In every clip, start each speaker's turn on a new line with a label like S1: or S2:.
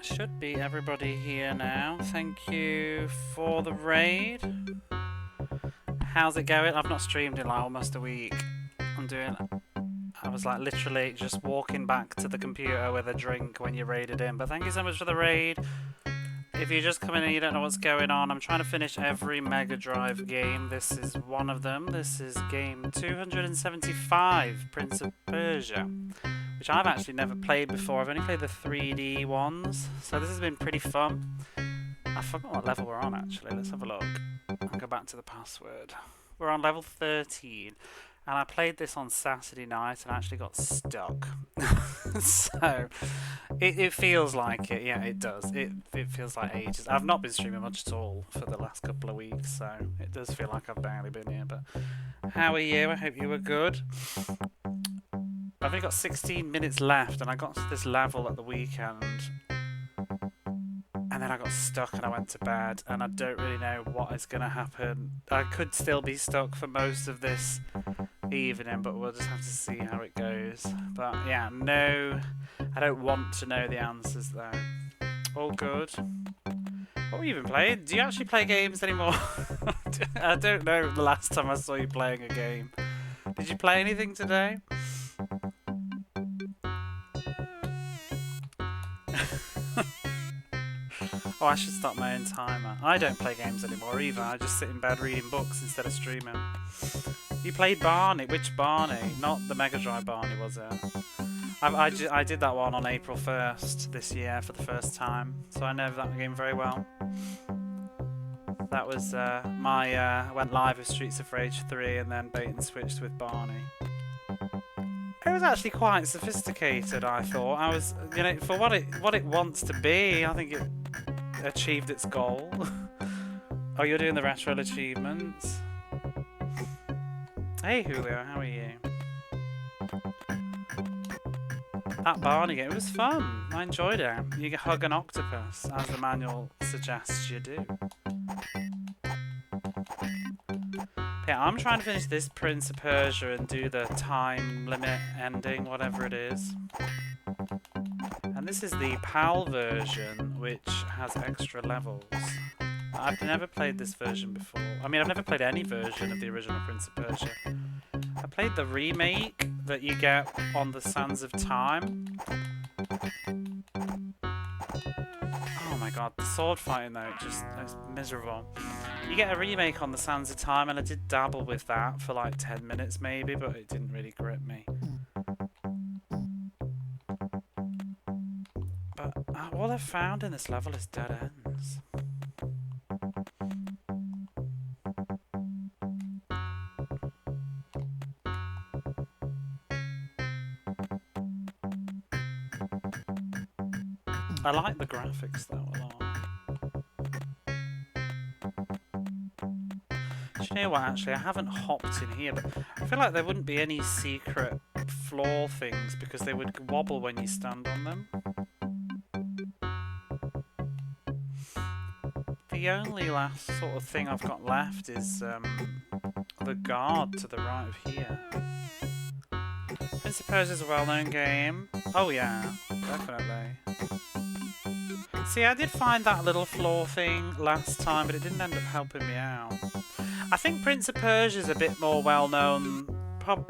S1: Should be everybody here now. Thank you for the raid. How's it going? I've not streamed in like almost a week. I was like literally just walking back to the computer with a drink when you raided in. But thank you so much for the raid. If you're just coming in and you don't know what's going on, I'm trying to finish every Mega Drive game. This is one of them. This is game 275, Prince of Persia, which I've actually never played before. I've only played the 3D ones, so this has been pretty fun. I forgot what level we're on actually. Let's have a look. I'll go back to the password. We're on level 13. And I played this on Saturday night and actually got stuck. So, it feels like it. Yeah, it does. It feels like ages. I've not been streaming much at all for the last couple of weeks, so it does feel like I've barely been here. But how are you? I hope you were good. I've only got 16 minutes left, and I got to this level at the weekend. And then I got stuck and I went to bed, and I don't really know what is going to happen. I could still be stuck for most of this evening, but we'll just have to see how it goes. But yeah, no, I don't want to know the answers though. All good. What were you even playing? Do you actually play games anymore? I don't know the last time I saw you playing a game. Did you play anything today? Oh, I should start my own timer. I don't play games anymore either. I just sit in bed reading books instead of streaming. You played Barney. Which Barney? Not the Mega Drive Barney, was it? I did that one on April 1st this year for the first time, so I know that game very well. That was went live with Streets of Rage 3 and then bait and switched with Barney. It was actually quite sophisticated, I thought. I was, you know, for what it wants to be, I think it achieved its goal. Oh, you're doing the retro achievements. Hey Julio, how are you? That Barney game, it was fun. I enjoyed it. You can hug an octopus, as the manual suggests you do. Yeah, I'm trying to finish this Prince of Persia and do the time limit ending, whatever it is. And this is the PAL version, which has extra levels. I've never played this version before. I mean, I've never played any version of the original Prince of Persia. I played the remake that you get on the Sands of Time. Oh my god, the sword fighting though, it's miserable. You get a remake on the Sands of Time, and I did dabble with that for like 10 minutes maybe, but it didn't really grip me. But all I've found in this level is dead ends. I like the graphics though a lot. Do you know what, actually, I haven't hopped in here, but I feel like there wouldn't be any secret floor things because they would wobble when you stand on them. The only last sort of thing I've got left is the guard to the right of here. Prince of Persia is a well-known game. Oh yeah, definitely. See, I did find that little floor thing last time, but it didn't end up helping me out. I think Prince of Persia is a bit more well-known.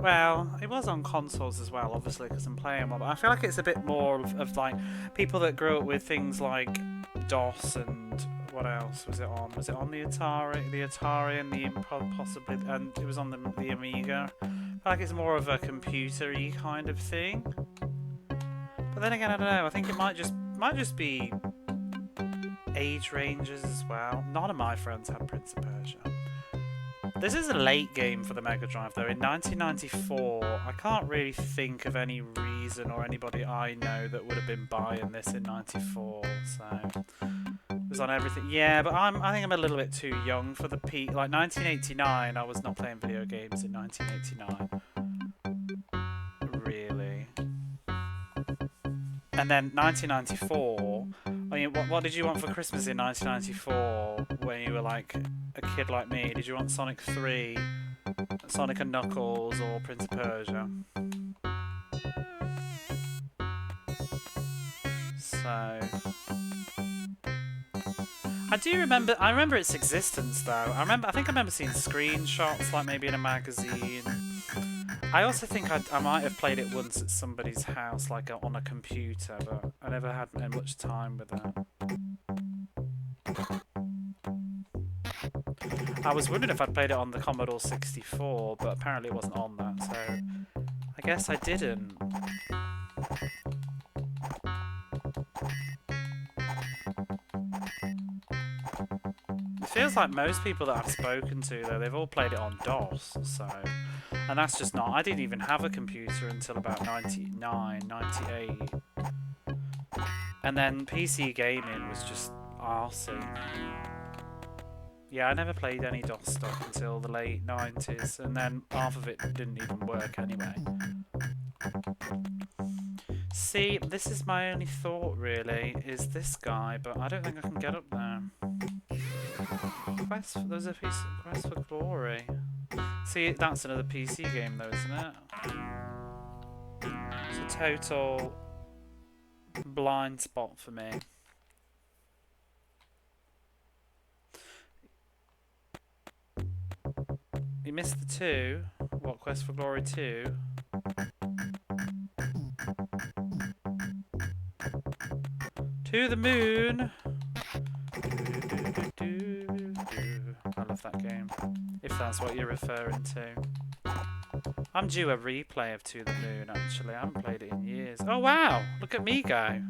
S1: Well, it was on consoles as well, obviously, because I'm playing one. But I feel like it's a bit more of like people that grew up with things like DOS and what else was it on? Was it on the Atari? The Atari and the possibly, and it was on the Amiga. I feel like it's more of a computer-y kind of thing. But then again, I don't know. I think it might just be age ranges as well. None of my friends had Prince of Persia. This is a late game for the Mega Drive though. In 1994, I can't really think of any reason or anybody I know that would have been buying this in 94. So it was on everything. Yeah, but I think I'm a little bit too young for the peak. Like 1989, I was not playing video games in 1989. Really. And then 1994. I mean, what did you want for Christmas in 1994 when you were like a kid like me? Did you want Sonic 3, Sonic and Knuckles, or Prince of Persia? So so... I remember its existence though. I think I remember seeing screenshots, like maybe in a magazine. I also think I might have played it once at somebody's house, like on a computer, but I never had much time with that. I was wondering if I'd played it on the Commodore 64, but apparently it wasn't on that, so I guess I didn't. It feels like most people that I've spoken to, though, they've all played it on DOS, so... And that's just not... I didn't even have a computer until about 99, 98. And then PC gaming was just arsey. Yeah, I never played any DOS stuff until the late 90s, and then half of it didn't even work anyway. See, this is my only thought, really, is this guy, but I don't think I can get up there. There's a piece of Quest for Glory. See, that's another PC game, though, isn't it? It's a total blind spot for me. You missed the 2. What, Quest for Glory 2? To the moon! I love that game, if that's what you're referring to. I'm due a replay of To the Moon, actually. I haven't played it in years. Oh, wow! Look at me go!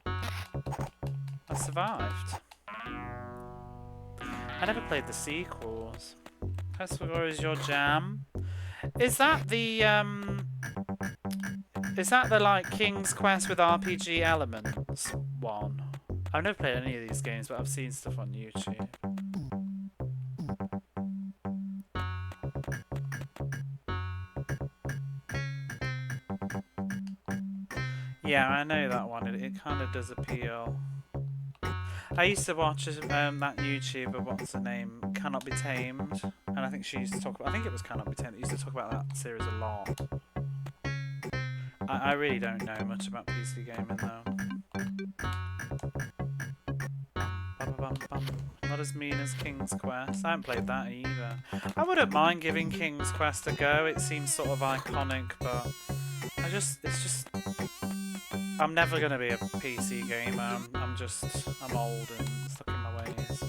S1: I survived. I never played the sequels. Quest for Glory is your jam. Is that the, like, King's Quest with RPG elements one? I've never played any of these games, but I've seen stuff on YouTube. Yeah, I know that one. It kind of does appeal. I used to watch that YouTuber, what's her name, Cannot Be Tamed, and I think she used to talk about, I think it was Cannot Be Tamed, used to talk about that series a lot. I really don't know much about PC gaming though. Not as mean as King's Quest. I haven't played that either. I wouldn't mind giving King's Quest a go. It seems sort of iconic, but I'm never gonna be a PC gamer. I'm old and stuck in my ways.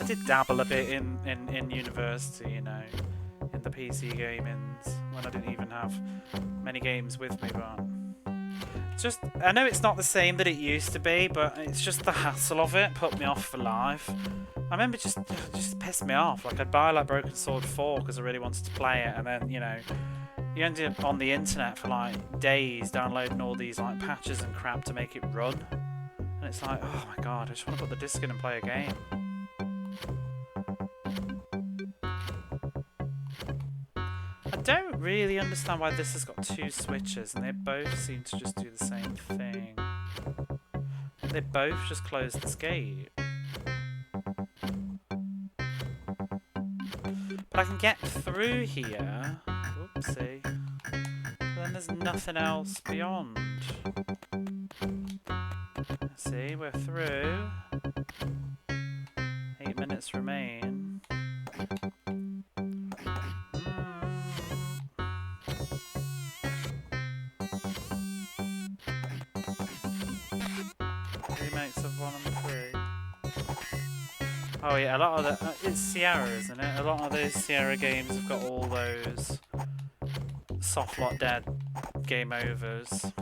S1: I did dabble a bit in university, you know, in the PC gamings when I didn't even have many games with me, but I know it's not the same that it used to be, but it's just the hassle of it put me off for life. I remember it just pissed me off. Like, I'd buy like Broken Sword 4 because I really wanted to play it, and then, you know, you ended up on the internet for like days downloading all these like patches and crap to make it run, and it's like, oh my god, I just want to put the disc in and play a game. I don't really understand why this has got 2 switches and they both seem to just do the same thing. They both just close this gate. But I can get through here. Whoopsie. But then there's nothing else beyond. See, we're through. 8 minutes remain. Remakes of 1 and 3. Oh yeah, a lot of the... it's Sierra, isn't it? A lot of those Sierra games have got all those soft lock dead game overs.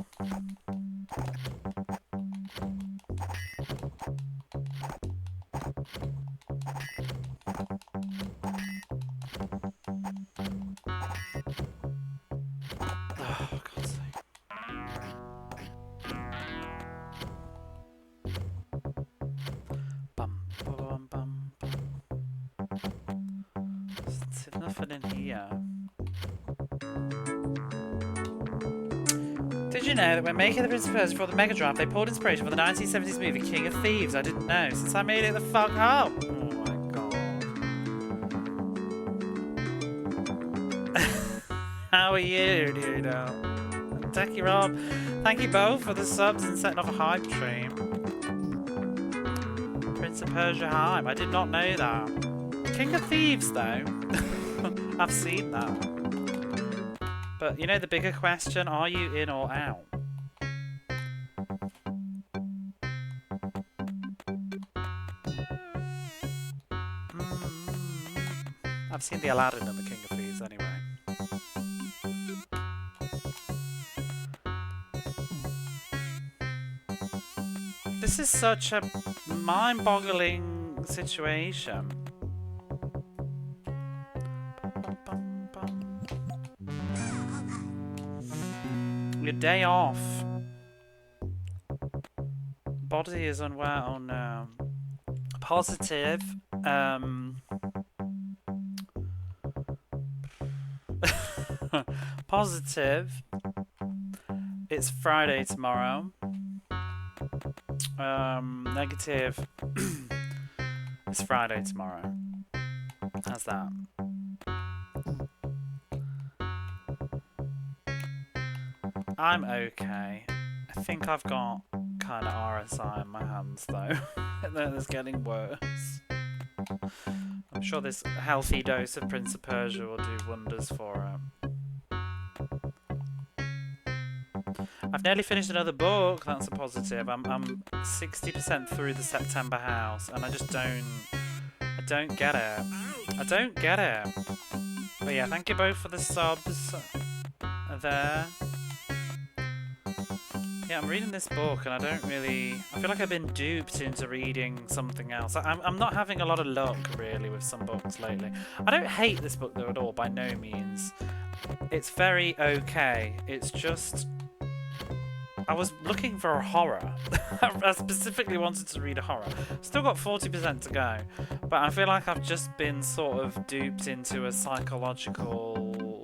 S1: Oh, God's sake. Bum, bum, bum, bum. There's nothing in here. Did you know that when making the Prince of Persia for the Mega Drive, they pulled inspiration from the 1970s movie King of Thieves? I didn't know, since I made it the fuck up. Oh my god. How are you, dude? Techie Rob. Thank you both for the subs and setting off a hype stream. Prince of Persia hype. I did not know that. King of Thieves, though. I've seen that. But you know the bigger question, are you in or out? I've seen the Aladdin and the King of Thieves anyway. This is such a mind-boggling situation. Your day off. Body is unwell. Oh no. Positive. Positive. It's Friday tomorrow. Negative. It's Friday tomorrow. How's that? I'm okay. I think I've got kind of RSI in my hands though. And then it's getting worse. I'm sure this healthy dose of Prince of Persia will do wonders for him. I've nearly finished another book. That's a positive. I'm 60% through the September house, and I just don't get it. I don't get it. But yeah, thank you both for the subs there. Yeah, I'm reading this book and I feel like I've been duped into reading something else. I'm not having a lot of luck really with some books lately. I don't hate this book though at all, by no means. It's very okay. It's just, I was looking for a horror. I specifically wanted to read a horror. Still got 40% to go, but I feel like I've just been sort of duped into a psychological,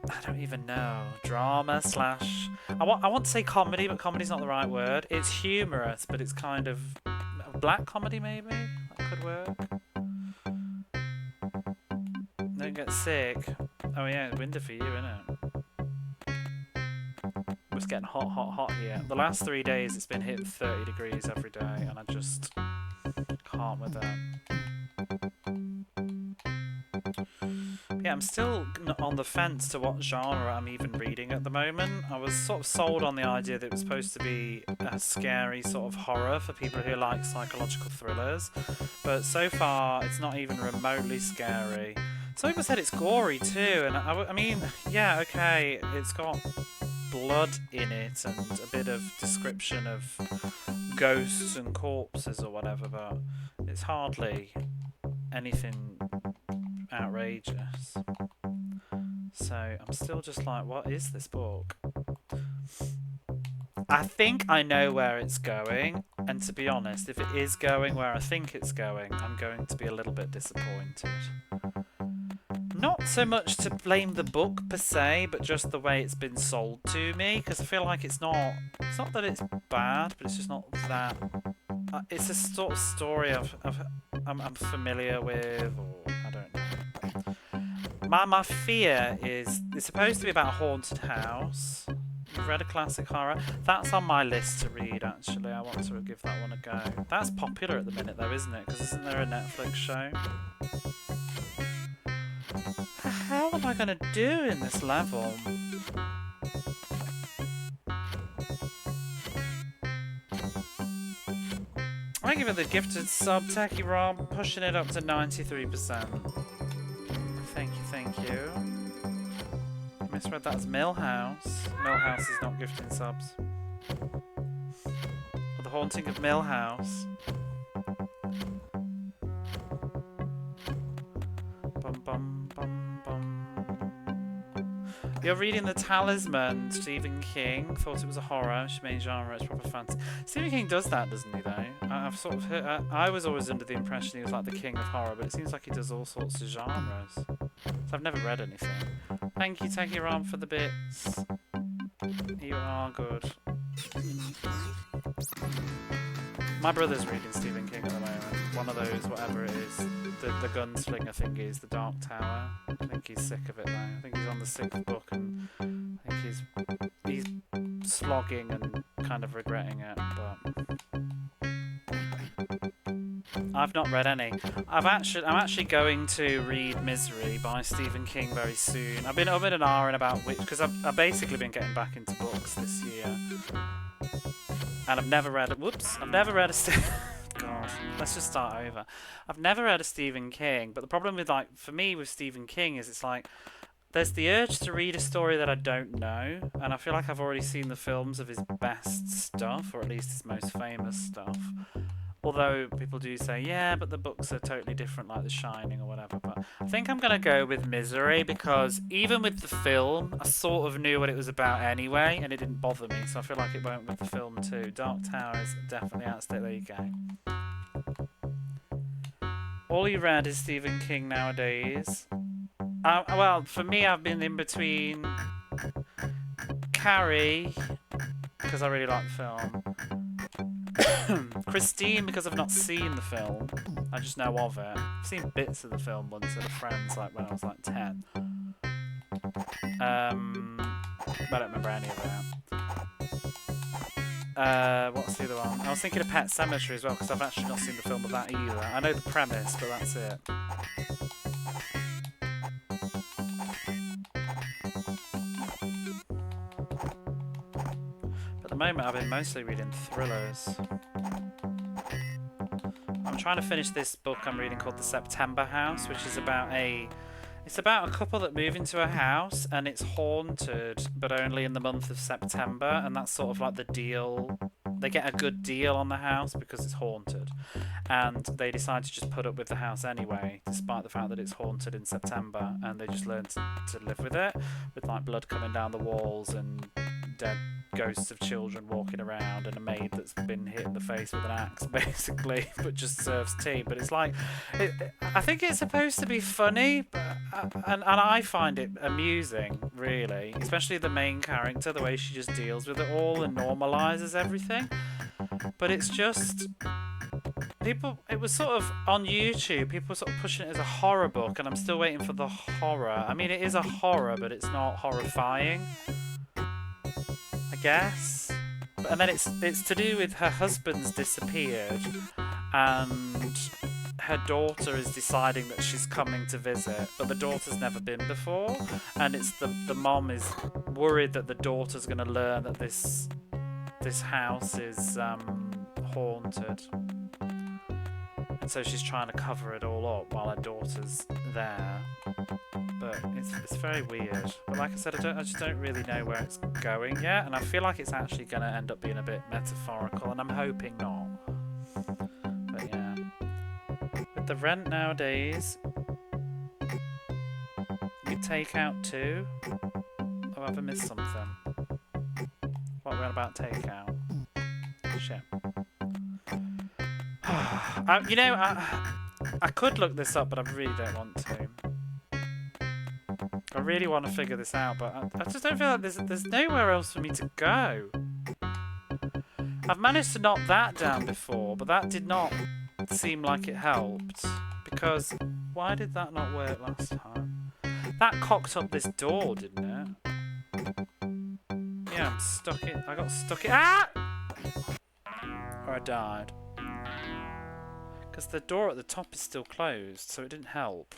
S1: I don't even know, drama slash, I want to say comedy, but comedy's not the right word. It's humorous, but it's kind of black comedy maybe? That could work. Don't get sick. Oh yeah, it's winter for you, innit? It's getting hot here. The last 3 days it's been hitting 30 degrees every day, and I just can't with that. Yeah, I'm still on the fence to what genre I'm even reading at the moment. I was sort of sold on the idea that it was supposed to be a scary sort of horror for people who like psychological thrillers, but so far it's not even remotely scary. Some people said it's gory too, and I mean, yeah, okay, it's got blood in it and a bit of description of ghosts and corpses or whatever, but it's hardly anything outrageous. So I'm still just like, what is this book? I think I know where it's going, and to be honest, if it is going where I think it's going, I'm going to be a little bit disappointed. Not so much to blame the book per se, but just the way it's been sold to me, because I feel like it's not that it's bad, but it's just not that. It's a sort of story I'm familiar with, or I don't know. My fear is it's supposed to be about a haunted house. You've read a classic horror. That's on my list to read, actually. I want to give that one a go. That's popular at the minute, though, isn't it? Because isn't there a Netflix show? How am I going to do in this level? I give it the gifted sub, Techie Rob, pushing it up to 93%. Thank you. I misread that as Millhouse. Millhouse is not gifting subs. Or The Haunting of Millhouse. Bum bum bum bum. You're reading The Talisman, Stephen King. Thought it was a horror. Main genre, it's proper fantasy. Stephen King does that, doesn't he, though? I've sort of heard, I was always under the impression he was like the king of horror, but it seems like he does all sorts of genres. So I've never read anything. Thank you, Techie Rob, for the bits. You are good. My brother's reading Stephen King at the moment. One of those, whatever it is, the gunslinger thingies, the Dark Tower. I think he's sick of it now. I think he's on the 6th book, and I think he's slogging and kind of regretting it. But I've not read any. I'm actually going to read Misery by Stephen King very soon. I've been an hour and about which, because I've basically been getting back into books this year. And I've never read God, let's just start over. I've never read a Stephen King, but the problem with, like, for me with Stephen King is it's like there's the urge to read a story that I don't know, and I feel like I've already seen the films of his best stuff, or at least his most famous stuff. Although people do say, yeah, but the books are totally different, like The Shining or whatever. But I think I'm going to go with Misery, because even with the film, I sort of knew what it was about anyway, and it didn't bother me, so I feel like it won't with the film too. Dark Tower is definitely out of state. There you go. All you read is Stephen King nowadays. Well, for me, I've been in between Carrie, because I really like the film. Christine, because I've not seen the film, I just know of it. I've seen bits of the film once at a friend's, like when I was like 10. I don't remember any of it. What's the other one? I was thinking of Pet Sematary as well, because I've actually not seen the film of that either. I know the premise, but that's it. At the moment, I've been mostly reading thrillers. I'm trying to finish this book I'm reading called The September House, which is about a couple that move into a house and it's haunted, but only in the month of September, and that's sort of like the deal. They get a good deal on the house because it's haunted, and they decide to just put up with the house anyway, despite the fact that it's haunted in September, and they just learn to live with it, with like blood coming down the walls and dead ghosts of children walking around and a maid that's been hit in the face with an axe, basically, but just serves tea. But it's like, I think it's supposed to be funny, but, and I find it amusing, really, especially the main character, the way she just deals with it all and normalises everything. But it's just, it was sort of on YouTube, people were sort of pushing it as a horror book, and I'm still waiting for the horror. I mean, it is a horror, but it's not horrifying, I guess. And then it's to do with her husband's disappeared, and her daughter is deciding that she's coming to visit, but the daughter's never been before, and it's the mom is worried that the daughter's going to learn that this house is haunted, and so she's trying to cover it all up while her daughter's there. But it's very weird. But like I said, I just don't really know where it's going yet, and I feel like it's actually going to end up being a bit metaphorical, and I'm hoping not. But yeah, with the rent nowadays, you take out too. Oh, have I missed something? What we're on about takeout? Shit. You know, I could look this up, but I really don't want to. I really want to figure this out, but I just don't feel like there's nowhere else for me to go. I've managed to knock that down before, but that did not seem like it helped. Because why did that not work last time? That cocked up this door, didn't it? Yeah, I'm stuck in. I got stuck in. Ah! Or I died. Because the door at the top is still closed, so it didn't help.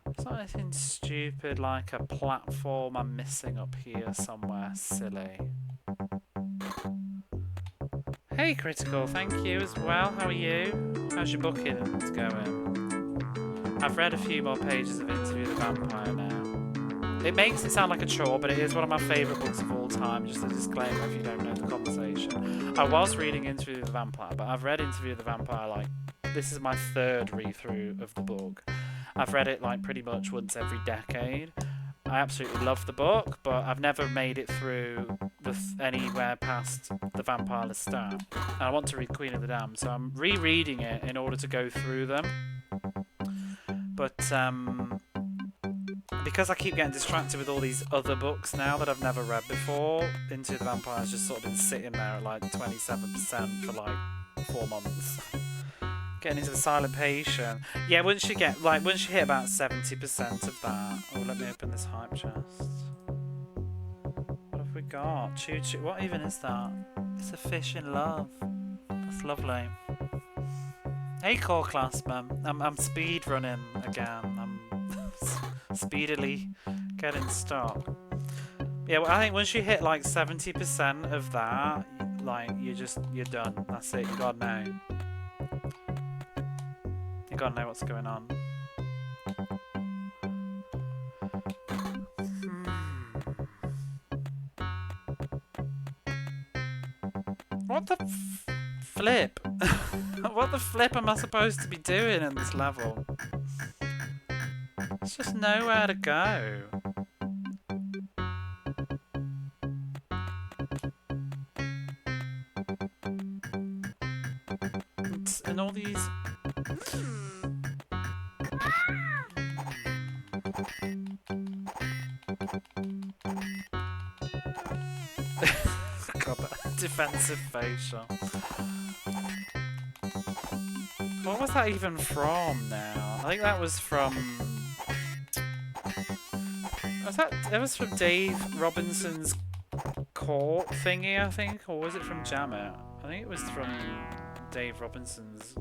S1: It's not anything stupid like a platform I'm missing up here somewhere silly. Hey Critical, thank you as well. How are you? How's your booking going? I've read a few more pages of Interview the Vampire now. It makes it sound like a chore, but it is one of my favourite books of all time, just a disclaimer if you don't know the conversation. I was reading Interview the Vampire, but I've read Interview the Vampire, like, this is my third read-through of the book. I've read it like pretty much once every decade. I absolutely love the book, but I've never made it through anywhere past the Vampire Lestat. And I want to read Queen of the Damned, so I'm rereading it in order to go through them. But because I keep getting distracted with all these other books now that I've never read before, Into the Vampire's just sort of been sitting there at like 27% for like 4 months. Getting into the silent patient. Yeah, once you hit about 70% of that. Oh, let me open this hype chest. What have we got? Choo choo. What even is that? It's a fish in love. That's lovely. Hey, core classman. I'm speed running again. I'm speedily getting stuck. Yeah, well, I think once you hit like 70% of that, like you're done. That's it. You gotta know. You gotta know what's going on. What the flip? What the flip am I supposed to be doing in this level? There's just nowhere to go. And all these... God, that defensive facial. What was that even from now? I think that was from... That was from Dave Robinson's court thingy, I think? Or was it from Jammet? I think it was from Dave Robinson's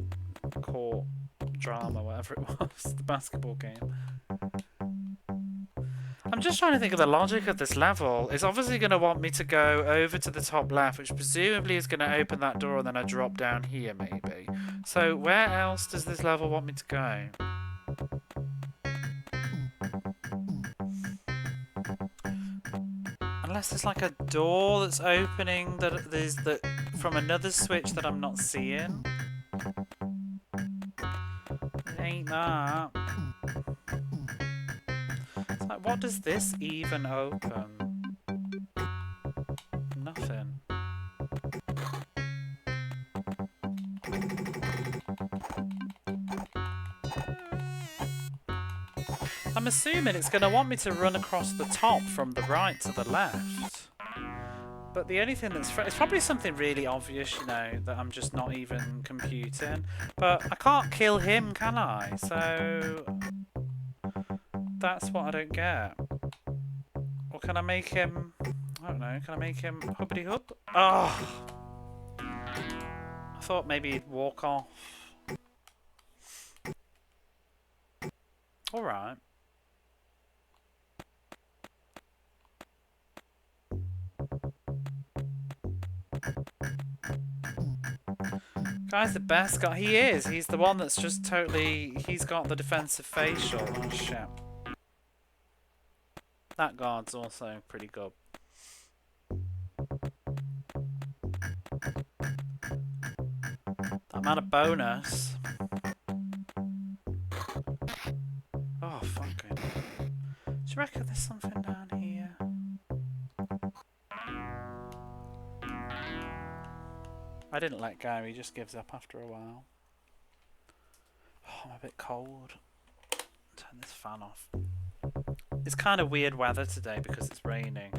S1: court drama, whatever it was. The basketball game. I'm just trying to think of the logic of this level. It's obviously going to want me to go over to the top left, which presumably is going to open that door and then I drop down here, maybe. So where else does this level want me to go? Unless there's like a door that's opening that from another switch that I'm not seeing. It ain't that. It's like, what does this even open? Nothing. I'm assuming it's going to want me to run across the top from the right to the left. But the only thing that's... It's probably something really obvious, you know, that I'm just not even computing. But I can't kill him, can I? So... That's what I don't get. Or can I make him... I don't know, can I make him hubbity-hub? Oh! I thought maybe he'd walk off. Alright. Guy's the best guy. He is. He's the one that's just totally... He's got the defensive facial. Oh, shit. That guard's also pretty good. That man a bonus. Oh, fucking... Do you reckon there's something down here? I didn't let go, he just gives up after a while. Oh, I'm a bit cold. Turn this fan off. It's kind of weird weather today because it's raining,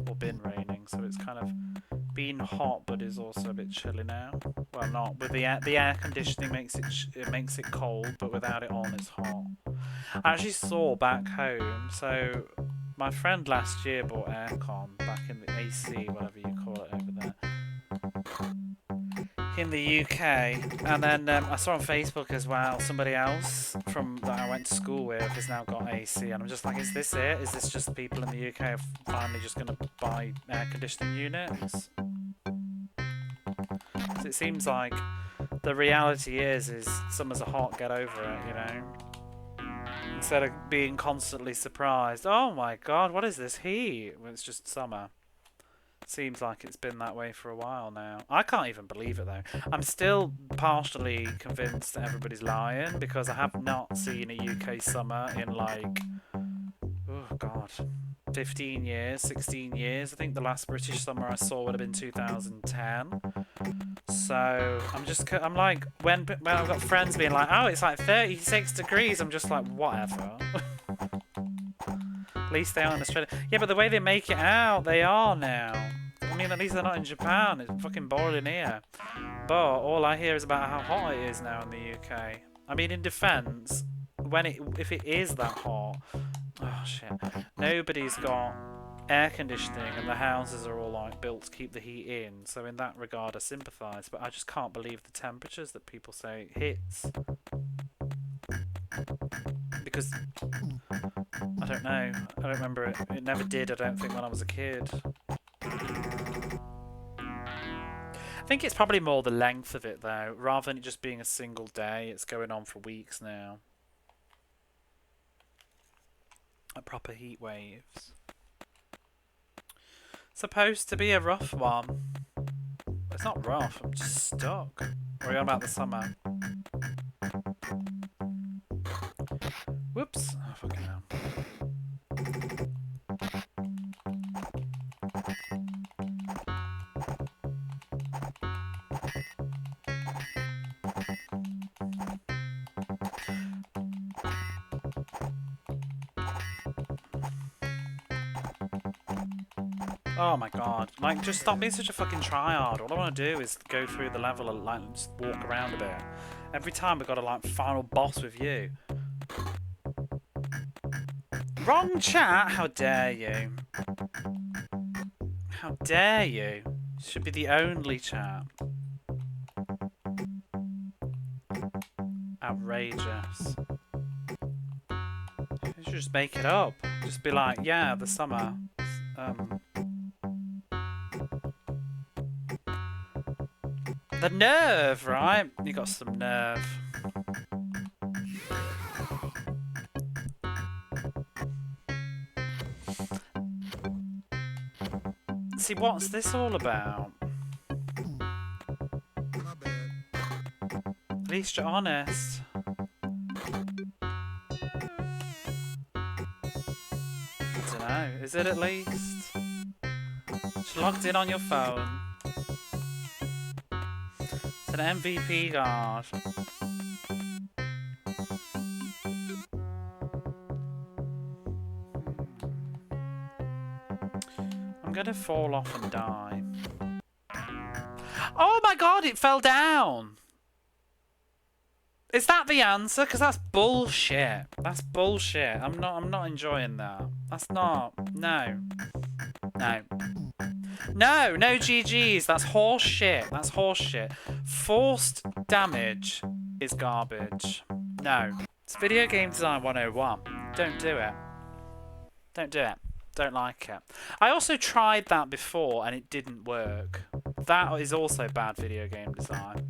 S1: or been raining, so it's kind of been hot but is also a bit chilly now. Well, not with the air conditioning makes it cold, but without it on it's hot. I actually saw back home, so my friend last year bought aircon back in the AC, whatever you call it over there, in the UK, and then I saw on Facebook as well somebody else that I went to school with has now got AC, and I'm just like, is this it? Is this just people in the UK are finally just going to buy air conditioning units? It seems like the reality is summers are hot, get over it, you know? Instead of being constantly surprised, oh my god, what is this heat? Well, it's just summer. Seems like it's been that way for a while now. I can't even believe it though. I'm still partially convinced that everybody's lying because I have not seen a UK summer in like, oh god, 15 years, 16 years. I think the last British summer I saw would have been 2010. So I'm like, when I've got friends being like, oh, it's like 36 degrees, I'm just like, whatever. At least they are in Australia. Yeah, but the way they make it out, they are now. I mean, at least they're not in Japan. It's fucking boiling here. But all I hear is about how hot it is now in the UK. I mean, in defence, if it is that hot, oh shit, nobody's got air conditioning and the houses are all like built to keep the heat in. So in that regard, I sympathise. But I just can't believe the temperatures that people say it hits. Because I don't know. I don't remember it. It never did. I don't think when I was a kid. I think it's probably more the length of it though, rather than it just being a single day. It's going on for weeks now. Like proper heat waves. Supposed to be a rough one. It's not rough. I'm just stuck. We're on about the summer. Whoops. Oh, fucking hell. Oh my god. Like, just stop being such a fucking tryhard. All I want to do is go through the level and, like, just walk around a bit. Every time we've got a, like, final boss with you. Wrong chat? How dare you? How dare you? Should be the only chat. Outrageous. You should just make it up. Just be like, yeah, the summer. The nerve, right? You got some nerve. See, what's this all about? At least you're honest. I don't know. Is it at least? It's logged in on your phone. It's an MVP guard. I'm gonna fall off and die. Oh my god, it fell down! Is that the answer? Because that's bullshit. That's bullshit. I'm not enjoying that. That's not. No. No. No, no GGs. That's horse shit. That's horse shit. Forced damage is garbage. No. It's video game design 101. Don't do it. Don't do it. Don't like it. I also tried that before and it didn't work. That is also bad video game design.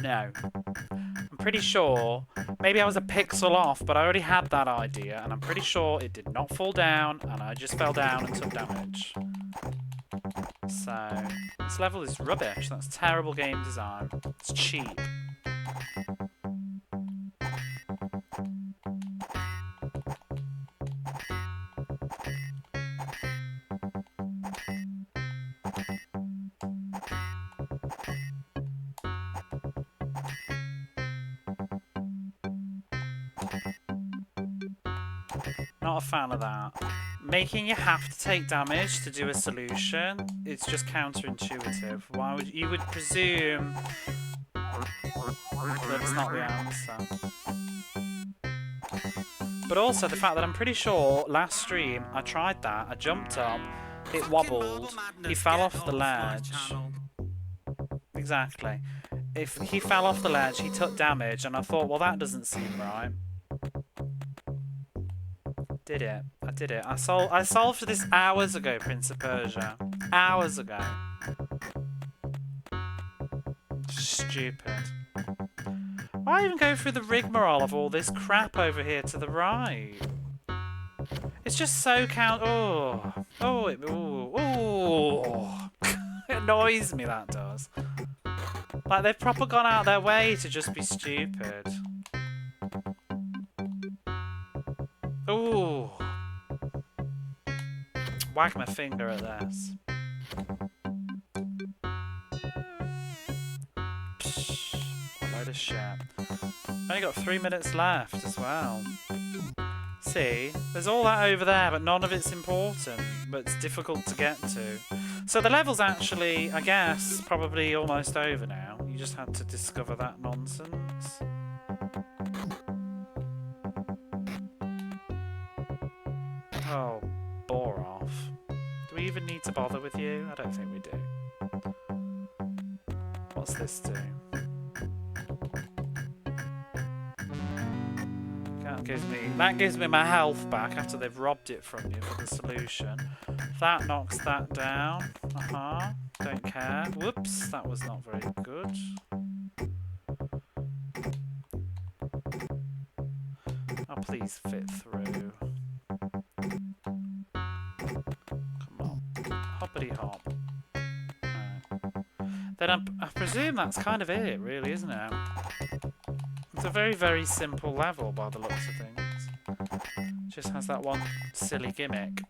S1: No. I'm pretty sure, maybe I was a pixel off, but I already had that idea, and I'm pretty sure it did not fall down, and I just fell down and took damage. So, this level is rubbish. That's terrible game design. It's cheap. Not a fan of that. Making you have to take damage to do a solution, it's just counterintuitive. Why would you would presume that's not the answer. But also the fact that I'm pretty sure last stream I tried that, I jumped up, it wobbled, he fell off the ledge. Exactly. If he fell off the ledge, he took damage, and I thought, well, that doesn't seem right. Did it. I did it. I solved this hours ago, Prince of Persia. Hours ago. Stupid. Why even go through the rigmarole of all this crap over here to the right? It's just so it annoys me, that does. Like, they've proper gone out their way to just be stupid. Ooh. Whack my finger at this. Psh, a load of shit. Only got 3 minutes left as well. See, there's all that over there, but none of it's important, but it's difficult to get to. So the level's actually, I guess, probably almost over now. You just had to discover that nonsense. Oh, bore off. Do we even need to bother with you? I don't think we do. What's this do? That gives me my health back after they've robbed it from you for the solution. That knocks that down. Don't care. Whoops, that was not very good. Oh, please fit through. Come on. Hoppity hop. Right. Then I presume that's kind of it, really, isn't it? It's a very, very simple level by the looks of things. Just has that one silly gimmick.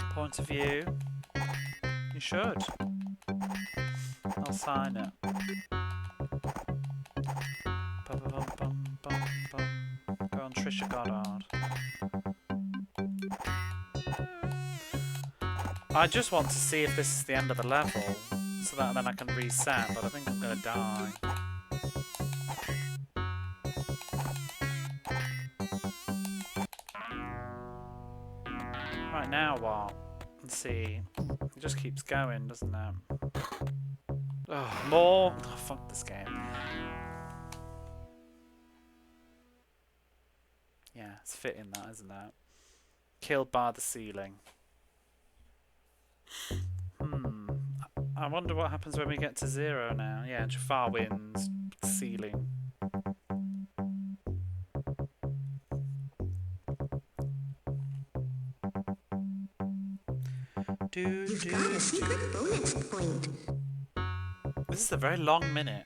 S1: Point of view. You should. I'll sign it. Go on, Trisha Goddard. I just want to see if this is the end of the level, so that then I can reset, but I think I'm gonna die. Right, now what? Let's see. It just keeps going, doesn't it? Oh, more? Oh, fuck this game. Yeah, it's fitting that, isn't it? Killed by the ceiling. I wonder what happens when we get to 0 now. Yeah, Jafar wins. Ceiling.
S2: You've got a secret bonus point.
S1: This is a very long minute.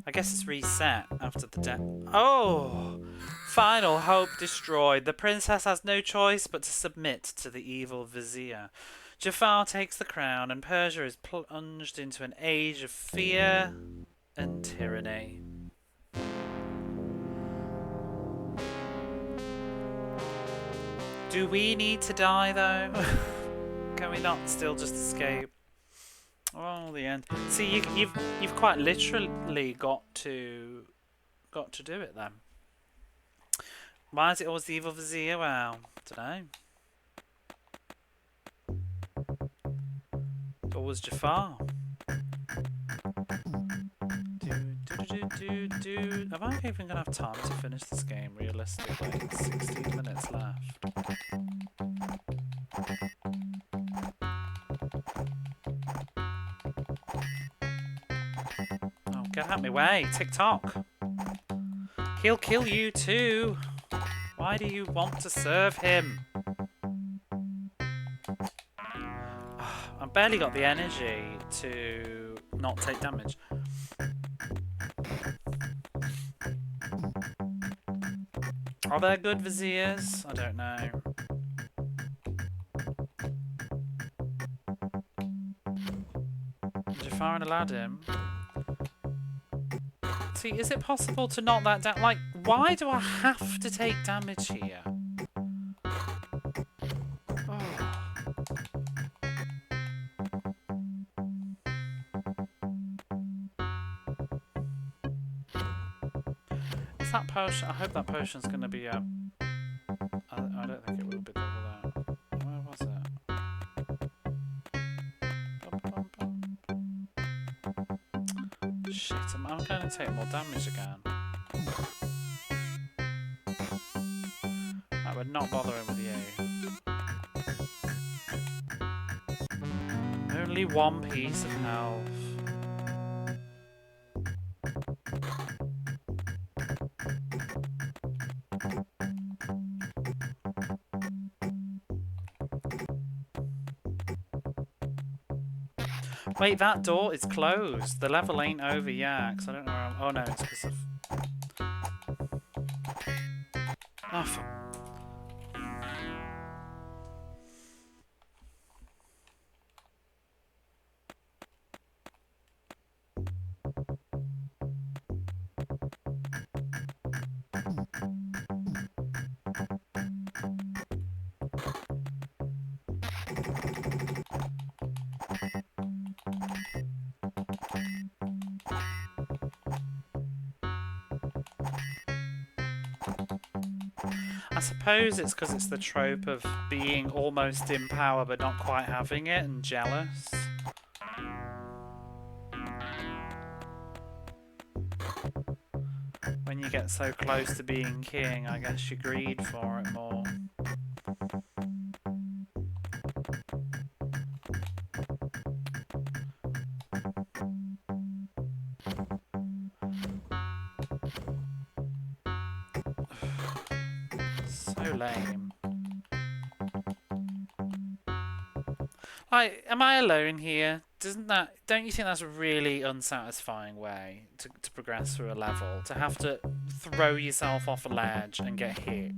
S1: I guess it's reset after the death. Oh! Final hope destroyed. The princess has no choice but to submit to the evil vizier. Jafar takes the crown and Persia is plunged into an age of fear and tyranny. Do we need to die though? Can we not still just escape? Oh, the end. See, you've quite literally got to do it then. Why is it always the evil vizier? Well, don't know. Always Jafar. Am I even gonna have time to finish this game realistically? 16 minutes left. Oh, get out of my way, TikTok. He'll kill you too. Why do you want to serve him? I've barely got the energy to not take damage. Are there good viziers? I don't know. Jafar and Aladdin. See, is it possible to knock that down? Like, why do I have to take damage here? Oh. Is that potion? I hope that potion's going to be I don't think it will be though, will it? Where was it? Shit, I'm going to take more damage again. Right, we're not bothering with you. Only one piece of health. Wait, that door is closed. The level ain't over yet, because I don't know where I'm... Oh no, it's because of... Oh, fuck. I suppose it's because it's the trope of being almost in power but not quite having it and jealous. When you get so close to being king, I guess you greed for it more. So lame. Like, am I alone here? Don't you think that's a really unsatisfying way to progress through a level? To have to throw yourself off a ledge and get hit?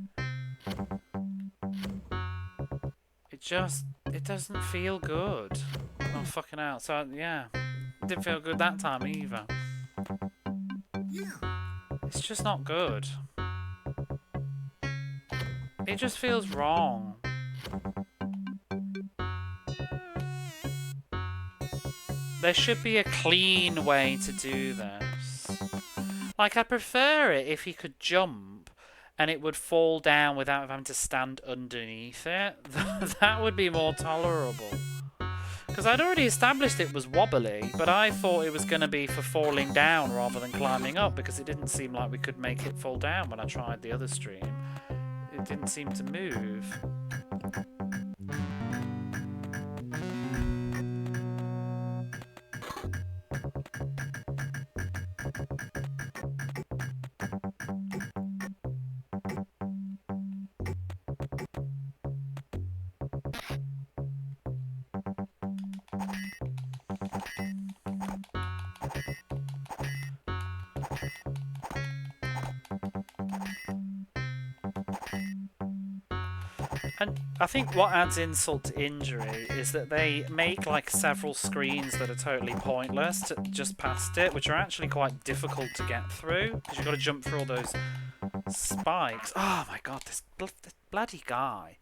S1: It doesn't feel good. Oh, fucking hell. So, yeah. It didn't feel good that time either. It's just not good. It just feels wrong. There should be a clean way to do this. Like, I prefer it if he could jump and it would fall down without having to stand underneath it. That would be more tolerable. Because I'd already established it was wobbly, but I thought it was going to be for falling down rather than climbing up, because it didn't seem like we could make it fall down when I tried the other stream. It didn't seem to move. And I think what adds insult to injury is that they make like several screens that are totally pointless just past it, which are actually quite difficult to get through because you've got to jump through all those spikes. Oh my god, this bloody guy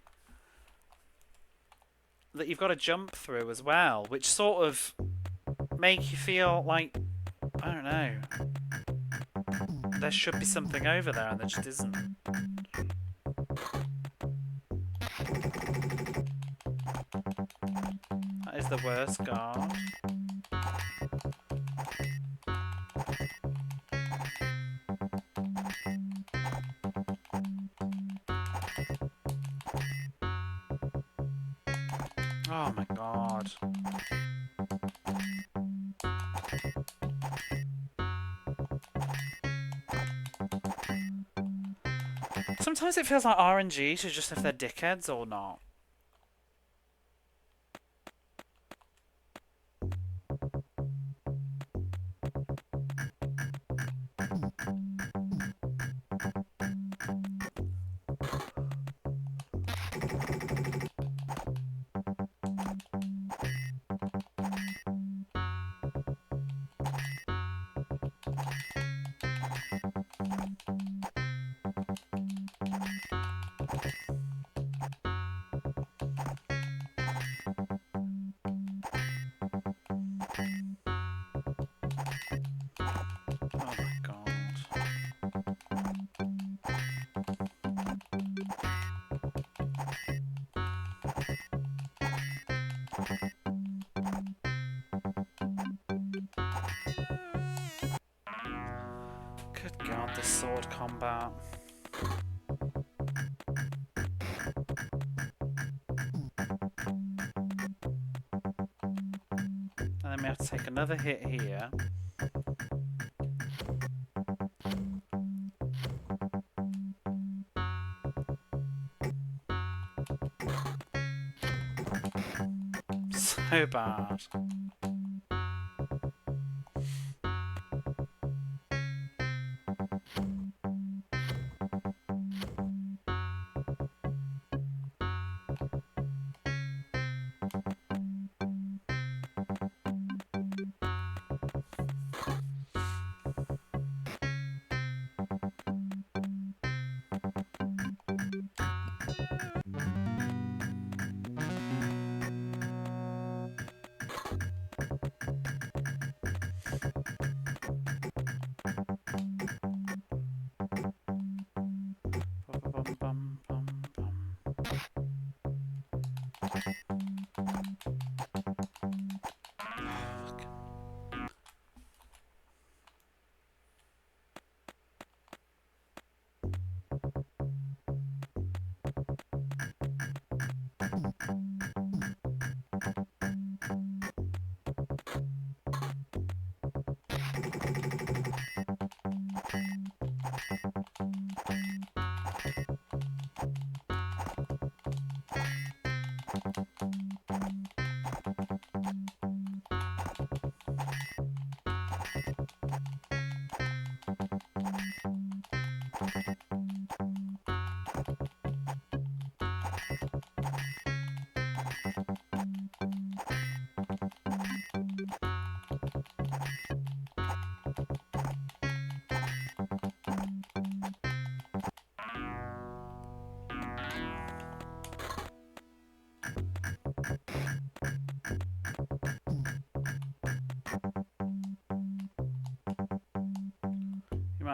S1: that you've got to jump through as well, which sort of make you feel like, I don't know, there should be something over there and there just isn't. That is the worst guard. Oh my god. Sometimes it feels like RNG to just if they're dickheads or not. Oh my god. Good god, this sword combat. And then we have to take another hit here. So bad.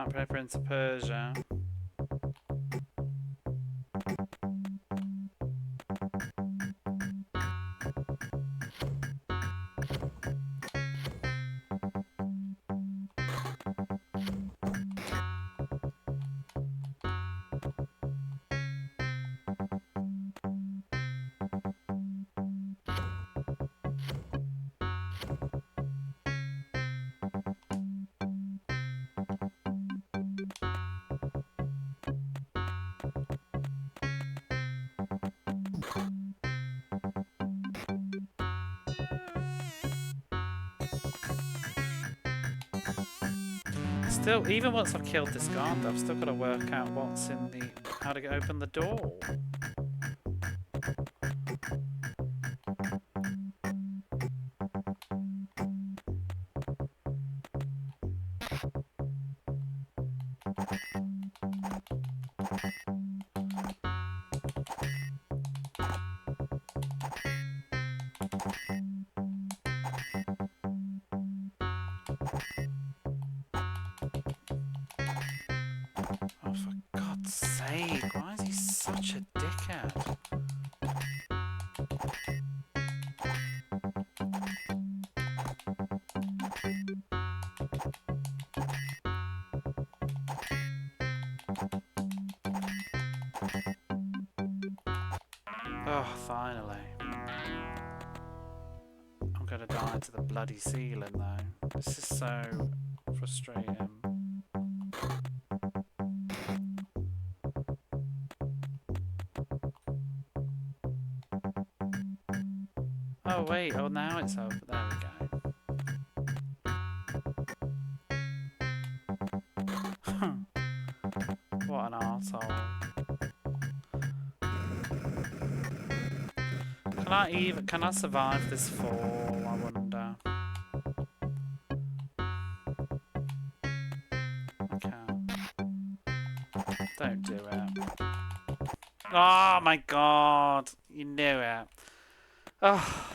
S1: might play Prince of Persia. Still, even once I've killed this guard, I've still got to work out what's in the... how to open the door. Oh, for God's sake, why is he such a dickhead? Oh, finally. I'm gonna die to the bloody ceiling though. This is so frustrating. Oh wait, oh now it's over. There we go. What an arsehole. Can I survive this fall, I wonder? I can't. Don't do it. Oh my God! You knew it. Oh.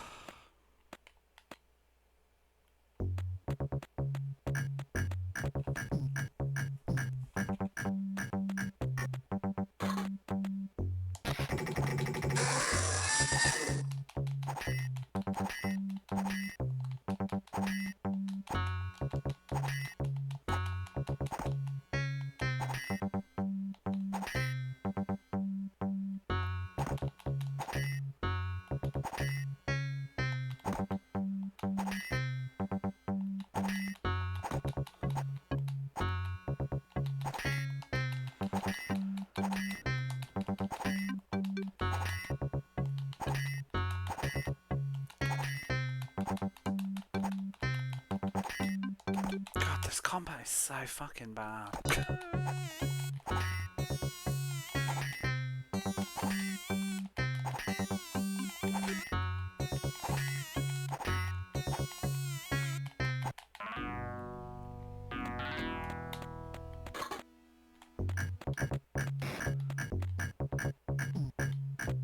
S1: God, this combat is so fucking bad.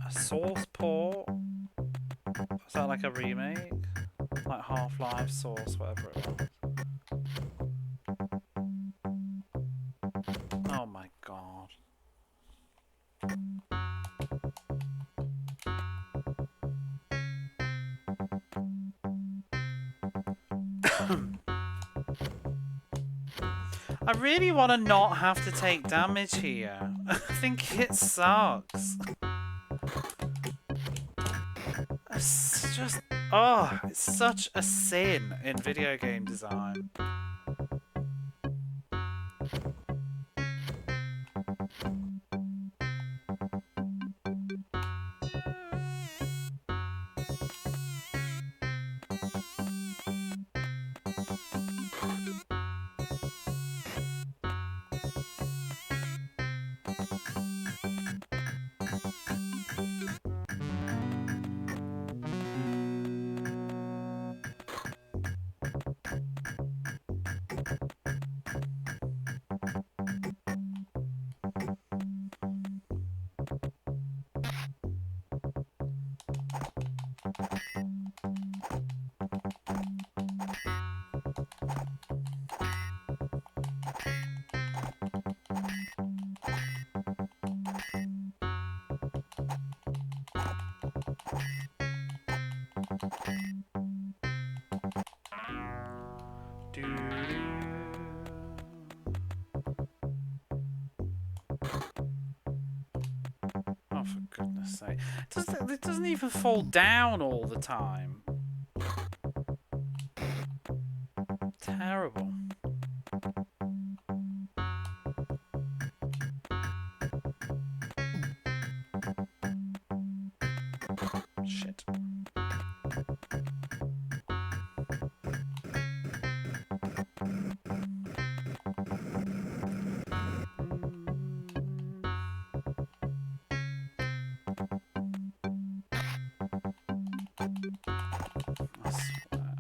S1: A Source port? Is that like a remake? Like Half-Life Source, whatever it was. Oh my God. I really want to not have to take damage here. I think it sucks. It's just... oh, it's such a sin in video game design. Oh, for goodness sake. It doesn't even fall down all the time. Terrible. Shit. I swear.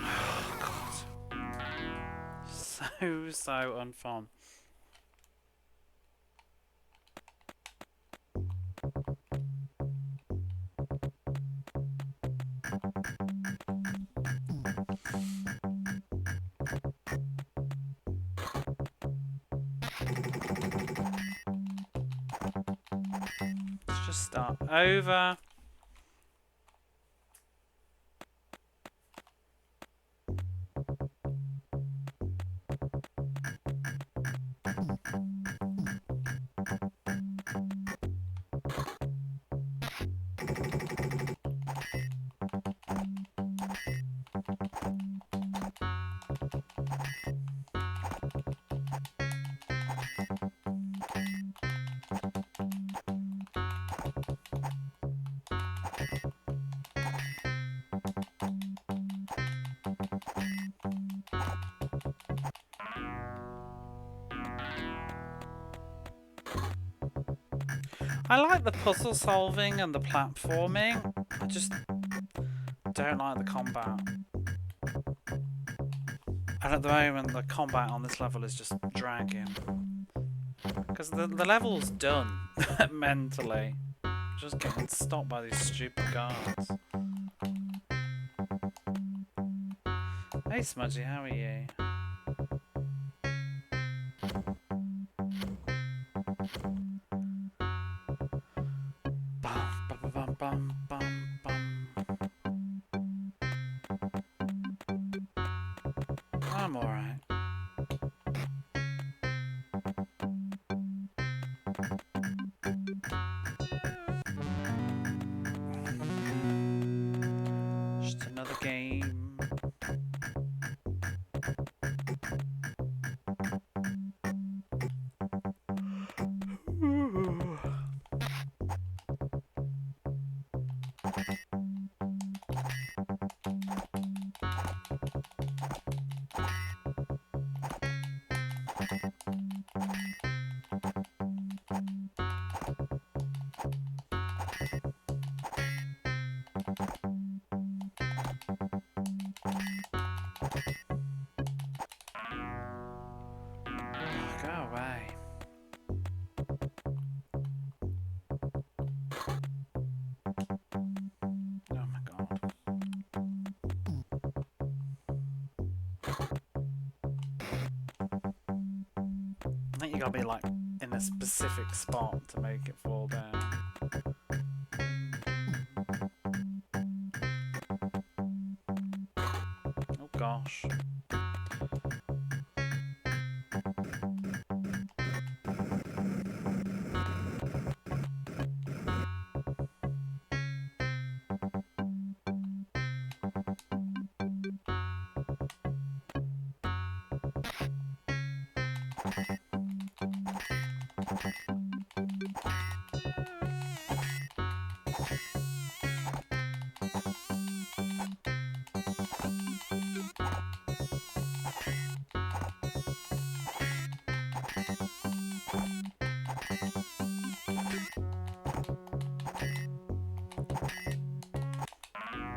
S1: Oh, God. So unfun. Let's just start over. I like the puzzle solving and the platforming. I just don't like the combat. And at the moment, the combat on this level is just dragging. Because the level's done mentally. Just getting stopped by these stupid guards. Hey Smudgy, how are you? Bum, bum, bum, bum, bum, bum. I'm alright. Just another game. Go away. Oh my god. I think you gotta be like in a specific spot to make it fall down. Oh gosh.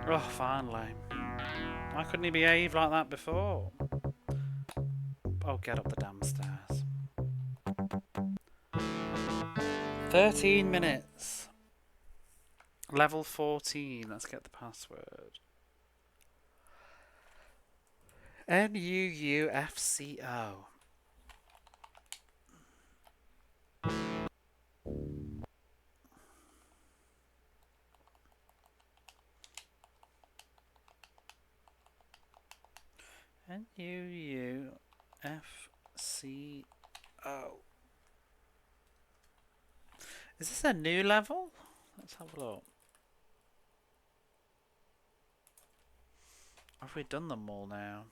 S1: Oh, finally. Why couldn't he behave like that before? Oh, get up the damn stairs. 13 minutes. Level 14. Let's get the password. Nuufco. Nuufco. Is this a new level? Let's have a look. Have we done them all now?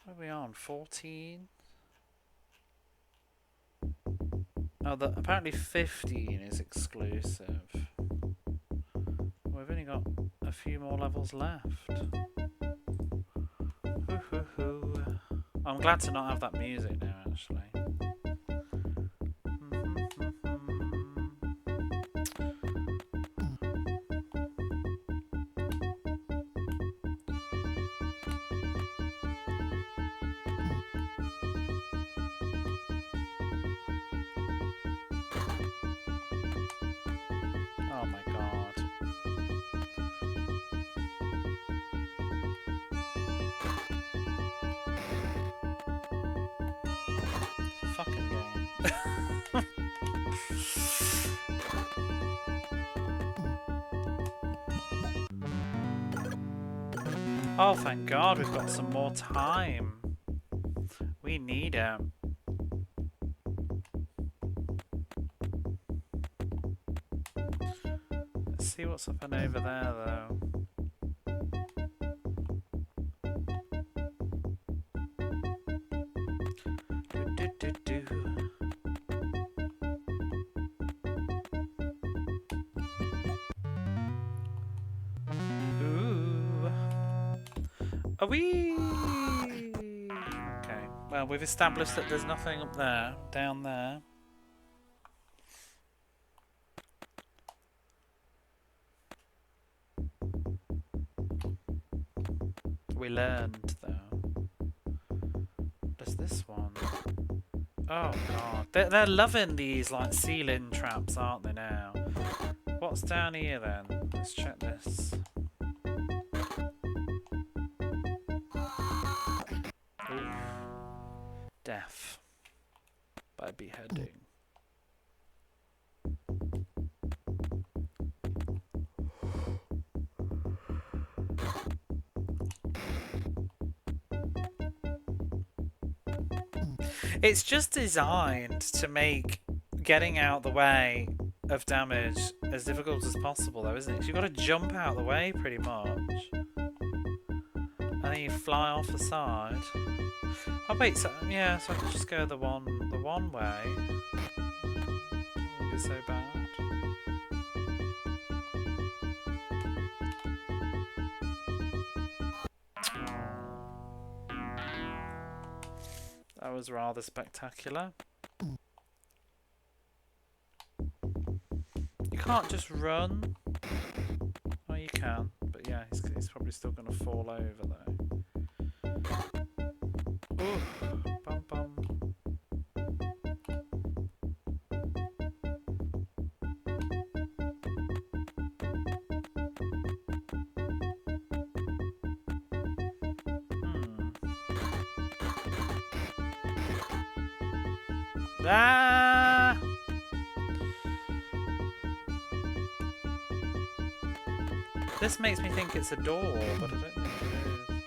S1: What are we on? 14? Oh, apparently 15 is exclusive. We've only got a few more levels left. I'm glad to not have that music now, actually. Oh my god. Fucking game. Oh, thank God, we've got some more time. We need it. Let's see what's up and over there, though. Ooh. Are we? Okay. Well, we've established that there's nothing up there, down there. We learned, though. Does this one? Oh god, they're loving these like ceiling traps, aren't they now? What's down here then? Let's check this. Ooh. Death by beheading. It's just designed to make getting out the way of damage as difficult as possible, though, isn't it? 'Cause you've got to jump out the way, pretty much. And then you fly off the side. Oh wait, so yeah, so I can just go the one way. Wouldn't be so bad. That was rather spectacular. You can't just run. Oh, you can, but yeah, he's probably still going to fall over though. Ooh, bum bum. Ah! This makes me think it's a door, but I don't think it is.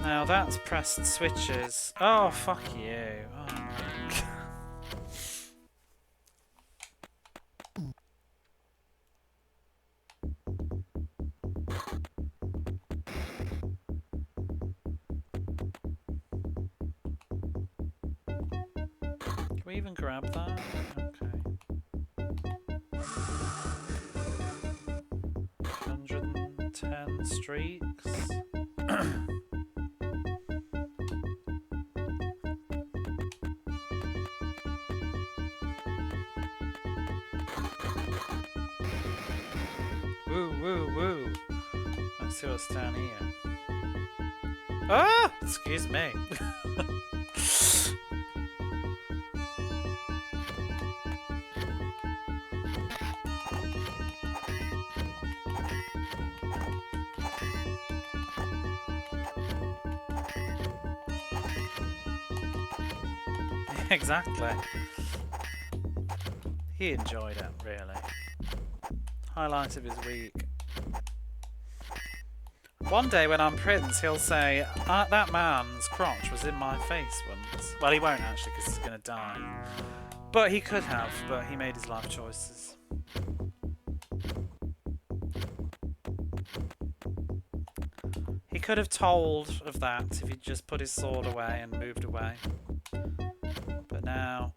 S1: Now that's pressed switches. Oh, fuck you. Oh, my God. Can we even grab that? Okay. 110 streaks. Woo, woo, woo. Let's see what's down here. Ah! Excuse me. Exactly. He enjoyed it, really. Highlight of his week. One day when I'm Prince, he'll say, that man's crotch was in my face once. Well, he won't actually, because he's going to die. But he could have, but he made his life choices. He could have told of that if he'd just put his sword away and moved away. But now...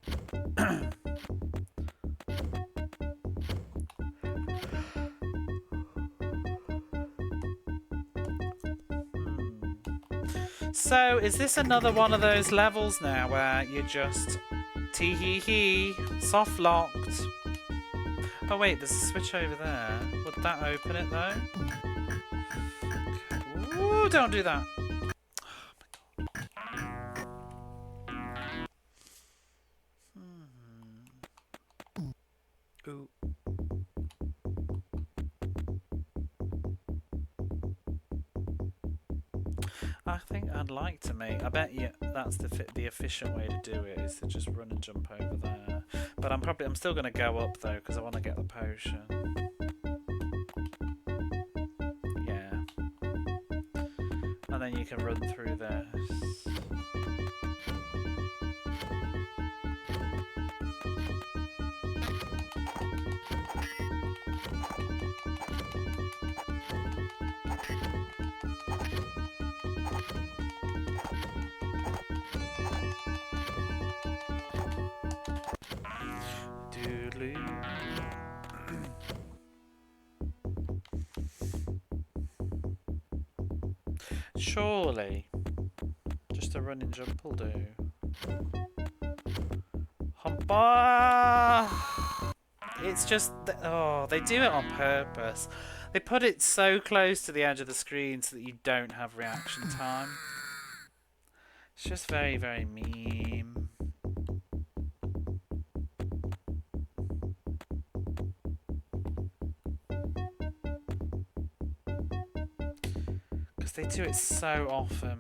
S1: So, is this another one of those levels now where you're just tee-hee-hee, soft locked? Oh wait, there's a switch over there. Would that open it though? Ooh, don't do that. Ooh. I think I'd like to make... I bet you that's the efficient way to do it, is to just run and jump over there. But I'm still going to go up though, because I want to get the potion. Yeah. And then you can run through this. Surely, just a running jump will do. Humpa! It's just, oh, they do it on purpose. They put it so close to the edge of the screen so that you don't have reaction time. It's just very, very meme. They do it so often.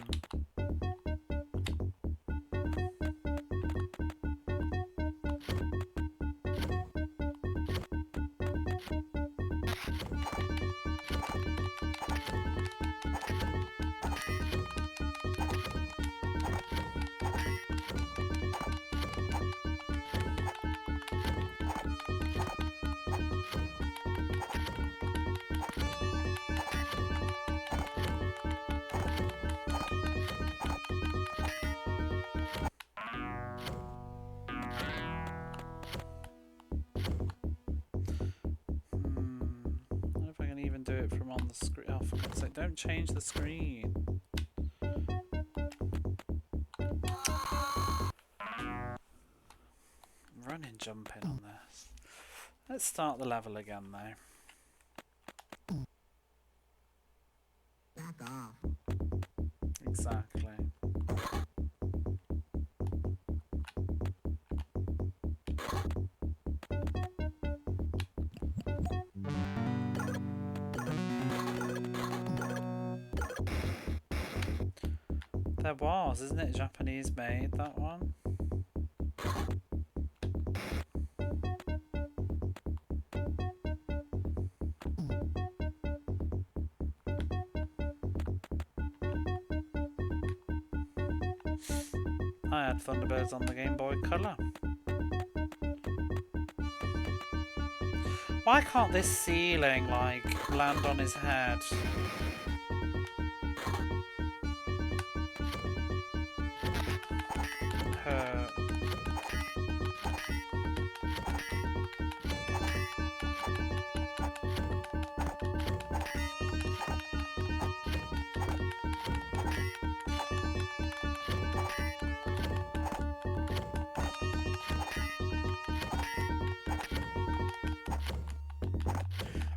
S1: Do it from on the screen. Oh, for God's sake, don't change the screen. Running, jumping on this. Let's start the level again though. Back off. Exactly. There was, isn't it? Japanese made, that one. I had Thunderbirds on the Game Boy Color. Why can't this ceiling, like, land on his head?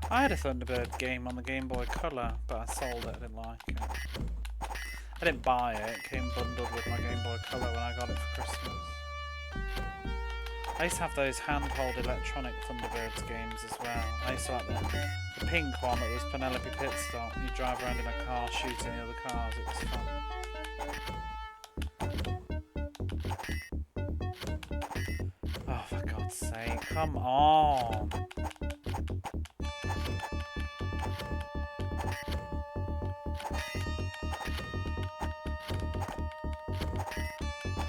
S1: I had a Thunderbird game on the Game Boy Color, but I sold it, I didn't like it. I didn't buy it, it came bundled with my Game Boy Color when I got it for Christmas. I used to have those handheld electronic Thunderbirds games as well. I used to like the pink one that was Penelope Pitstop. You drive around in a car shooting the other cars, it was fun. Come on.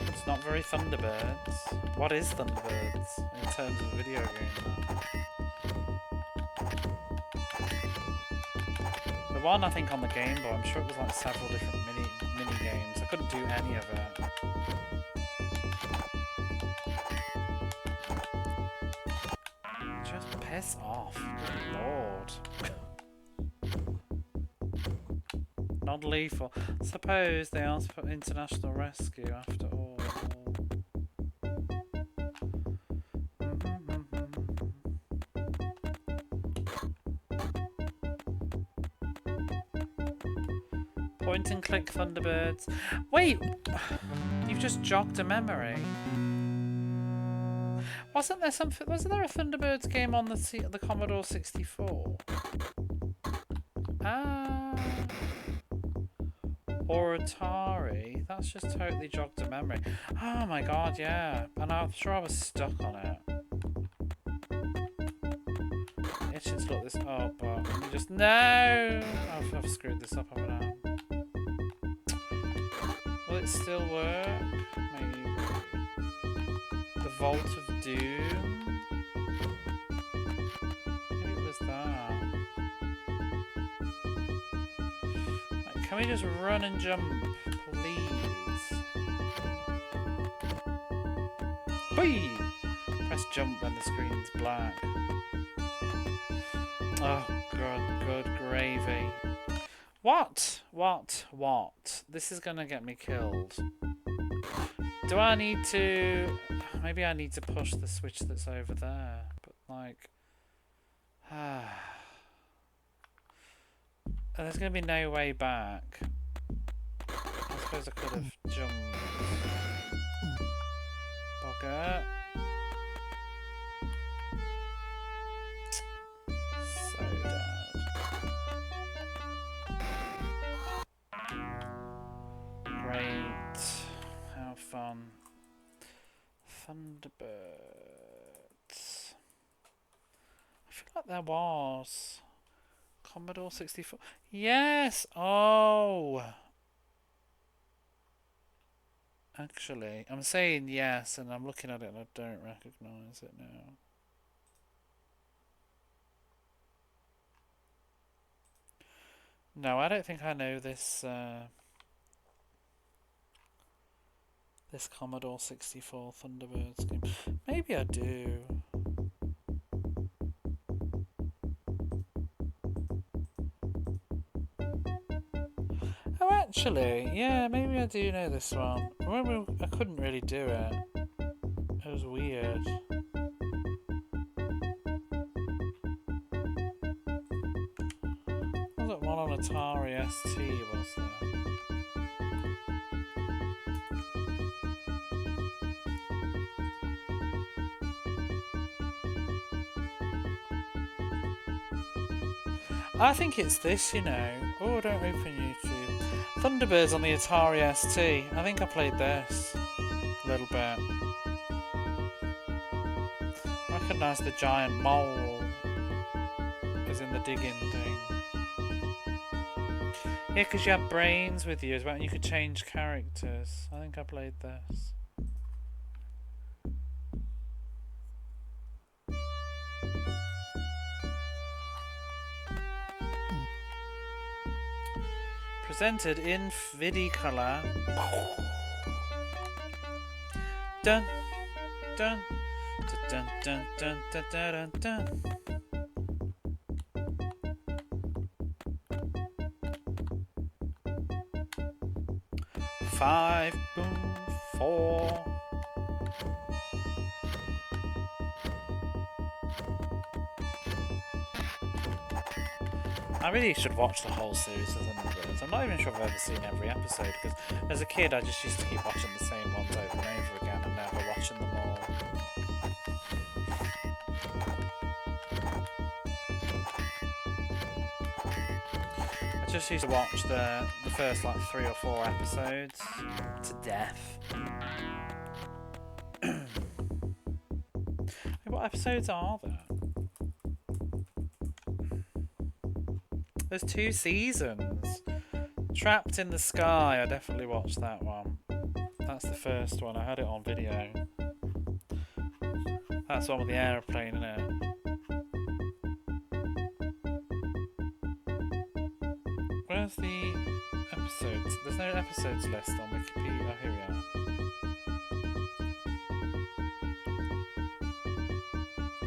S1: It's not very Thunderbirds. What is Thunderbirds in terms of video game? The one I think on the Game Boy, I'm sure it was like several different mini games. I couldn't do any of it. Just piss off, good lord. Non-lethal. Suppose they asked for international rescue after all. Point and click Thunderbirds. Wait! You've just jogged a memory. Wasn't there something? Wasn't there a Thunderbirds game on the Commodore 64? Ah. Or Atari. That's just totally jogged a memory. Oh my god, yeah. And I'm sure I was stuck on it. Itching to look this up, but let me just... No! I've screwed this up, haven't I? Will it still work? Maybe. The Vault of Doom? Maybe it was that. Right, can we just run and jump, please? Whee! Press jump when the screen's black. Oh, good gravy. What? This is gonna get me killed. Do I need to... Maybe I need to push the switch that's over there. But, like... There's gonna be no way back. I suppose I could have jumped. Bugger. So dead. Great. How fun. Thunderbirds. I feel like there was. Commodore 64. Yes! Oh! Actually, I'm saying yes, and I'm looking at it and I don't recognise it now. No, I don't think I know this this Commodore 64 Thunderbirds game. Maybe I do. Oh, actually, yeah, maybe I do know this one. I remember I couldn't really do it. It was weird. Was it one on Atari ST, was there? I think it's this, you know. Oh, don't open YouTube. Thunderbirds on the Atari ST. I think I played this a little bit. Recognise the giant mole as in the digging thing. Yeah, because you had brains with you as well, and you could change characters. I think I played this. Presented in Vidicolor. Dun dun dun dun dun dun dun dun. Five, boom, 4. I really should watch the whole series of Thunderbirds. I'm not even sure if I've ever seen every episode, because as a kid I just used to keep watching the same ones over and over again and never watching them all. I just used to watch the first like 3 or 4 episodes to death. What episodes are there? There's 2 seasons. Trapped in the Sky. I definitely watched that one. That's the first one. I had it on video. That's the one with the aeroplane in it. Where's the episodes? There's no episodes list on Wikipedia. Oh, here we are.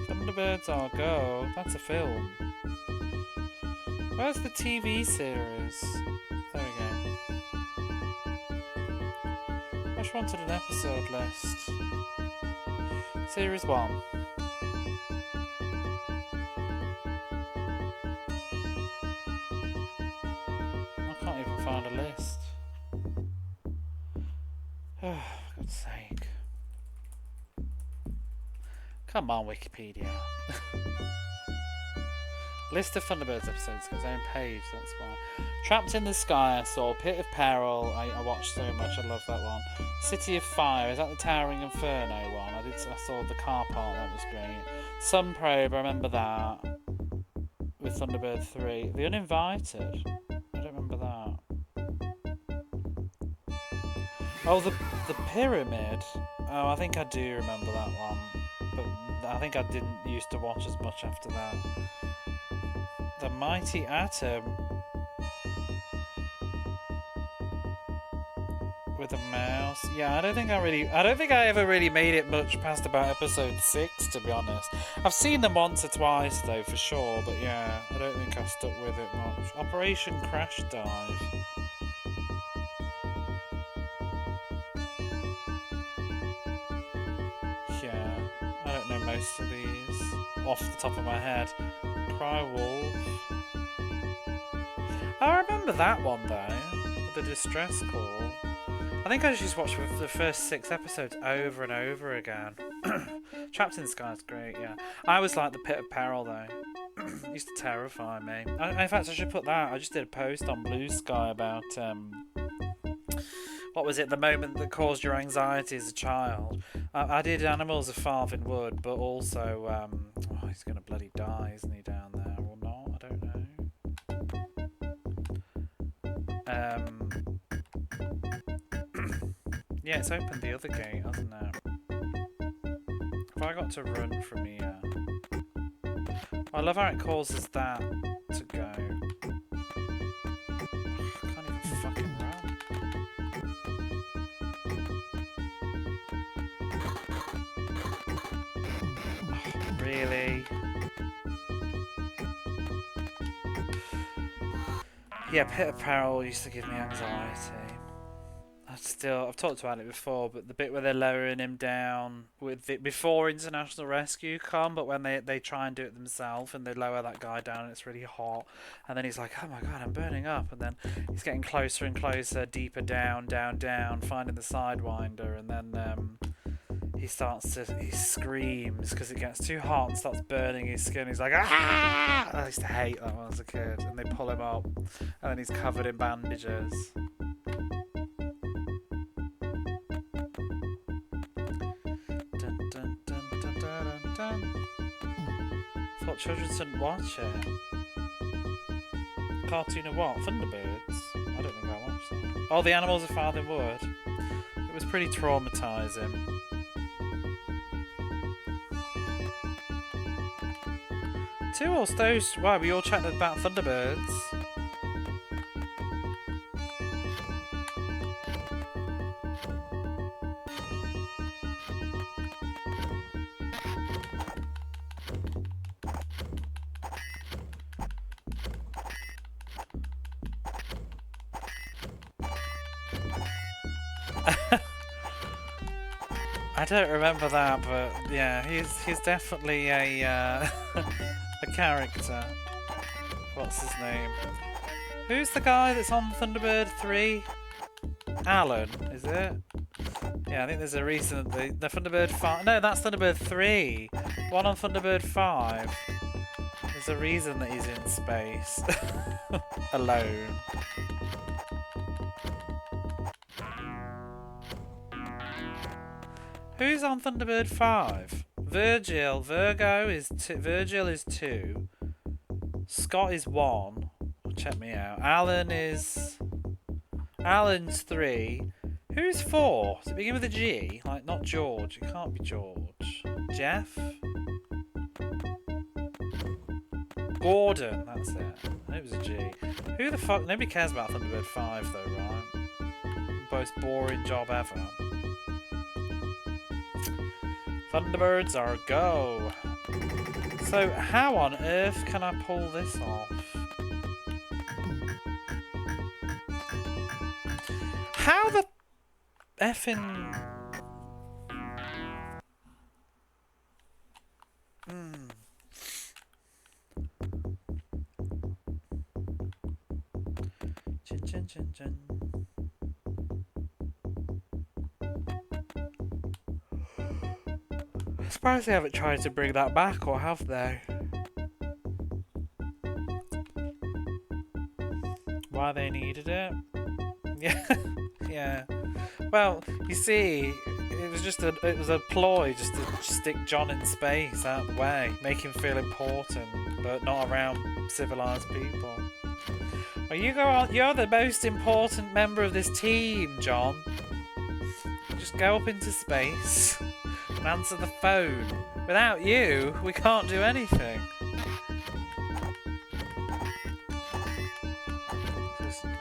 S1: Thunderbirds Are Go. That's a film. Where's the TV series? There we go. I just wanted an episode list. Series 1. I can't even find a list. Oh, for God's sake. Come on, Wikipedia. List of Thunderbirds episodes, got its own page, that's why. Trapped in the Sky, I saw. Pit of Peril, I watched so much, I love that one. City of Fire, is that the Towering Inferno one? I saw the car park, that was great. Sun Probe, I remember that. With Thunderbird 3. The Uninvited, I don't remember that. Oh, the Pyramid. Oh, I think I do remember that one. But I think I didn't used to watch as much after that. The Mighty Atom with a mouse. Yeah, I don't think I ever really made it much past about episode 6, to be honest. I've seen them once or twice though, for sure, but yeah, I don't think I stuck with it much. Operation Crash Dive. Yeah, I don't know most of these off the top of my head. Cry Wolf. I remember that one though, with the distress call. I think I just watched the first 6 episodes over and over again. Trapped in the Sky is great, yeah. I always liked the Pit of Peril though. It used to terrify me. In fact, I should put that. I just did a post on Bluesky about what was it? The moment that caused your anxiety as a child. I did Animals of Farthing Wood, but also oh, he's gonna bloody die, isn't he, down there? Or not? I don't know. Yeah, it's opened the other gate, hasn't it? Have I got to run from here? I love how it causes that to go. I can't even fucking run. Oh, really? Yeah, Pit of Peril used to give me anxiety. I've talked about it before, but the bit where they're lowering him down with it before International Rescue come, but when they try and do it themselves and they lower that guy down and it's really hot, and then he's like, oh my god, I'm burning up, and then he's getting closer and closer, deeper down, finding the Sidewinder, and then he screams because it gets too hot and starts burning his skin. He's like, ah! I used to hate that when I was a kid, and they pull him up, and then he's covered in bandages. I thought children shouldn't watch it. Cartoon of what? Thunderbirds? I don't think I watched that. Oh, The Animals of Farthing Wood. It was pretty traumatising. Those. Wow, we all chatted about Thunderbirds. I don't remember that, but yeah, he's definitely a a character. What's his name? Who's the guy that's on Thunderbird 3? Alan, is it? Yeah, I think there's a reason that the Thunderbird 5... No, that's Thunderbird 3. One on Thunderbird 5. There's a reason that he's in space. Alone. Who's on Thunderbird 5? Virgil is 2. Scott is 1. Check me out. Alan's 3. Who's 4? Does it begin with a G? Like, not George. It can't be George. Jeff? Gordon, that's it. It was a G. Who the fuck? Nobody cares about Thunderbird 5 though, right? Most boring job ever. Thunderbirds are go. So how on earth can I pull this off? How the effing... Chin, chin, chin. I'm surprised they haven't tried to bring that back, or have they? Why they needed it? Yeah, yeah. Well, you see, it was a ploy just to stick John in space out of the way, make him feel important, but not around civilized people. Well, you're the most important member of this team, John. Just go up into space and answer the phone. Without you, we can't do anything.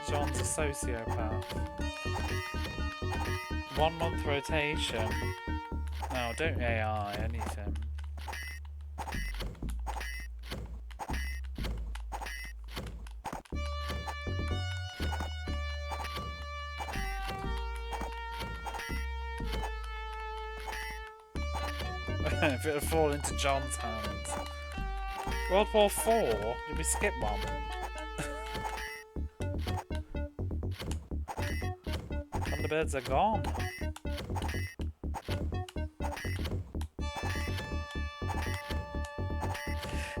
S1: John's a sociopath. 1 month rotation. No, don't AI anything. If it had fallen into John's hands. World War 4? Did we skip one? Thunderbirds are gone.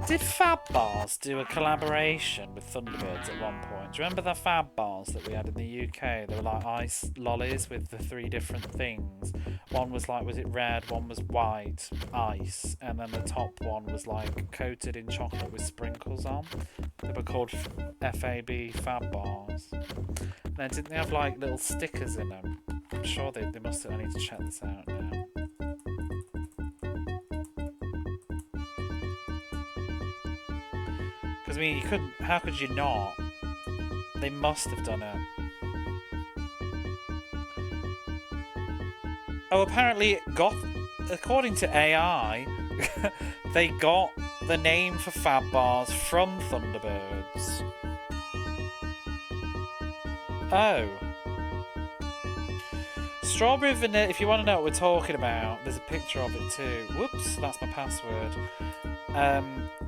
S1: Did Fab Bars do a collaboration with Thunderbirds at one point? Do you remember the Fab Bars that we had in the UK? They were like ice lollies with the 3 different things. One was like, was it red? One was white, ice. And then the top one was like coated in chocolate with sprinkles on. They were called FAB Fab Bars. And then didn't they have like little stickers in them? I'm sure they must have. I need to check this out now. Because I mean, you couldn't. How could you not? They must have done it. Oh, apparently it got. According to AI, they got the name for Fab Bars from Thunderbirds. Oh. Strawberry vanilla. If you want to know what we're talking about, there's a picture of it too. Whoops, that's my password.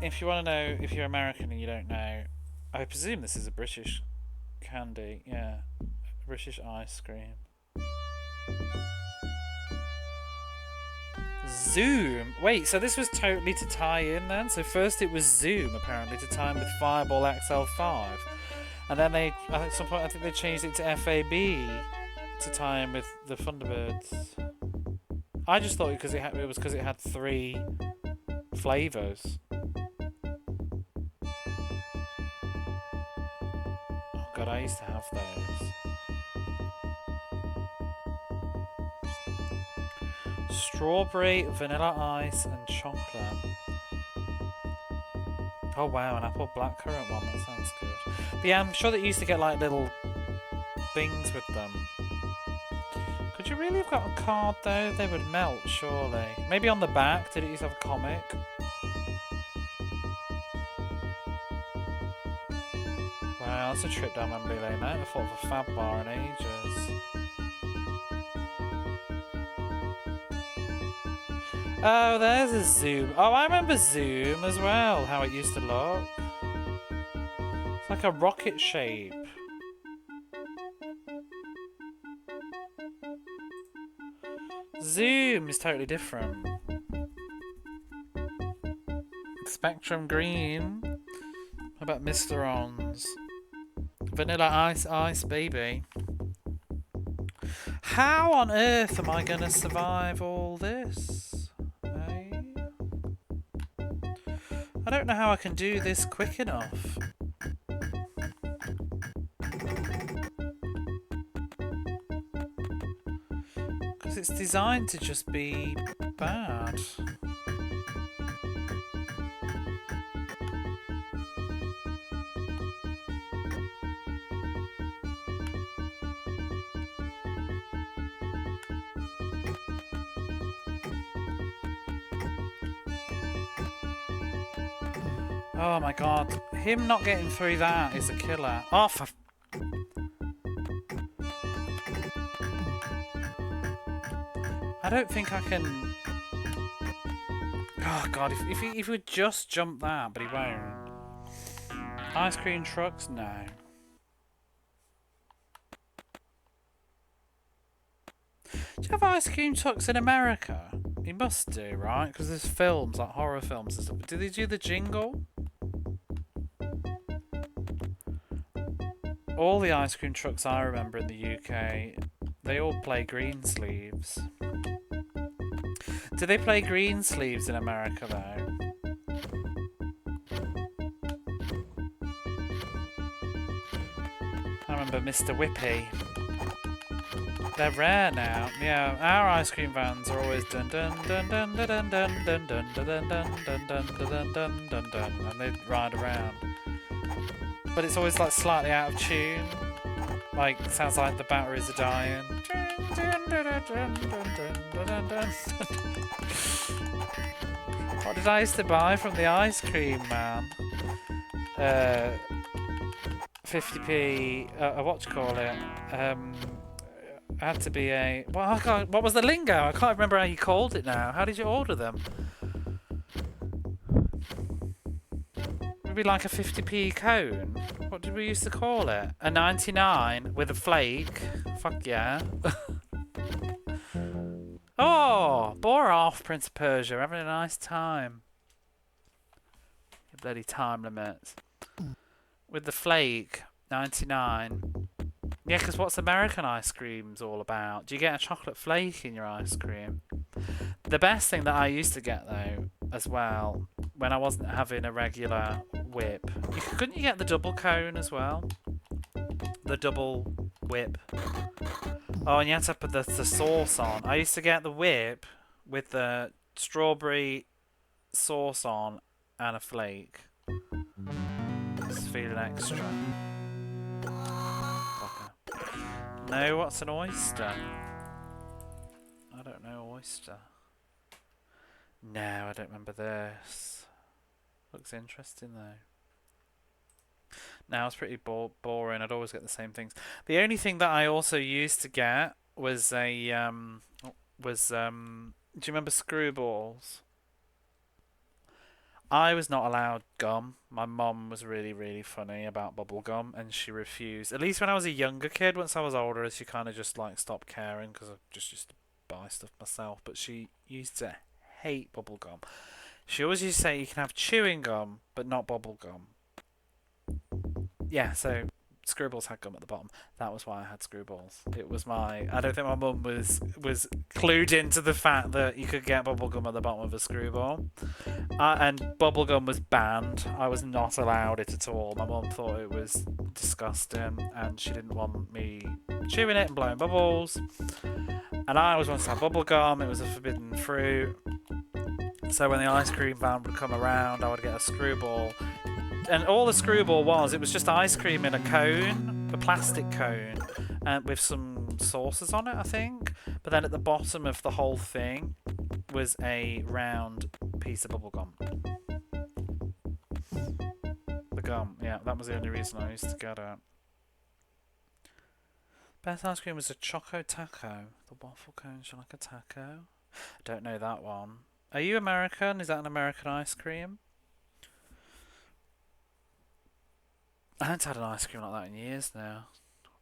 S1: If you want to know, if you're American and you don't know, I presume this is a British candy. Yeah, British ice cream. Zoom. Wait, so this was totally to tie in then? So first it was Zoom apparently to tie in with Fireball XL5, and then they at some point I think they changed it to FAB to tie in with the Thunderbirds. I just thought it was because it had 3 flavors. Oh god, I used to have those. Strawberry, vanilla ice, and chocolate. Oh wow, an apple blackcurrant one. That sounds good. But yeah, I'm sure that you used to get like little things with them. Could you really have got a card though? They would melt, surely. Maybe on the back. Did it used to have a comic? Wow, that's a trip down memory lane. I haven't thought of a Fab Bar in ages. Oh, there's a Zoom. Oh, I remember Zoom as well, how it used to look. It's like a rocket shape. Zoom is totally different. Spectrum Green. How about Mr. Ons? Vanilla Ice, baby. How on earth am I going to survive all this? Hey? don't know how I can do this quick enough. Because it's designed to just be bad. Oh my god, him not getting through that is a killer. Oh, for... I don't think I can... Oh god, if he would just jump that, but he won't. Ice cream trucks? No. Do you have ice cream trucks in America? You must do, right? Because there's films, like horror films and stuff. Do they do the jingle? All the ice cream trucks I remember in the UK, they all play Greensleeves. Do they play Greensleeves in America though? I remember Mr. Whippy. They're rare now. Yeah, our ice cream vans are always dun dun dun dun dun dun dun dun dun dun dun dun dun dun dun dun dun, and they ride around. But it's always like slightly out of tune. Like, it sounds like the batteries are dying. What did I used to buy from the ice cream man? 50p, what do you call it? Had to be a... Well, what was the lingo? I can't remember how you called it now. How did you order them? Maybe like a 50p cone? What did we used to call it? A 99 with a flake? Fuck yeah. Oh! Bore off, Prince of Persia. Having a nice time. Your bloody time limits. With the flake, 99. Yeah, because what's American ice cream's all about? Do you get a chocolate flake in your ice cream? The best thing that I used to get, though, as well, when I wasn't having a regular whip, couldn't you get the double cone as well? The double whip. Oh, and you had to put the sauce on. I used to get the whip with the strawberry sauce on and a flake. Just feeling extra. No, what's an oyster? I don't know oyster. No, I don't remember this. Looks interesting though. Now it's pretty boring. I'd always get the same things. The only thing that I also used to get was a do you remember Screwballs? I was not allowed gum. My mum was really, really funny about bubble gum, and she refused. At least when I was a younger kid. Once I was older, she kind of just like stopped caring because I just used to buy stuff myself. But she used to hate bubble gum. She always used to say you can have chewing gum, but not bubble gum. Yeah, so Screwballs had gum at the bottom. That was why I had Screwballs. It was my... I don't think my mum was clued into the fact that you could get bubblegum at the bottom of a Screwball. And bubblegum was banned. I was not allowed it at all. My mum thought it was disgusting and she didn't want me chewing it and blowing bubbles. And I always wanted to have bubblegum. It was a forbidden fruit. So when the ice cream van would come around, I would get a Screwball. And all the Screwball was, it was just ice cream in a cone, a plastic cone, with some sauces on it, I think. But then at the bottom of the whole thing was a round piece of bubble gum. The gum, yeah, that was the only reason I used to get it. Best ice cream was a Choco Taco. The waffle cones are like a taco. I don't know that one. Are you American? Is that an American ice cream? I haven't had an ice cream like that in years now.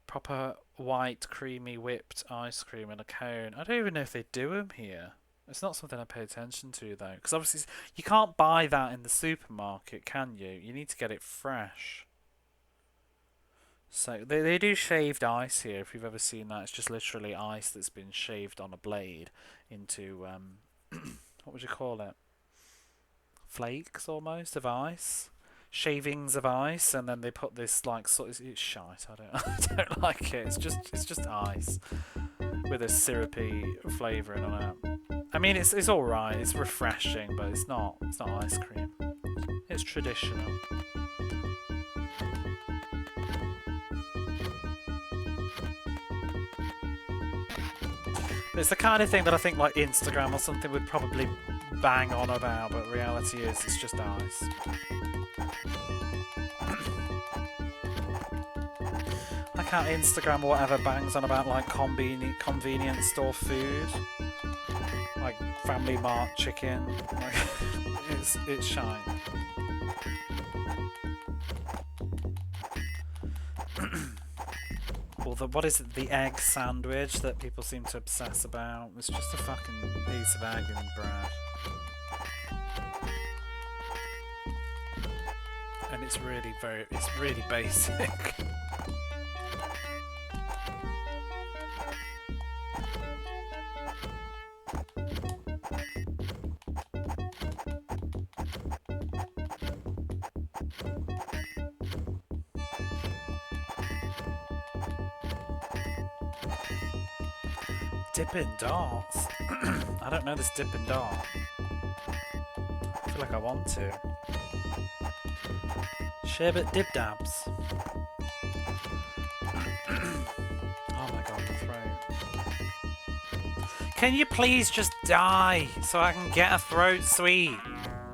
S1: Proper white, creamy, whipped ice cream in a cone. I don't even know if they do them here. It's not something I pay attention to, though. Because obviously, you can't buy that in the supermarket, can you? You need to get it fresh. So, they do shaved ice here, if you've ever seen that. It's just literally ice that's been shaved on a blade into, what would you call it? flakes almost of ice, shavings of ice, and then they put this like it's shite. I don't I don't like it. It's just ice with a syrupy flavouring on it. I mean, it's all right. It's refreshing, but it's not ice cream. It's traditional. It's the kind of thing that I think like Instagram or something would probably bang on about, but reality is it's just ice. Like how Instagram or whatever bangs on about like convenience store food, like Family Mart chicken. Like, it's shite. Or what is it? The egg sandwich that people seem to obsess about. It's just a fucking piece of egg and bread. And it's really basic. Dippin' Darts? I don't know this Dippin' Dart. I feel like I want to. Sherbet Dib Dabs. Oh my god, the throat. Can you please just die so I can get a throat sweet?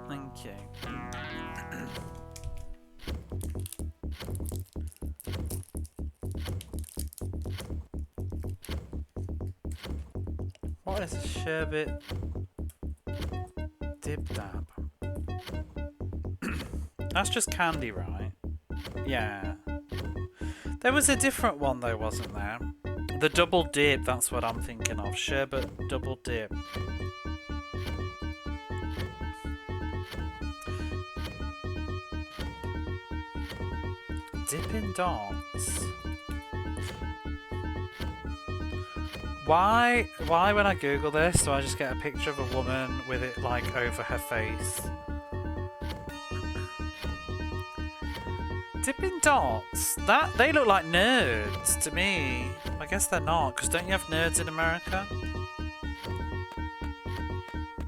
S1: Thank you. What is a sherbet dib dab? That's just candy, right? Yeah. There was a different one though, wasn't there? The double dip, that's what I'm thinking of. Sherbet double dip. Dippin' Dots. Why when I Google this do I just get a picture of a woman with it like over her face? Dippin' Dots? They look like nerds to me. I guess they're not, because don't you have nerds in America?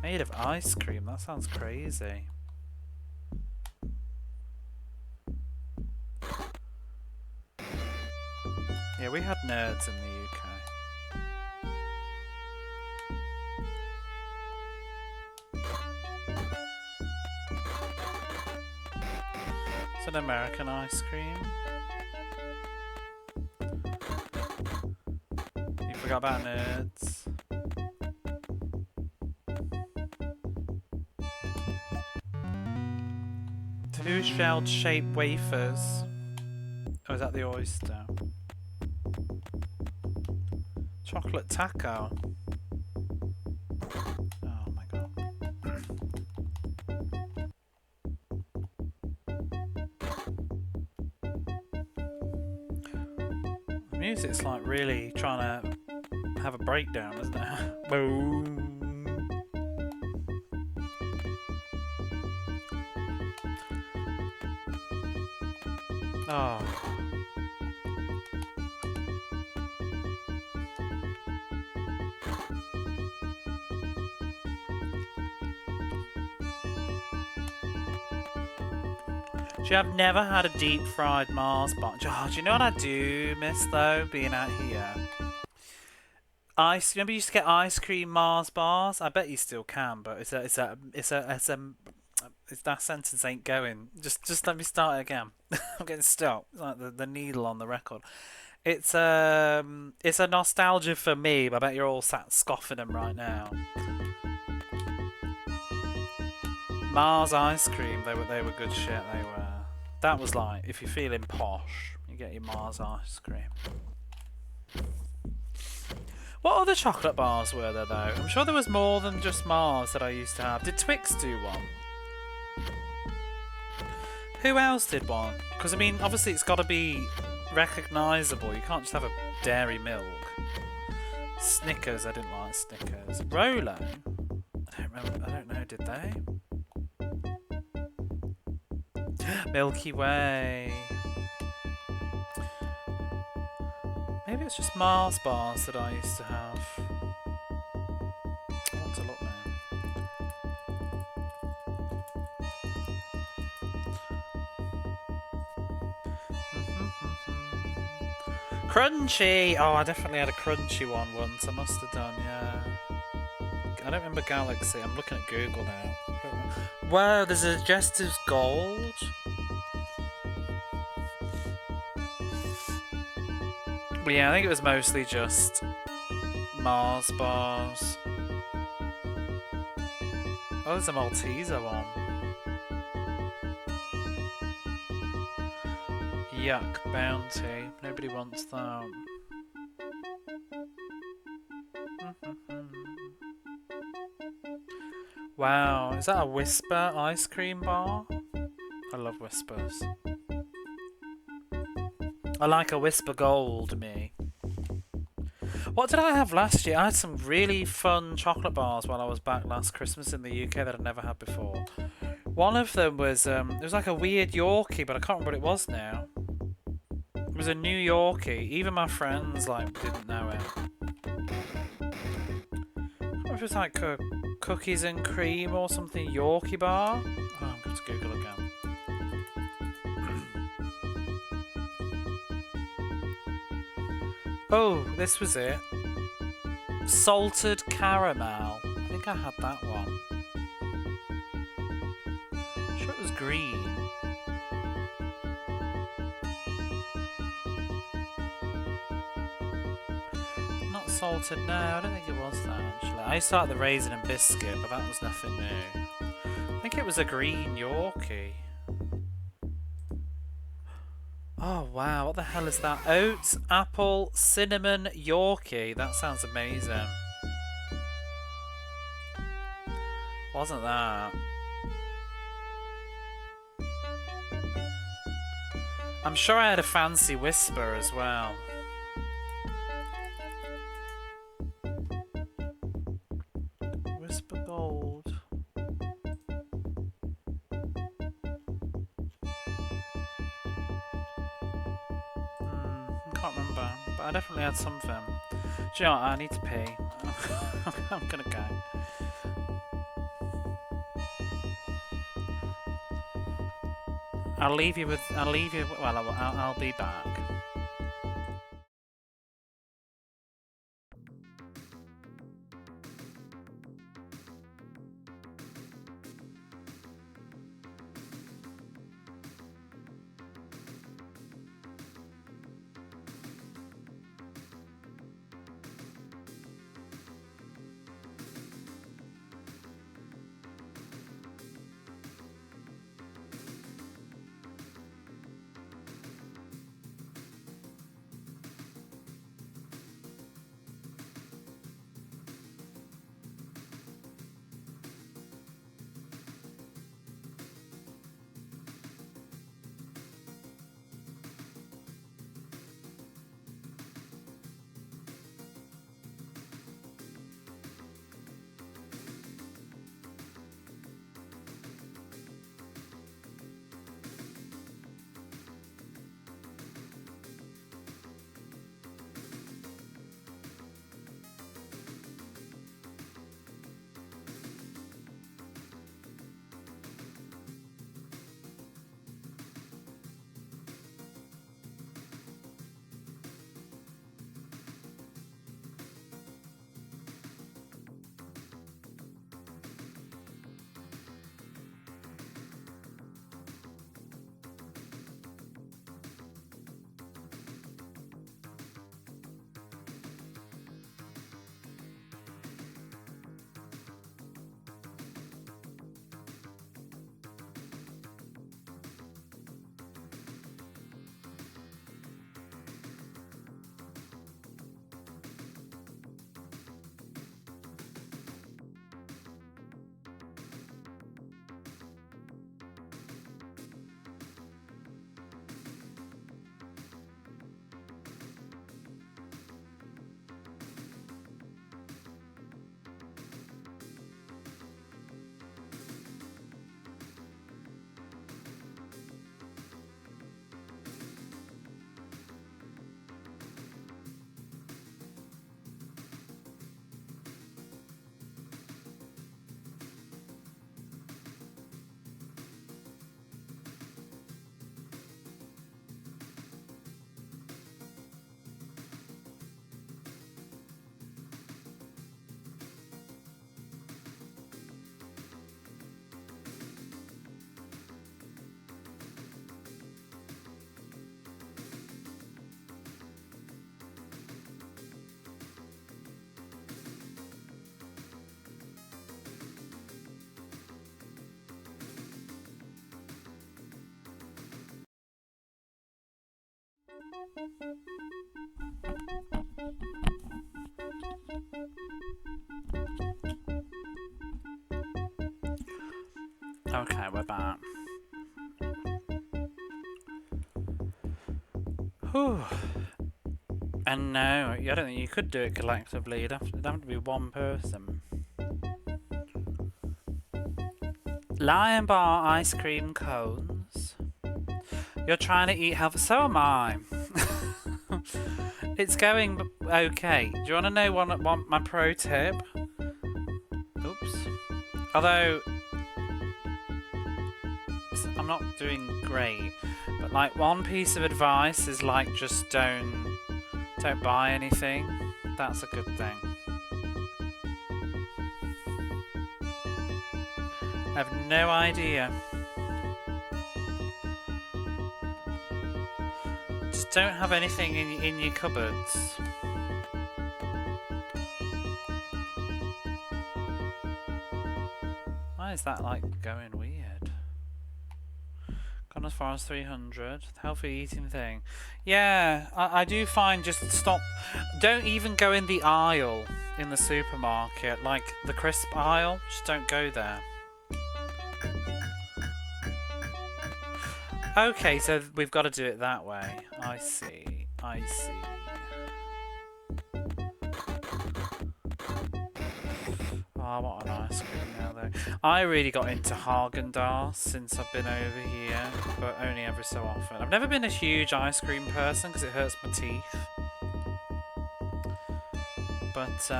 S1: Made of ice cream, that sounds crazy. Yeah, we had nerds in the UK. It's an American ice cream. You forgot about nerds. Two shelled shaped wafers. Oh, is that the oyster? Chocolate taco. Oh my god. The music's like really trying to have a breakdown, isn't it? Boom. Oh. See, I've never had a deep fried Mars bar. Oh, do you know what I do miss though, being out here? Remember you used to get ice cream Mars bars? I bet you still can, but is that sentence ain't going. Just let me start it again. I'm getting stuck. It's like the needle on the record. It's a nostalgia for me, but I bet you're all sat scoffing them right now. Mars ice cream, they were good shit. They were. That was like, if you're feeling posh, you get your Mars ice cream. What other chocolate bars were there though? I'm sure there was more than just Mars that I used to have. Did Twix do one? Who else did one? Because I mean, obviously it's got to be recognisable. You can't just have a dairy milk. Snickers, I didn't like Snickers. Rolo? I don't remember. I don't know. Did they? Milky Way. Maybe it's just Mars bars that I used to have. I want to look now. Crunchy! Oh, I definitely had a crunchy one once. I must have done, yeah. I don't remember Galaxy. I'm looking at Google now. Wow, there's a Digestive Gold. But yeah, I think it was mostly just Mars bars. Oh, there's a Malteser one. Yuck, Bounty. Nobody wants that. Wow, is that a Whisper ice cream bar? I love Whispers. I like a Whisper Gold, me. What did I have last year? I had some really fun chocolate bars while I was back last Christmas in the UK that I'd never had before. One of them was, it was like a weird Yorkie, but I can't remember what it was now. It was a New Yorkie. Even my friends, like, didn't know it. I don't know if it was like cookies and cream or something. Yorkie bar? Oh, I'm going to Google again. Oh, this was it. Salted caramel. I think I had that one. I'm sure it was green. Not salted, no, I don't think it was that actually. I used to like the raisin and biscuit, but that was nothing new. I think it was a green Yorkie. Oh wow, what the hell is that? Oats, apple, cinnamon, Yorkie. That sounds amazing. Wasn't that? I'm sure I had a fancy Whisper as well. Whisper Gold. I can't remember, but I definitely had something. Do you know what? I need to pee. I'm gonna go. I'll leave you. Well, I'll be back. Okay, we're back. Whew. And no, I don't think you could do it collectively. It'd have to be one person. Lion bar ice cream cones. You're trying to eat healthy. So am I. It's going okay. Do you want to know one my pro tip? Oops. Although I'm not doing great, but like one piece of advice is like just don't buy anything. That's a good thing. I have no idea. Just don't have anything in your cupboards. Why is that like going weird? Gone as far as 300. Healthy eating thing. Yeah, I do find just stop. Don't even go in the aisle in the supermarket, like the crisp aisle. Just don't go there. Okay, so we've got to do it that way. I see. I see. Oh, what an ice cream now, though. I really got into Haagen-Dazs since I've been over here, but only every so often. I've never been a huge ice cream person because it hurts my teeth. But,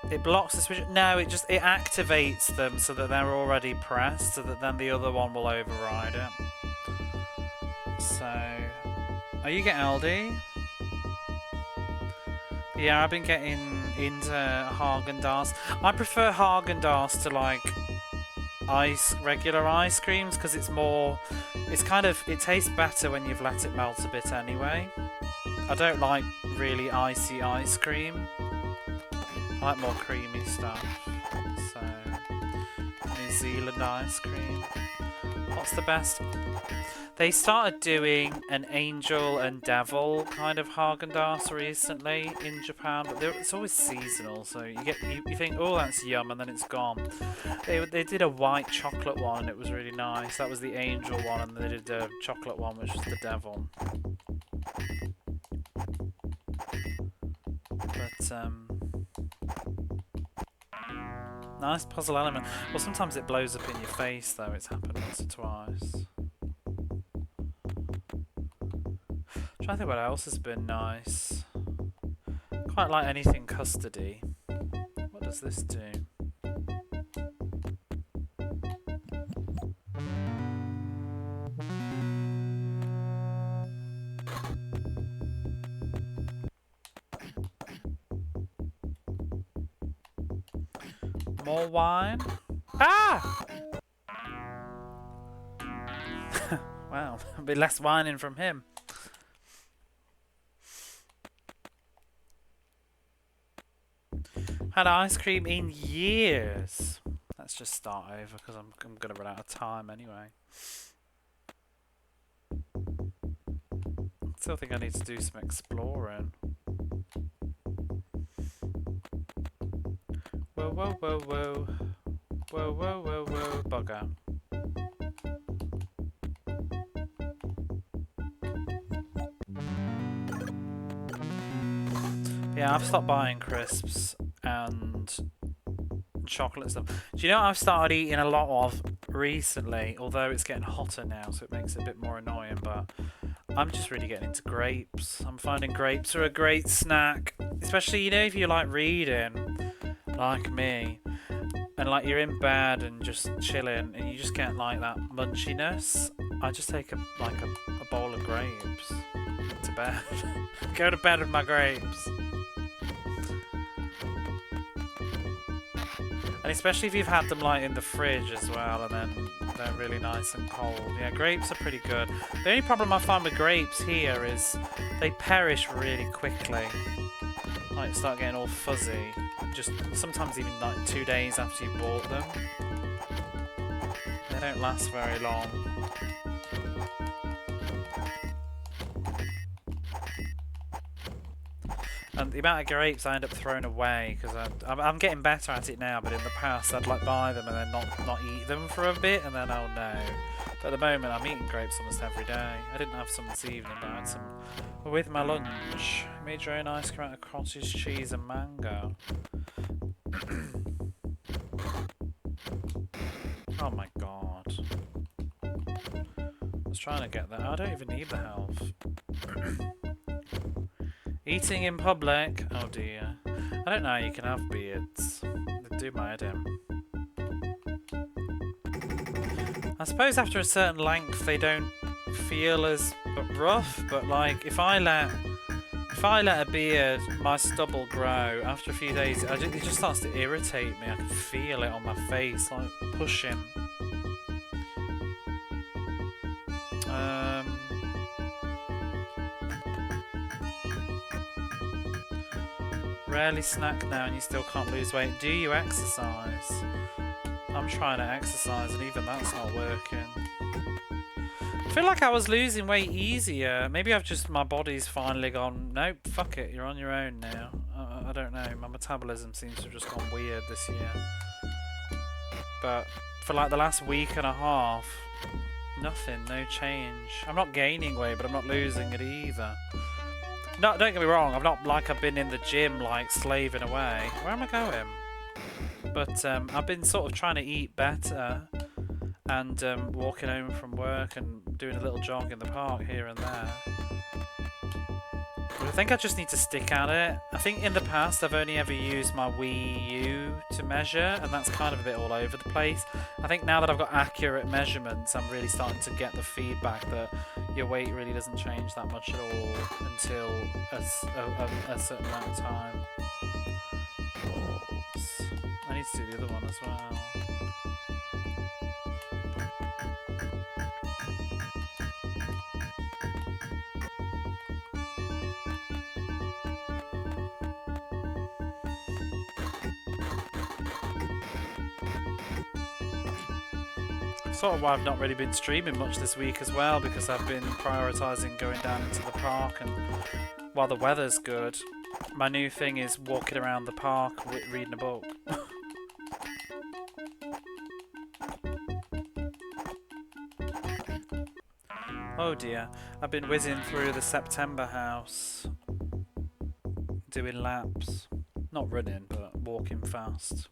S1: it blocks the switch. No, it activates them so that they're already pressed, so that then the other one will override it. So, are you getting LD? Yeah, I've been getting into Haagen-Dazs. I prefer Haagen-Dazs to like regular ice creams because it tastes better when you've let it melt a bit anyway. I don't like really icy ice cream. I like more creamy stuff. So, New Zealand ice cream. What's the best? They started doing an angel and devil kind of Haagen-Dazs recently in Japan, but it's always seasonal, so you think, oh, that's yum, and then it's gone. They did a white chocolate one, and it was really nice. That was the angel one, and they did a chocolate one, which was the devil. But nice puzzle element. Well, sometimes it blows up in your face, though. It's happened once or twice. I think what else has been nice. Quite like anything custardy. What does this do? More wine? Ah! Wow, a bit less whining from him. Had ice cream in years. Let's just start over because I'm gonna run out of time anyway. Still think I need to do some exploring. Whoa, whoa, whoa, whoa. Whoa, whoa, whoa, whoa. Bugger. Yeah, I've stopped buying crisps and chocolate stuff. Do you know what I've started eating a lot of recently? Although it's getting hotter now, so it makes it a bit more annoying, but I'm just really getting into grapes. I'm finding grapes are a great snack. Especially, you know, if you like reading, like me, and like you're in bed and just chilling, and you just get like that munchiness. I just take a bowl of grapes to bed. Go to bed with my grapes. And especially if you've had them like in the fridge as well, and then they're really nice and cold. Yeah, grapes are pretty good. The only problem I find with grapes here is they perish really quickly. Like start getting all fuzzy. Just sometimes even like 2 days after you bought them. They don't last very long. And the amount of grapes I end up throwing away, because I'm getting better at it now, but in the past I'd like buy them and then not eat them for a bit, and then oh no. But at the moment I'm eating grapes almost every day. I didn't have some this evening, but I had some with my lunch. Made your own ice cream out of cottage cheese and mango. Oh my god. I was trying to get that. I don't even need the health. Eating in public? Oh dear. I don't know how you can have beards. They do my head in. I suppose after a certain length they don't feel as rough, but like if I let a beard, my stubble grow, after a few days it just starts to irritate me. I can feel it on my face, like pushing. Rarely snack now and you still can't lose weight. Do you exercise? I'm trying to exercise and even that's not working. I feel like I was losing weight easier. Maybe my body's finally gone, nope, fuck it, you're on your own now. I don't know, my metabolism seems to have just gone weird this year. But for like the last week and a half, nothing, no change. I'm not gaining weight, but I'm not losing it either. No, don't get me wrong, I've been in the gym like slaving away. Where am I going? But I've been sort of trying to eat better and walking home from work and doing a little jog in the park here and there. But I think I just need to stick at it. I think in the past I've only ever used my Wii U to measure, and that's kind of a bit all over the place. I think now that I've got accurate measurements, I'm really starting to get the feedback that your weight really doesn't change that much at all until a certain amount of time. Oops. I need to do the other one as well. Sort of why I've not really been streaming much this week as well, because I've been prioritising going down into the park, and while the weather's good, my new thing is walking around the park reading a book. Oh dear, I've been whizzing through the September house, doing laps. Not running, but walking fast.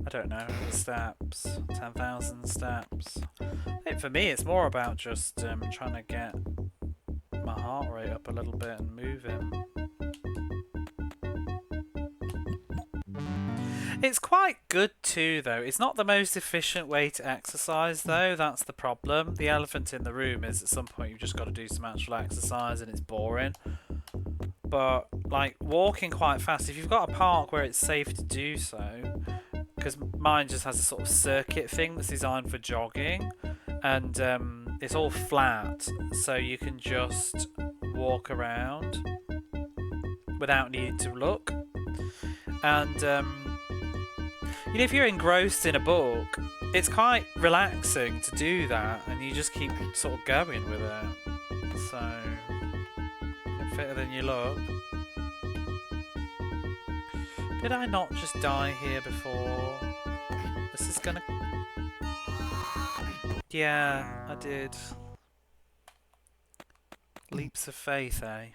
S1: I don't know, the steps, 10,000 steps. I think for me it's more about just trying to get my heart rate up a little bit and moving. It's quite good too though. It's not the most efficient way to exercise though, that's the problem. The elephant in the room is at some point you've just got to do some actual exercise and it's boring. But like walking quite fast, if you've got a park where it's safe to do so, because mine just has a sort of circuit thing that's designed for jogging, and it's all flat, so you can just walk around without needing to look. And you know, if you're engrossed in a book, it's quite relaxing to do that, and you just keep sort of going with it. So, you're fitter than you look. Did I not just die here before? This is gonna... Yeah, I did. Leaps of faith, eh?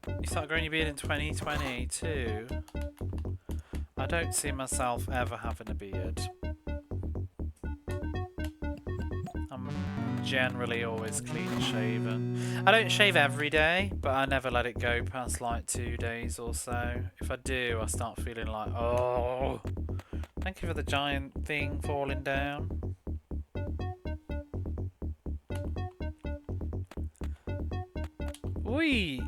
S1: You start growing your beard in 2022? I don't see myself ever having a beard. Generally always clean shaven. I don't shave every day, but I never let it go past like 2 days or so. If I do, I start feeling like, oh. Thank you for the giant thing falling down. Whee!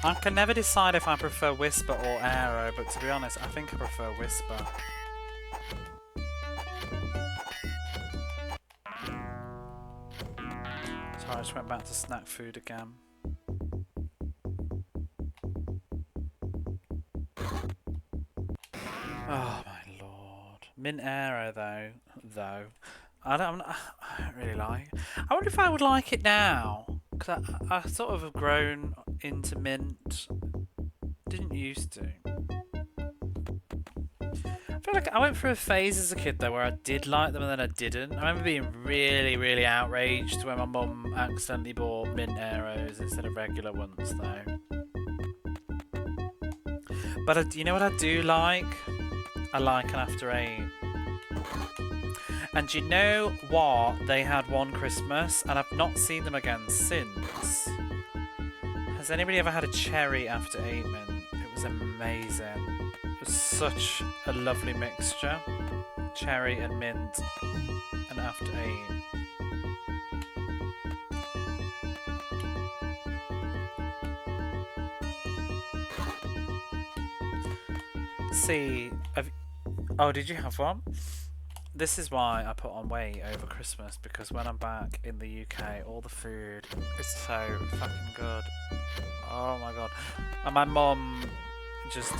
S1: I can never decide if I prefer Whisper or Aero, but to be honest, I think I prefer Whisper. Sorry, I just went back to snack food again. Oh my lord. Mint Aero though. I don't really like it. I wonder if I would like it now. Because I sort of have grown into mint. Didn't used to. I feel like I went through a phase as a kid though where I did like them and then I didn't. I remember being really, really outraged when my mum accidentally bought mint Aeros instead of regular ones though. But you know what I do like? I like an After 8. And you know what? They had one Christmas and I've not seen them again since. Has anybody ever had a cherry After 8 mint? It was amazing. It was such a lovely mixture. Cherry and mint and After 8. See, oh, did you have one? This is why I put on weight over Christmas, because when I'm back in the UK, all the food is so fucking good. Oh my god. And my mum just...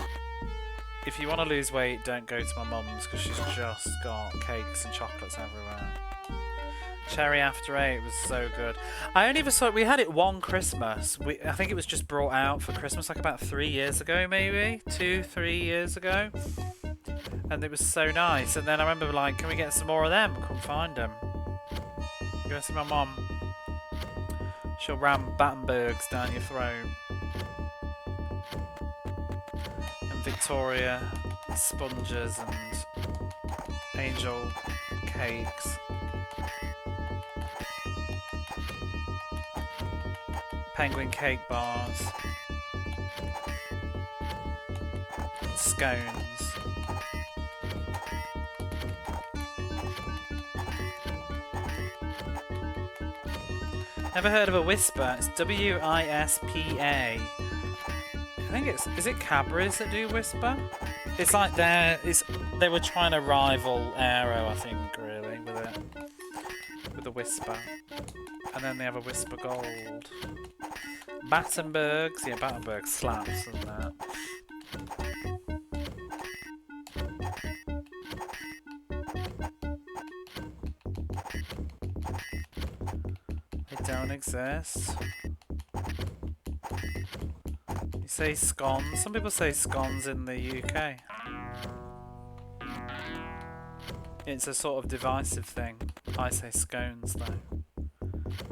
S1: If you want to lose weight, don't go to my mum's, because she's just got cakes and chocolates everywhere. Cherry After 8 was so good. I only ever saw it, we had it one Christmas. I think it was just brought out for Christmas like about 3 years ago maybe? 2-3 years ago. And it was so nice. And then I remember like, can we get some more of them? Couldn't find them. Go and see my mum. She'll ram Battenbergs down your throat. And Victoria sponges and Angel cakes. Penguin cake bars. Scones. Never heard of a Whisper. It's W-I-S-P-A. I think it's... Is it Cadbury's that do Whisper? It's like they were trying to rival Aero, I think, really, with it. With the Whisper. And then they have a Whisper Gold. Battenbergs. Yeah, Battenberg slaps, doesn't that? Don't exist. You say scones? Some people say scones in the UK. It's a sort of divisive thing. I say scones though.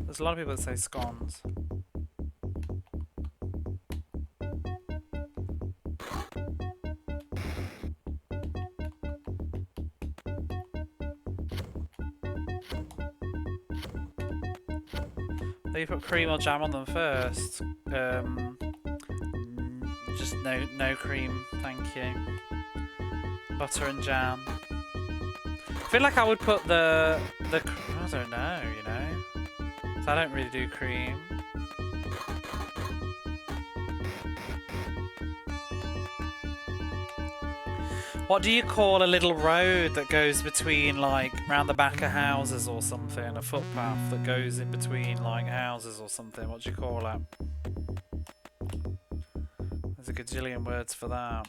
S1: There's a lot of people that say scones. You put cream or jam on them first. Just no cream, thank you. Butter and jam. I feel like I would put the I don't know, you know. So I don't really do cream. What do you call a little road that goes between, like, round the back of houses or something? A footpath that goes in between, like, houses or something. What do you call it? There's a gajillion words for that.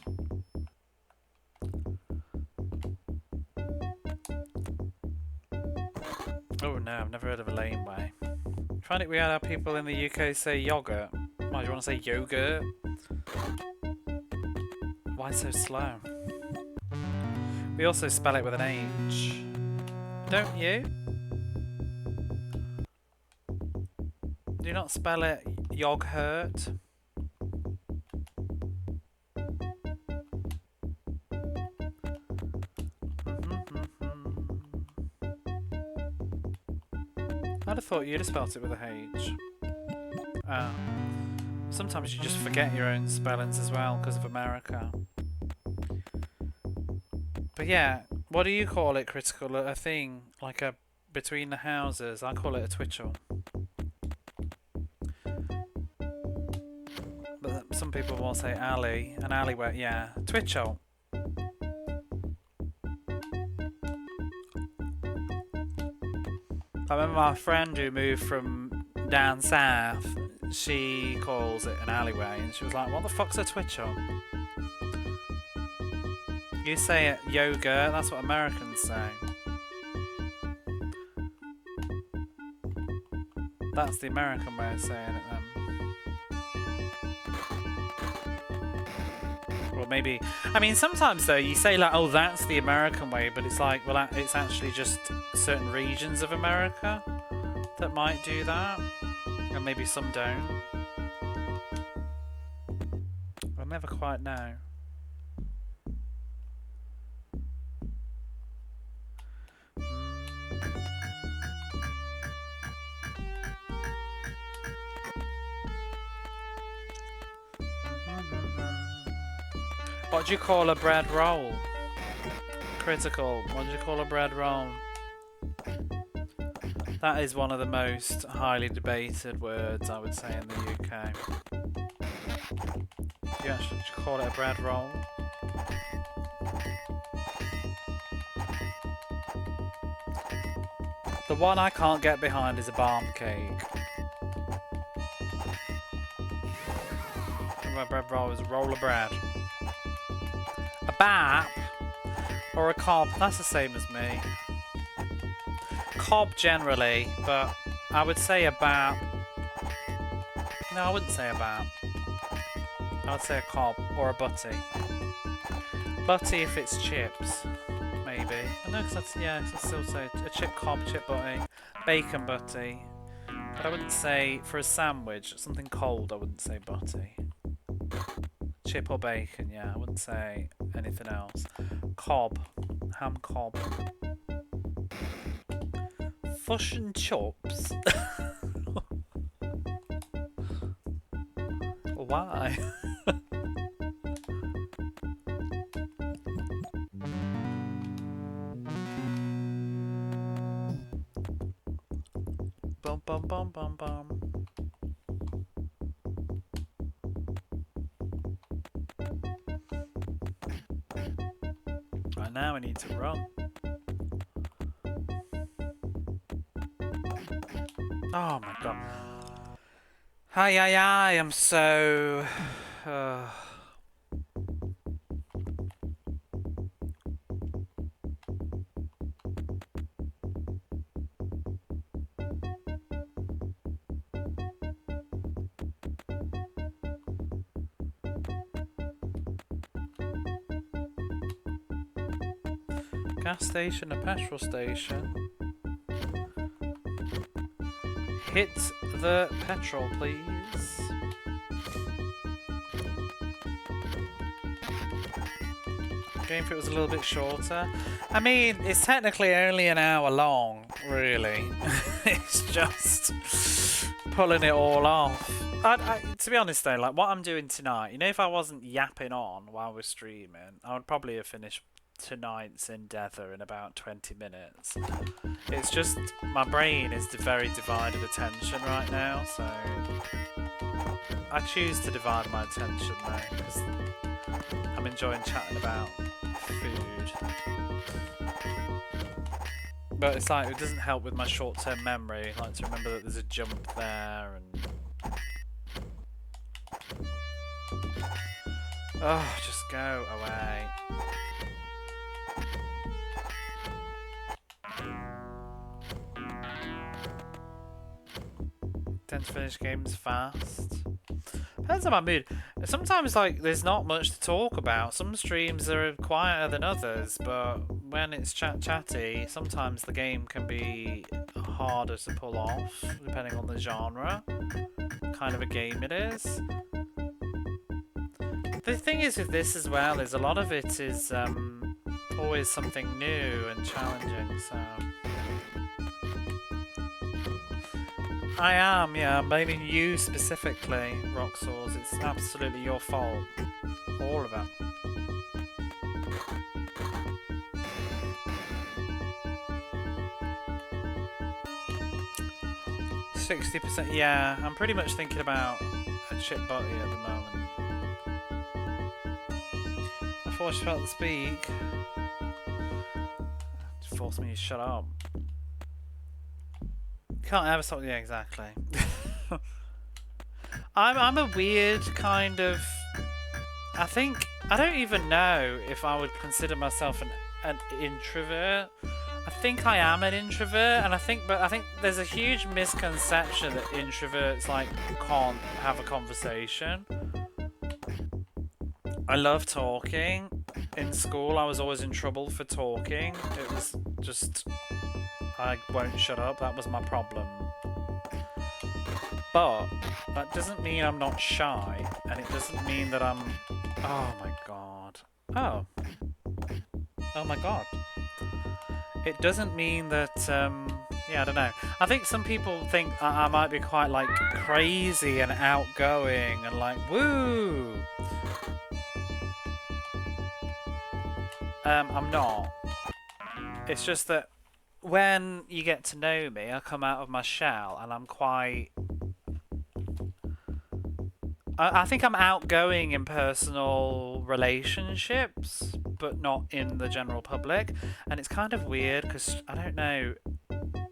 S1: Oh no, I've never heard of a laneway. I find it weird how people in the UK say yogurt. Why do you want to say yogurt? Why so slow? We also spell it with an H. Don't you? Do you not spell it yoghurt? I'd have thought you'd have spelt it with a H. Sometimes you just forget your own spellings as well because of America. But yeah, what do you call it, Critical? A thing, like a between the houses? I call it a twitchel. But some people will say alley, an alleyway, yeah. Twitchell. I remember my friend who moved from down south, she calls it an alleyway, and she was like, what the fuck's a Twitchell? You say it yogurt, that's what Americans say. That's the American way of saying it then. Or maybe, I mean, sometimes though you say like, oh, that's the American way, but it's like, well, it's actually just certain regions of America that might do that, and maybe some don't. I'll never quite know. What do you call a bread roll? Critical. What do you call a bread roll? That is one of the most highly debated words, I would say, in the UK. Yeah, should you call it a bread roll? The one I can't get behind is a barm cake. A bread roll is a roll of bread. A bap or a cob, that's the same as me. Cob generally, but I would say a bap. No, I wouldn't say a bap. I would say a cob or a butty. Butty if it's chips, maybe. I know, because that's, yeah, I'd still say a chip cob, chip butty, bacon butty. But I wouldn't say, for a sandwich, something cold, I wouldn't say butty. Chip or bacon, yeah, I wouldn't say anything else. Cob, ham cob. Fish and chops. Why? Bum bum bum bum bum. Right now I need to run. Oh my god. Hi, I'm so... Gas station, a petrol station. Hit the petrol, please. Game if it was a little bit shorter. I mean, it's technically only an hour long, really. It's just pulling it all off. To be honest though, like what I'm doing tonight, you know, if I wasn't yapping on while we're streaming, I would probably have finished tonight's endeavour in about 20 minutes. It's just my brain is very divided attention right now, so I choose to divide my attention though because I'm enjoying chatting about food. But it's like it doesn't help with my short-term memory, like to remember that there's a jump there and oh, just go away. Tend to finish games fast. Depends on my mood. Sometimes like there's not much to talk about. Some streams are quieter than others, but when it's chatty, sometimes the game can be harder to pull off, depending on the genre, kind of a game it is. The thing is with this as well is a lot of it is always something new and challenging, so... I am, yeah, I'm blaming you specifically, Roxors. It's absolutely your fault. All of it. 60%, yeah, I'm pretty much thinking about a chip butty at the moment. force you to speak. Force me to shut up. Can't ever stop. Yeah, exactly. I'm a weird kind of. I don't even know if I would consider myself an introvert. I think I am an introvert, and I think there's a huge misconception that introverts like can't have a conversation. I love talking. In school, I was always in trouble for talking. It was just I won't shut up. That was my problem. But that doesn't mean I'm not shy, and it doesn't mean that I'm. Oh my god. Oh. Oh my god. It doesn't mean that, yeah, I don't know. I think some people think I might be quite, like, crazy and outgoing and, like, woo! I'm not. It's just that when you get to know me, I come out of my shell and I'm quite... I think I'm outgoing in personal relationships, but not in the general public. And it's kind of weird because, I don't know,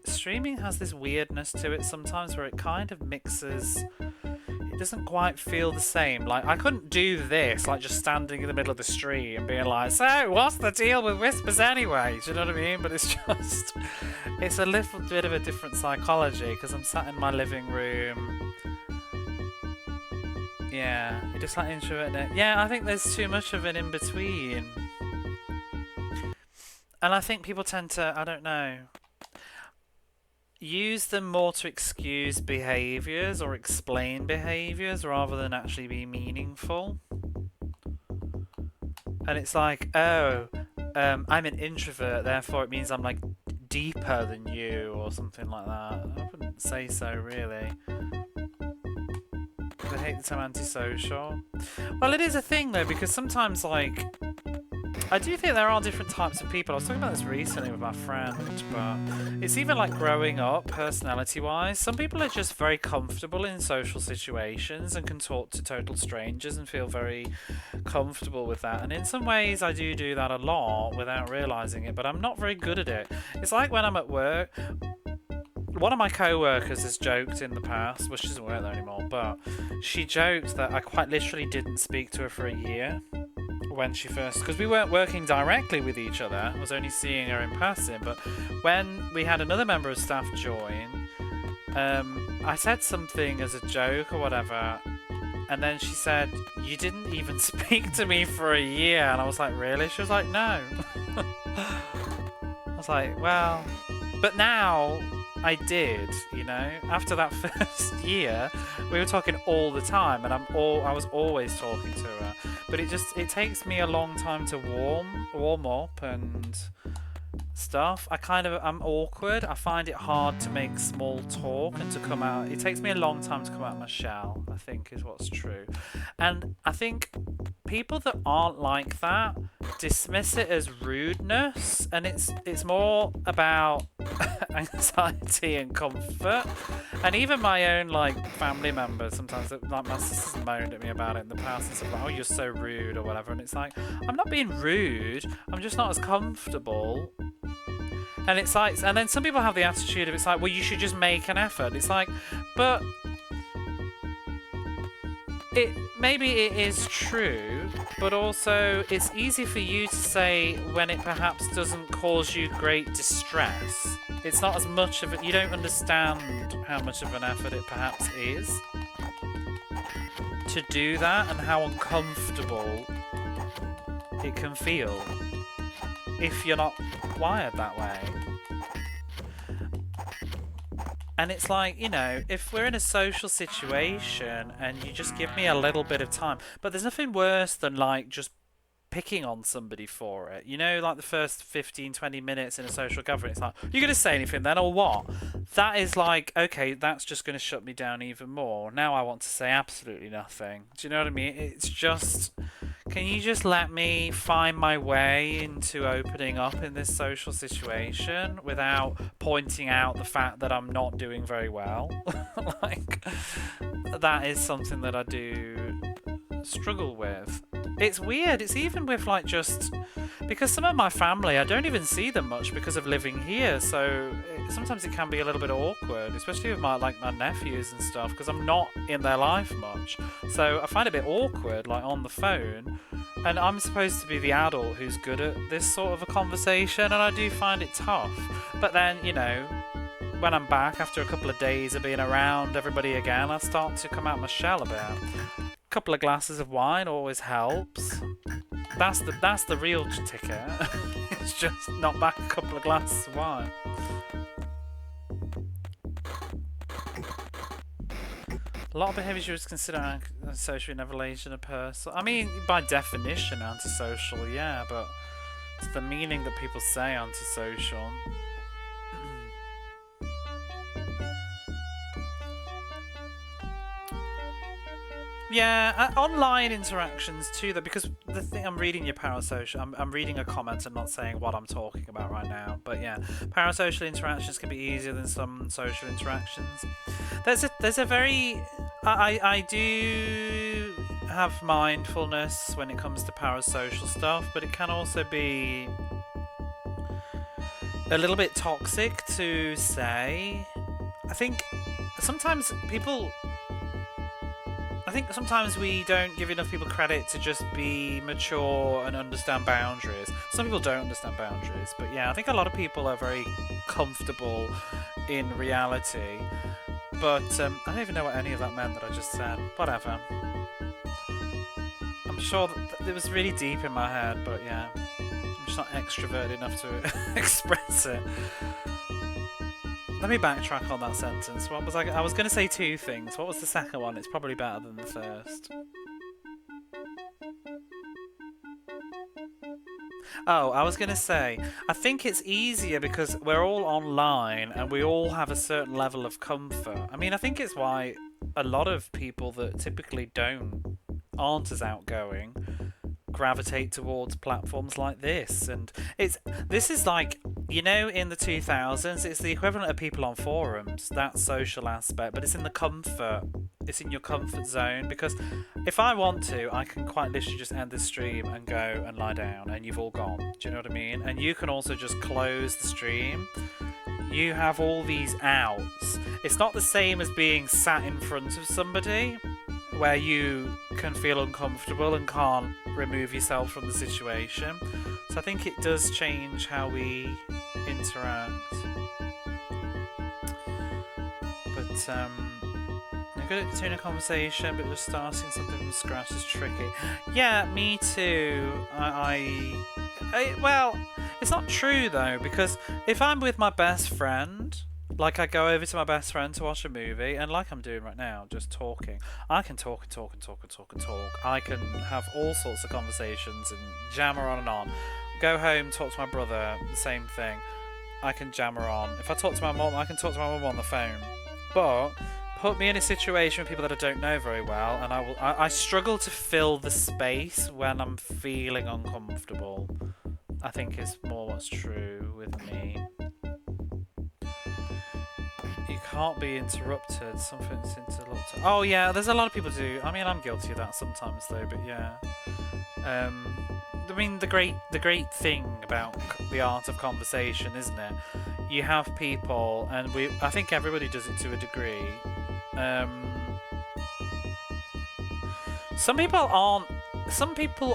S1: streaming has this weirdness to it sometimes where it kind of mixes... It doesn't quite feel the same. Like, I couldn't do this, like just standing in the middle of the street and being like, so, what's the deal with whispers anyway? Do you know what I mean? But it's just... It's a little bit of a different psychology because I'm sat in my living room... Yeah, you just like introvert it. Yeah, I think there's too much of an in-between. And I think people tend to, I don't know, use them more to excuse behaviours or explain behaviours rather than actually be meaningful. And it's like, oh, I'm an introvert, therefore it means I'm like deeper than you or something like that. I wouldn't say so, really. I hate the term antisocial. Well, it is a thing though, because sometimes, like, I do think there are different types of people. I was talking about this recently with my friend, but it's even like growing up, personality-wise. Some people are just very comfortable in social situations and can talk to total strangers and feel very comfortable with that. And in some ways, I do that a lot without realising it, but I'm not very good at it. It's like when I'm at work. One of my co-workers has joked in the past, well, she doesn't work there anymore, but she joked that I quite literally didn't speak to her for a year when she first, because we weren't working directly with each other, I was only seeing her in passing, but when we had another member of staff join, I said something as a joke or whatever, and then she said, you didn't even speak to me for a year, and I was like, really? She was like, no. I was like, well, but now... I did, you know. After that first year, we were talking all the time, and I was always talking to her. But it takes me a long time to warm up and stuff. I'm awkward. I find it hard to make small talk and to come out. It takes me a long time to come out of my shell, I think is what's true. And I think people that aren't like that dismiss it as rudeness, and it's more about anxiety and comfort. And even my own like family members sometimes, like my sister's moaned at me about it in the past and said, like, oh, you're so rude or whatever, and it's like, I'm not being rude, I'm just not as comfortable. And it's like, and then some people have the attitude of, it's like, well, you should just make an effort. It's like, but maybe it is true, but also it's easy for you to say when it perhaps doesn't cause you great distress. It's not as much of it, you don't understand how much of an effort it perhaps is to do that and how uncomfortable it can feel if you're not wired that way. And it's like, you know, if we're in a social situation and you just give me a little bit of time, but there's nothing worse than like just picking on somebody for it. You know, like the first 15, 20 minutes in a social gathering, it's like, you're going to say anything then or what? That is like, okay, that's just going to shut me down even more. Now I want to say absolutely nothing. Do you know what I mean? It's just... Can you just let me find my way into opening up in this social situation without pointing out the fact that I'm not doing very well? Like, that is something that I do struggle with. It's weird. It's even with like just because some of my family I don't even see them much because of living here. So sometimes it can be a little bit awkward, especially with my nephews and stuff, because I'm not in their life much. So I find it a bit awkward, like on the phone. And I'm supposed to be the adult who's good at this sort of a conversation, and I do find it tough. But then, you know, when I'm back after a couple of days of being around everybody again, I start to come out my shell a bit. A couple of glasses of wine always helps. That's the real ticket. It's just not back a couple of glasses of wine. A lot of behaviours you would consider antisocial in relation to a person. I mean, by definition, antisocial, yeah, but it's the meaning that people say antisocial. Yeah, online interactions too, though, because the thing, I'm reading your parasocial, I'm reading a comment and not saying what I'm talking about right now, but yeah, parasocial interactions can be easier than some social interactions. There's a very, I do have mindfulness when it comes to parasocial stuff, but it can also be a little bit toxic to say. I think sometimes we don't give enough people credit to just be mature and understand boundaries. Some people don't understand boundaries, but yeah, I think a lot of people are very comfortable in reality. But I don't even know what any of that meant that I just said. Whatever. I'm sure that it was really deep in my head, but yeah, I'm just not extroverted enough to express it. Let me backtrack on that sentence. What was I was going to say two things. What was the second one? It's probably better than the first. Oh, I was going to say, I think it's easier because we're all online and we all have a certain level of comfort. I mean, I think it's why a lot of people that typically aren't as outgoing gravitate towards platforms like this. And this is like, you know, in the 2000s, it's the equivalent of people on forums, that social aspect, but it's in your comfort zone, because if I want to, I can quite literally just end the stream and go and lie down and you've all gone. Do you know what I mean? And you can also just close the stream. You have all these outs. It's not the same as being sat in front of somebody where you can feel uncomfortable and can't remove yourself from the situation. So I think it does change how we interact. But I'm good at continuing a conversation, but just starting something from scratch is tricky. Yeah, me too. Well, it's not true though, because if I'm with my best friend, like I go over to my best friend to watch a movie, and like I'm doing right now, just talking, I can talk and talk and talk and talk and talk. I can have all sorts of conversations and jammer on and on. Go home, talk to my brother, the same thing. I can jammer on. If I talk to my mom, I can talk to my mom on the phone. But put me in a situation with people that I don't know very well, and I struggle to fill the space when I'm feeling uncomfortable. I think is more what's true with me. You can't be interrupted. Something's interrupted. Oh yeah, there's a lot of people do. I mean, I'm guilty of that sometimes though. But yeah, I mean, the great thing about the art of conversation, isn't it? You have people, and I think everybody does it to a degree. Some people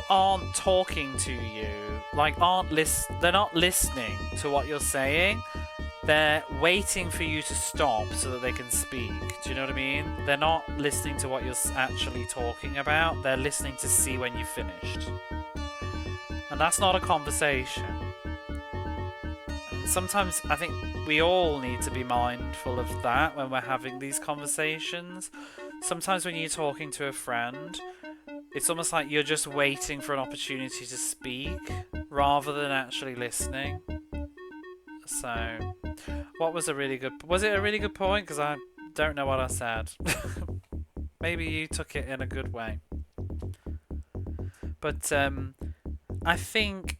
S1: aren't talking to you, like they're not listening to what you're saying. They're waiting for you to stop so that they can speak. Do you know what I mean? They're not listening to what you're actually talking about. They're listening to see when you've finished. And that's not a conversation. And sometimes I think we all need to be mindful of that when we're having these conversations. Sometimes when you're talking to a friend, it's almost like you're just waiting for an opportunity to speak rather than actually listening. So, was it a really good point? Because I don't know what I said. Maybe you took it in a good way. But I think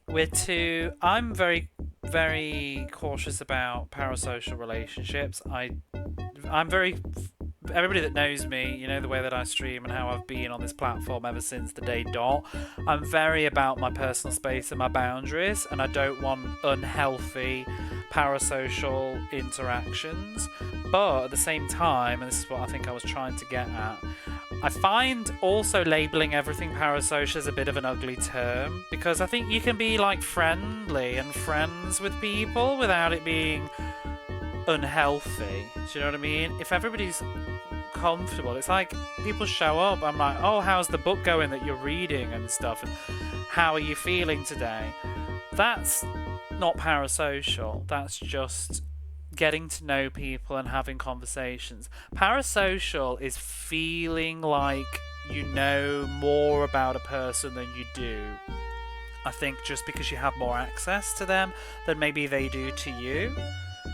S1: I'm very, very cautious about parasocial relationships. I'm very everybody that knows me, you know the way that I stream and how I've been on this platform ever since the day dot. I'm very about my personal space and my boundaries, and I don't want unhealthy parasocial interactions. But at the same time, and this is what I think I was trying to get at, I find also labeling everything parasocial is a bit of an ugly term, because I think you can be like friendly and friends with people without it being unhealthy. Do you know what I mean? If everybody's comfortable, it's like people show up, I'm like, oh, how's the book going that you're reading and stuff, and how are you feeling today? That's not parasocial, that's just getting to know people and having conversations. Parasocial is feeling like you know more about a person than you do. I think just because you have more access to them than maybe they do to you,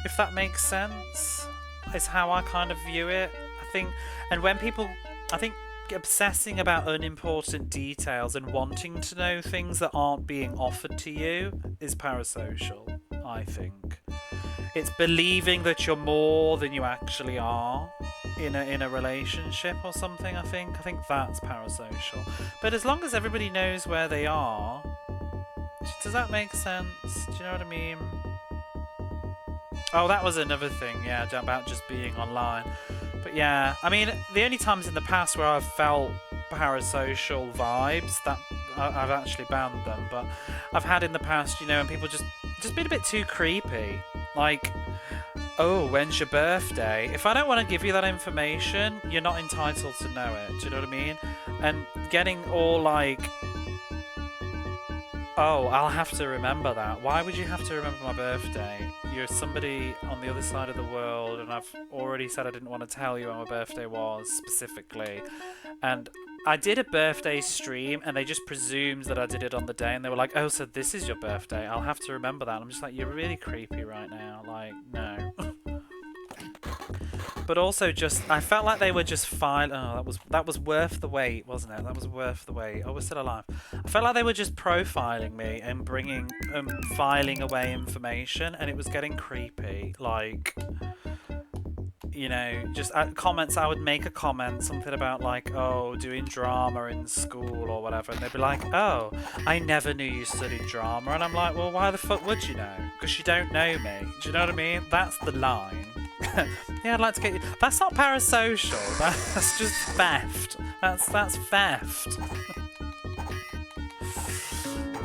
S1: if that makes sense, is how I kind of view it. I think, and when people, I think obsessing about unimportant details and wanting to know things that aren't being offered to you is parasocial, I think. It's believing that you're more than you actually are in a relationship or something, I think. I think that's parasocial. But as long as everybody knows where they are, does that make sense? Do you know what I mean? Oh, that was another thing, yeah, about just being online. But yeah, I mean, the only times in the past where I've felt parasocial vibes, that I've actually banned them, but I've had in the past, you know, and people just been a bit too creepy. Like, oh, when's your birthday? If I don't want to give you that information, you're not entitled to know it. Do you know what I mean? And getting all like, oh, I'll have to remember that. Why would you have to remember my birthday? You're somebody on the other side of the world, and I've already said I didn't want to tell you when my birthday was specifically. And I did a birthday stream, and they just presumed that I did it on the day, and they were like, oh, so this is your birthday. I'll have to remember that. And I'm just like, you're really creepy right now. Like, no. But also just, I felt like they were just that was worth the wait, wasn't it? That was worth the wait. Oh, we're still alive. I felt like they were just profiling me and bringing, filing away information, and it was getting creepy. Like, you know, just comments, I would make a comment, something about like, oh, doing drama in school or whatever, and they'd be like, oh, I never knew you studied drama. And I'm like, well, why the fuck would you know? Because you don't know me. Do you know what I mean? That's the line. Yeah, I'd like to get you. That's not parasocial. That's just theft. That's theft.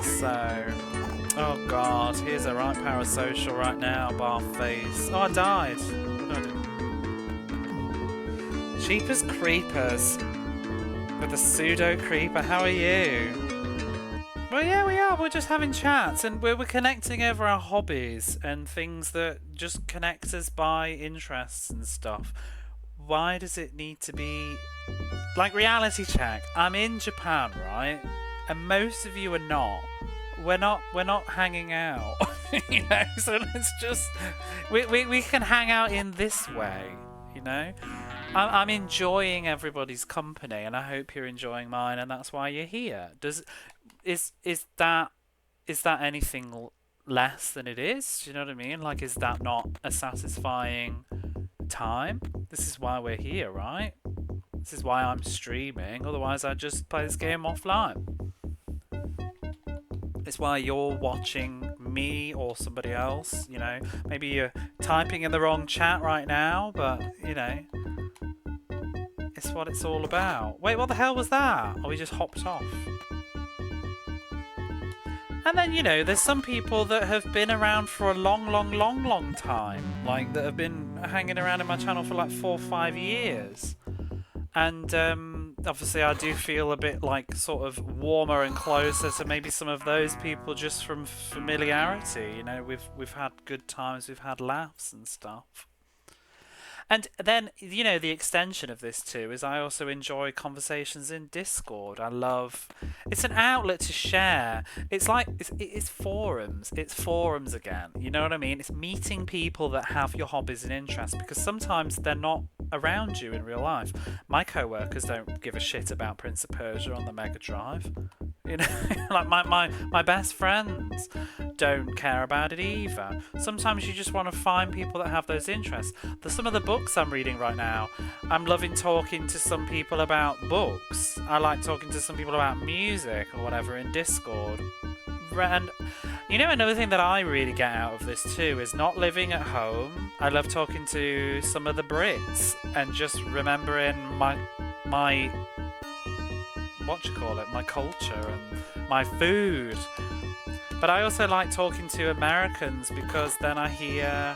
S1: So, oh god, here's a right parasocial right now, bar face. Oh, I died. What did I do? Cheapers Creepers with a pseudo creeper. How are you? Well, yeah, we are. We're just having chats, and we're connecting over our hobbies and things that just connect us by interests and stuff. Why does it need to be like reality check? I'm in Japan, right? And most of you are not. We're not hanging out, you know. So it's just we can hang out in this way, you know. I'm enjoying everybody's company, and I hope you're enjoying mine, and that's why you're here. Is that anything less than it is? Do you know what I mean? Like, is that not a satisfying time? This is why we're here, right? This is why I'm streaming. Otherwise, I'd just play this game offline. It's why you're watching me or somebody else, you know. Maybe you're typing in the wrong chat right now, but, you know, it's what it's all about. Wait, what the hell was that? Oh, we just hopped off. And then, you know, there's some people that have been around for a long time. Like, that have been hanging around in my channel for like 4 or 5 years. And obviously I do feel a bit like sort of warmer and closer to maybe some of those people just from familiarity. You know, we've had good times, we've had laughs and stuff. And then, you know, the extension of this too is I also enjoy conversations in Discord. I love... It's an outlet to share. It's like... It's forums. It's forums again. You know what I mean? It's meeting people that have your hobbies and interests, because sometimes they're not around you in real life. My co-workers don't give a shit about Prince of Persia on the Mega Drive. You know, like my best friends don't care about it either. Sometimes you just want to find people that have those interests. Some of the books I'm reading right now. I'm loving talking to some people about books. I like talking to some people about music or whatever in Discord. And you know, another thing that I really get out of this too is not living at home. I love talking to some of the Brits and just remembering my my culture and my food. But I also like talking to Americans because then I hear,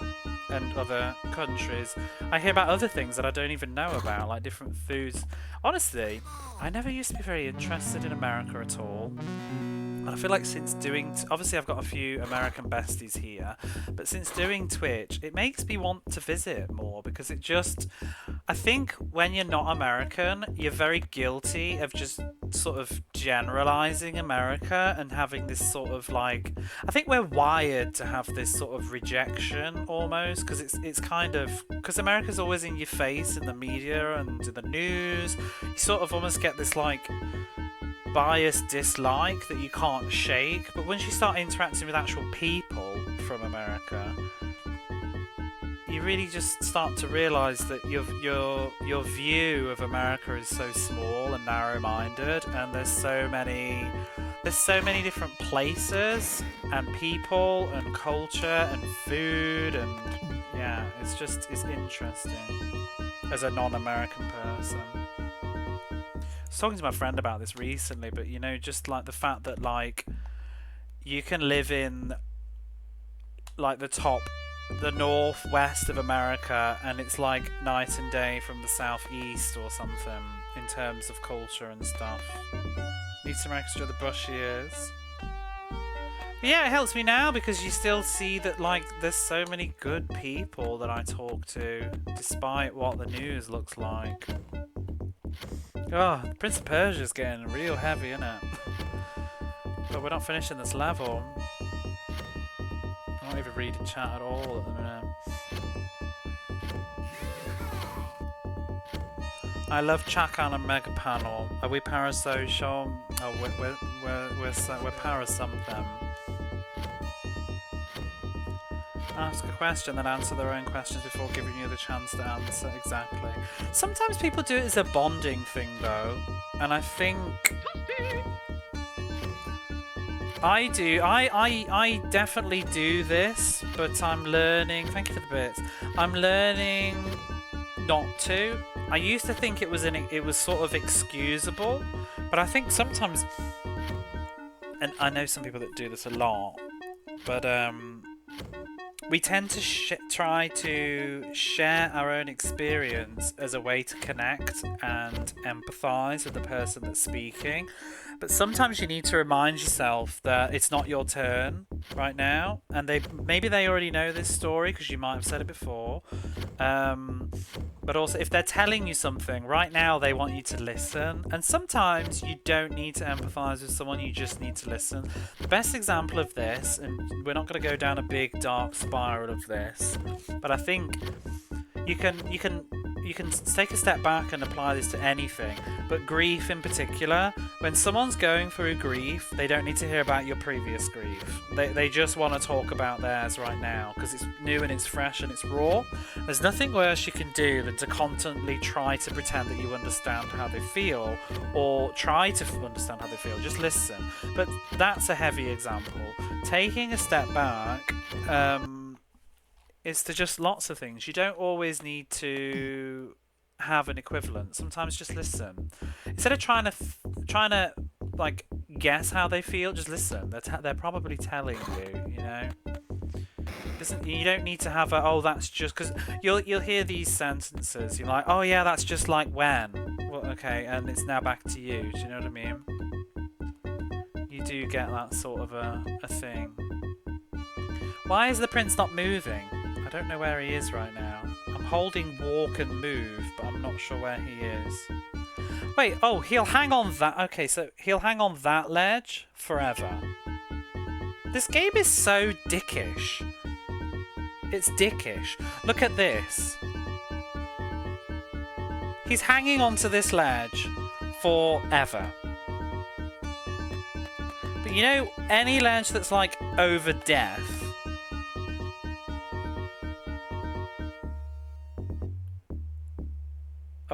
S1: and other countries, I hear about other things that I don't even know about, like different foods. Honestly, I never used to be very interested in America at all. And I feel like since doing... obviously, I've got a few American besties here, but since doing Twitch, it makes me want to visit more because it just... I think when you're not American, you're very guilty of just sort of generalizing America and having this sort of like... I think we're wired to have this sort of rejection almost because it's kind of... because America's always in your face in the media and in the news. You sort of almost get this like... biased dislike that you can't shake, but once you start interacting with actual people from America, you really just start to realise that your view of America is so small and narrow-minded, and there's so many different places and people and culture and food, and yeah, it's interesting as a non-American person. I was talking to my friend about this recently, but you know, just like the fact that like you can live in like the northwest of America and it's like night and day from the southeast or something in terms of culture and stuff. Need some extra of the bushy ears. But yeah, it helps me now because you still see that like there's so many good people that I talk to despite what the news looks like. Oh, Prince of Persia is getting real heavy, isn't it? But we're not finishing this level. I'm not even reading chat at all at the minute. I love Chakan and Mega Panel. Are we parasocial? Oh, we're para something. Ask a question, then answer their own questions before giving you the chance to answer. Exactly. Sometimes people do it as a bonding thing, though, and I think I do. I definitely do this, but I'm learning. Thank you for the bits. I'm learning not to. I used to think it was sort of excusable, but I think sometimes, and I know some people that do this a lot, but we tend to try to share our own experience as a way to connect and empathise with the person that's speaking. But sometimes you need to remind yourself that it's not your turn right now, and maybe they already know this story because you might have said it before. But also, if they're telling you something right now, they want you to listen. And sometimes you don't need to empathise with someone; you just need to listen. The best example of this, and we're not going to go down a big dark spiral of this, but I think you can take a step back and apply this to anything, but grief in particular. When someone's going through grief, they don't need to hear about your previous grief. They just want to talk about theirs right now because it's new and it's fresh and it's raw. There's nothing worse you can do than to constantly try to pretend that you understand how they feel or try to understand how they feel. Just listen. But that's a heavy example. Taking a step back is to just lots of things. You don't always need to have an equivalent. Sometimes just listen. Instead of trying to like guess how they feel, just listen. They're probably telling you, you know. You don't need to have oh that's just because you'll hear these sentences. You're like, oh yeah, that's just like when. Well, okay, and it's now back to you. Do you know what I mean? You do get that sort of a thing. Why is the prince not moving? I don't know where he is right now. I'm holding walk and move, but I'm not sure where he is. Wait, oh, he'll hang on that... Okay, so he'll hang on that ledge forever. This game is so dickish. It's dickish. Look at this. He's hanging onto this ledge forever. But you know, any ledge that's like over death...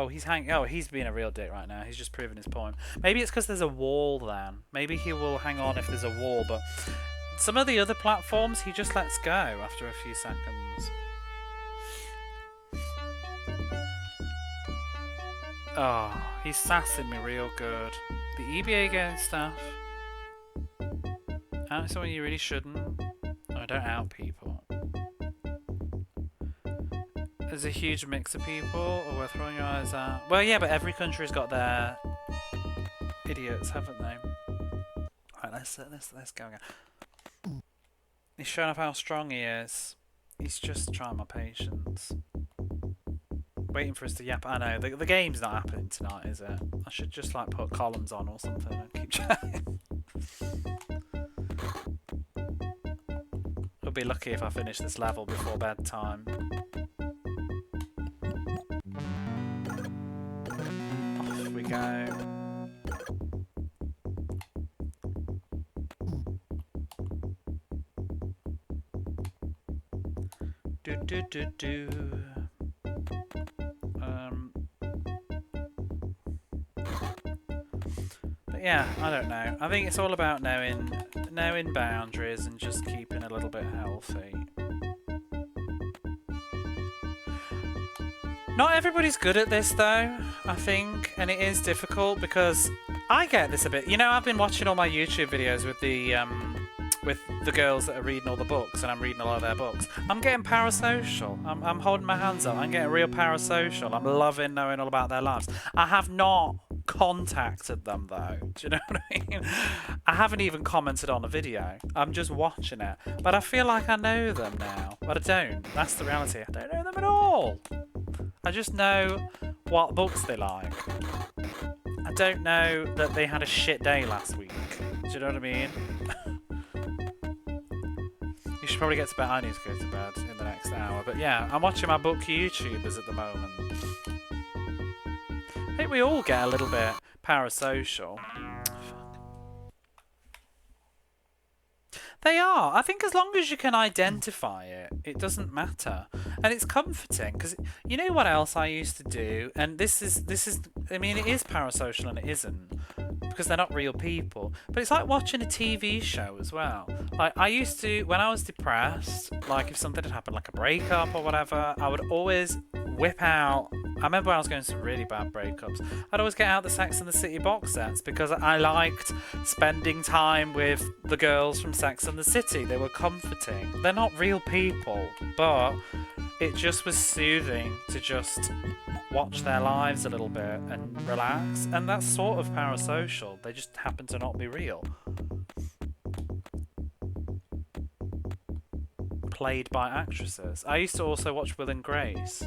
S1: Oh, he's hanging. Oh, he's being a real dick right now. He's just proving his point. Maybe it's because there's a wall then. Maybe he will hang on if there's a wall, but some of the other platforms he just lets go after a few seconds. Oh, he's sassing me real good. The EBA getting stuff. Out someone you really shouldn't. No, don't out people. There's a huge mix of people, or we're throwing your eyes out. Well, yeah, but every country's got their idiots, haven't they? Right, let's go again. He's showing off how strong he is. He's just trying my patience. Waiting for us to yap. I know, the game's not happening tonight, is it? I should just like put columns on or something and keep chatting. I'll be lucky if I finish this level before bedtime. Off we go. Do do do do. But yeah, I don't know. I think it's all about knowing boundaries and just keeping a little bit healthy. Not everybody's good at this though, I think, and it is difficult because I get this a bit. You know, I've been watching all my YouTube videos with the girls that are reading all the books, and I'm reading a lot of their books. I'm getting parasocial. I'm holding my hands up. I'm getting real parasocial. I'm loving knowing all about their lives. I have not contacted them though. Do you know what I mean? I haven't even commented on a video. I'm just watching it. But I feel like I know them now. But I don't. That's the reality. I don't know them at all. I just know what books they like. I don't know that they had a shit day last week. Do you know what I mean? You should probably get to bed. I need to go to bed in the next hour. But yeah, I'm watching my book YouTubers at the moment. I think we all get a little bit parasocial. They are. I think as long as you can identify it, it doesn't matter. And it's comforting because you know what else I used to do? And this is I mean, it is parasocial and it isn't because they're not real people. But it's like watching a TV show as well. Like I used to, when I was depressed, like if something had happened, like a breakup or whatever, I would always whip out. I remember when I was going through really bad breakups, I'd always get out the Sex and the City box sets because I liked spending time with the girls from Sex and the City. They were comforting. They're not real people, but it just was soothing to just watch their lives a little bit and relax. And that's sort of parasocial. They just happen to not be real. Played by actresses. I used to also watch Will and Grace.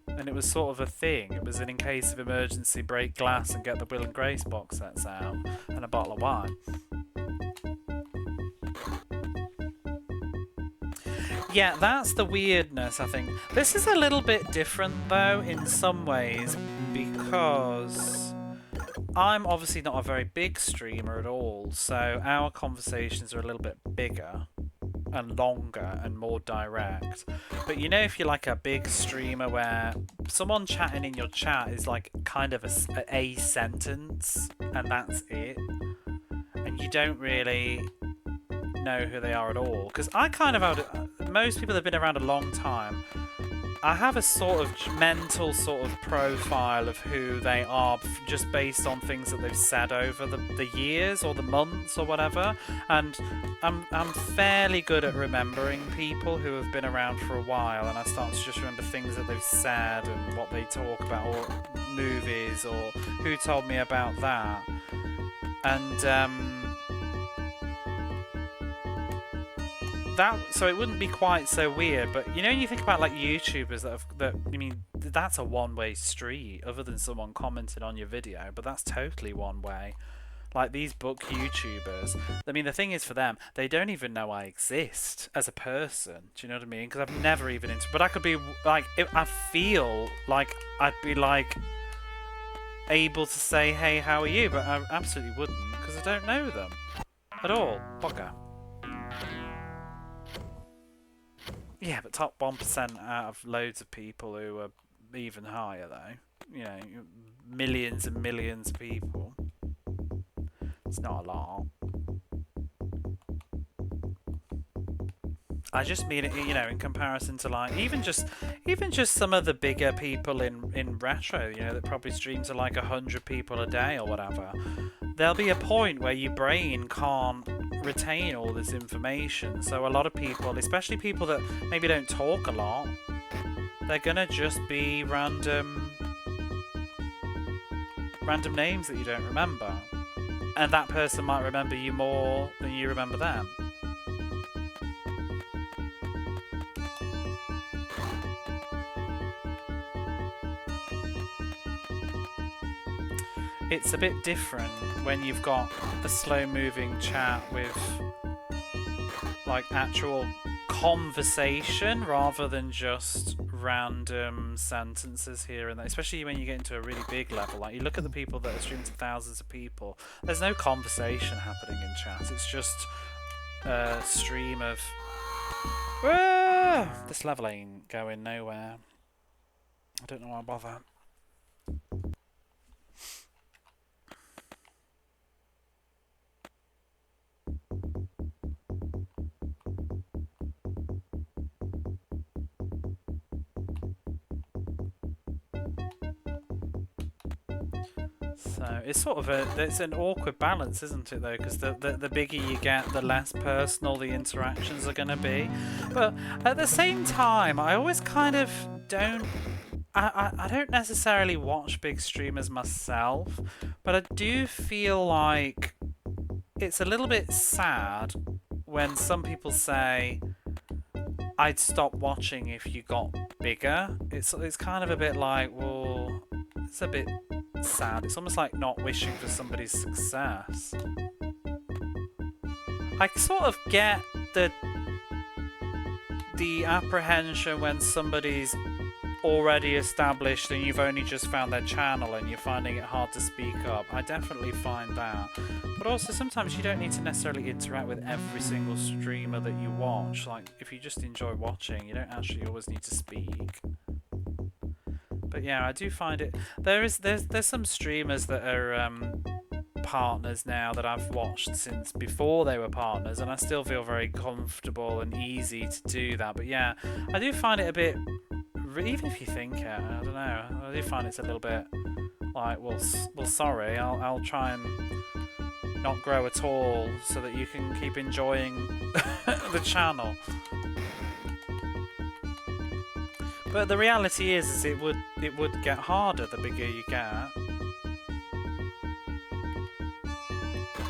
S1: And it was sort of a thing. It was an in case of emergency break glass and get the Will and Grace box sets out and a bottle of wine. Yeah, that's the weirdness, I think. This is a little bit different though in some ways because I'm obviously not a very big streamer at all, so our conversations are a little bit bigger and longer and more direct. But you know, if you're like a big streamer where someone chatting in your chat is like kind of a sentence and that's it, and you don't really know who they are at all, because I kind of have, most people have been around a long time. I have a sort of mental sort of profile of who they are just based on things that they've said over the years or the months or whatever, and I'm fairly good at remembering people who have been around for a while, and I start to just remember things that they've said and what they talk about, or movies, or who told me about that. And so it wouldn't be quite so weird, but you know, you think about like YouTubers I mean, that's a one-way street other than someone commented on your video, but that's totally one way. Like these book YouTubers, I mean, the thing is for them, they don't even know I exist as a person. Do you know what I mean? Because I've never even but I could be like, I feel like I'd be like able to say, hey, how are you? But I absolutely wouldn't because I don't know them at all. Bugger. Yeah, but top 1% out of loads of people who are even higher though. You know, millions and millions of people. It's not a lot. I just mean it, you know, in comparison to like even just some of the bigger people in retro, you know, that probably stream to like 100 people a day or whatever. There'll be a point where your brain can't retain all this information. So a lot of people, especially people that maybe don't talk a lot, they're gonna just be random names that you don't remember, and that person might remember you more than you remember them. It's a bit different when you've got a slow-moving chat with like actual conversation rather than just random sentences here and there, especially when you get into a really big level. Like you look at the people that are streaming to thousands of people, there's no conversation happening in chat. It's just a stream of this level ain't going nowhere. I don't know why I bother. So it's sort of it's an awkward balance, isn't it though? Because the bigger you get, the less personal the interactions are going to be. But at the same time, I always kind of don't. I don't necessarily watch big streamers myself, but I do feel like it's a little bit sad when some people say I'd stop watching if you got bigger. It's kind of a bit like, well, it's a bit sad. It's almost like not wishing for somebody's success. I sort of get the apprehension when somebody's already established and you've only just found their channel and you're finding it hard to speak up. I definitely find that. But also sometimes you don't need to necessarily interact with every single streamer that you watch. Like if you just enjoy watching, you don't actually always need to speak. But yeah, I do find it. There's some streamers that are partners now that I've watched since before they were partners, and I still feel very comfortable and easy to do that. But yeah, I do find it a bit. Even if you think it, I don't know. I do find it's a little bit like, well, sorry. I'll try and not grow at all so that you can keep enjoying the channel. But the reality is it would get harder the bigger you get.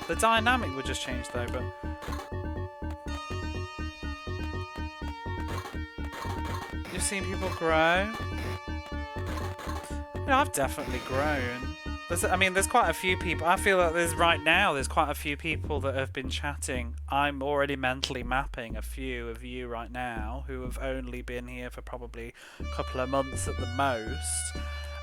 S1: The dynamic would just change though, but you've seen people grow. You know, I've definitely grown. There's quite a few people. I feel like there's quite a few people that have been chatting. I'm already mentally mapping a few of you right now who have only been here for probably a couple of months at the most.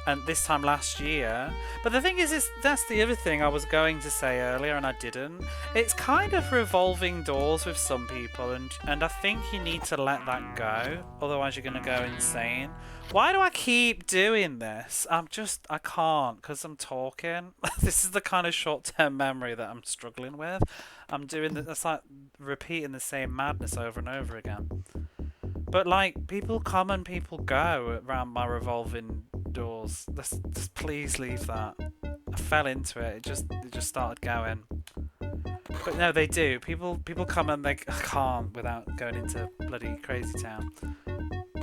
S1: And this time last year. But the thing is that's the other thing I was going to say earlier and I didn't. It's kind of revolving doors with some people, and I think you need to let that go. Otherwise you're going to go insane. Why do I keep doing this? I can't, because I'm talking. This is the kind of short-term memory that I'm struggling with. That's like repeating the same madness over and over again. But like, people come and people go around my revolving doors. Just please leave that. I fell into it. It just started going. But no, they do. People come and they can't without going into bloody crazy town.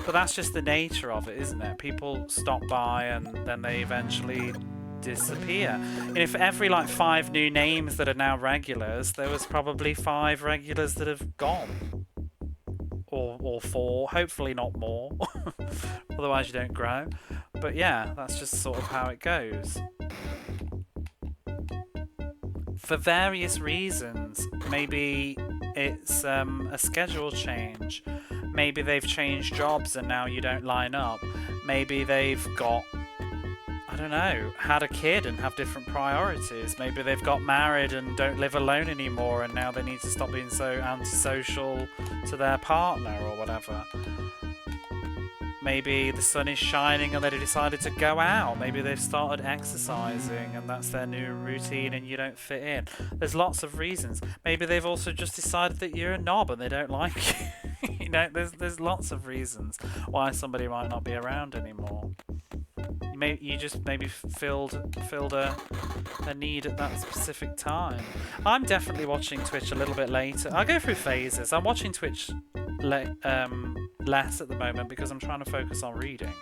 S1: But that's just the nature of it, isn't it? People stop by and then they eventually disappear. And if every like 5 new names that are now regulars, there was probably 5 regulars that have gone. Or 4, hopefully not more. Otherwise you don't grow. But yeah, that's just sort of how it goes. For various reasons. Maybe it's a schedule change. Maybe they've changed jobs and now you don't line up. Maybe they've got, I don't know, had a kid and have different priorities. Maybe they've got married and don't live alone anymore and now they need to stop being so antisocial to their partner or whatever. Maybe the sun is shining and they decided to go out. Maybe they've started exercising and that's their new routine and you don't fit in. There's lots of reasons. Maybe they've also just decided that you're a knob and they don't like you. You know, there's lots of reasons why somebody might not be around anymore. You just maybe filled a need at that specific time. I'm definitely watching Twitch a little bit later. I go through phases. I'm watching Twitch less at the moment because I'm trying to focus on reading.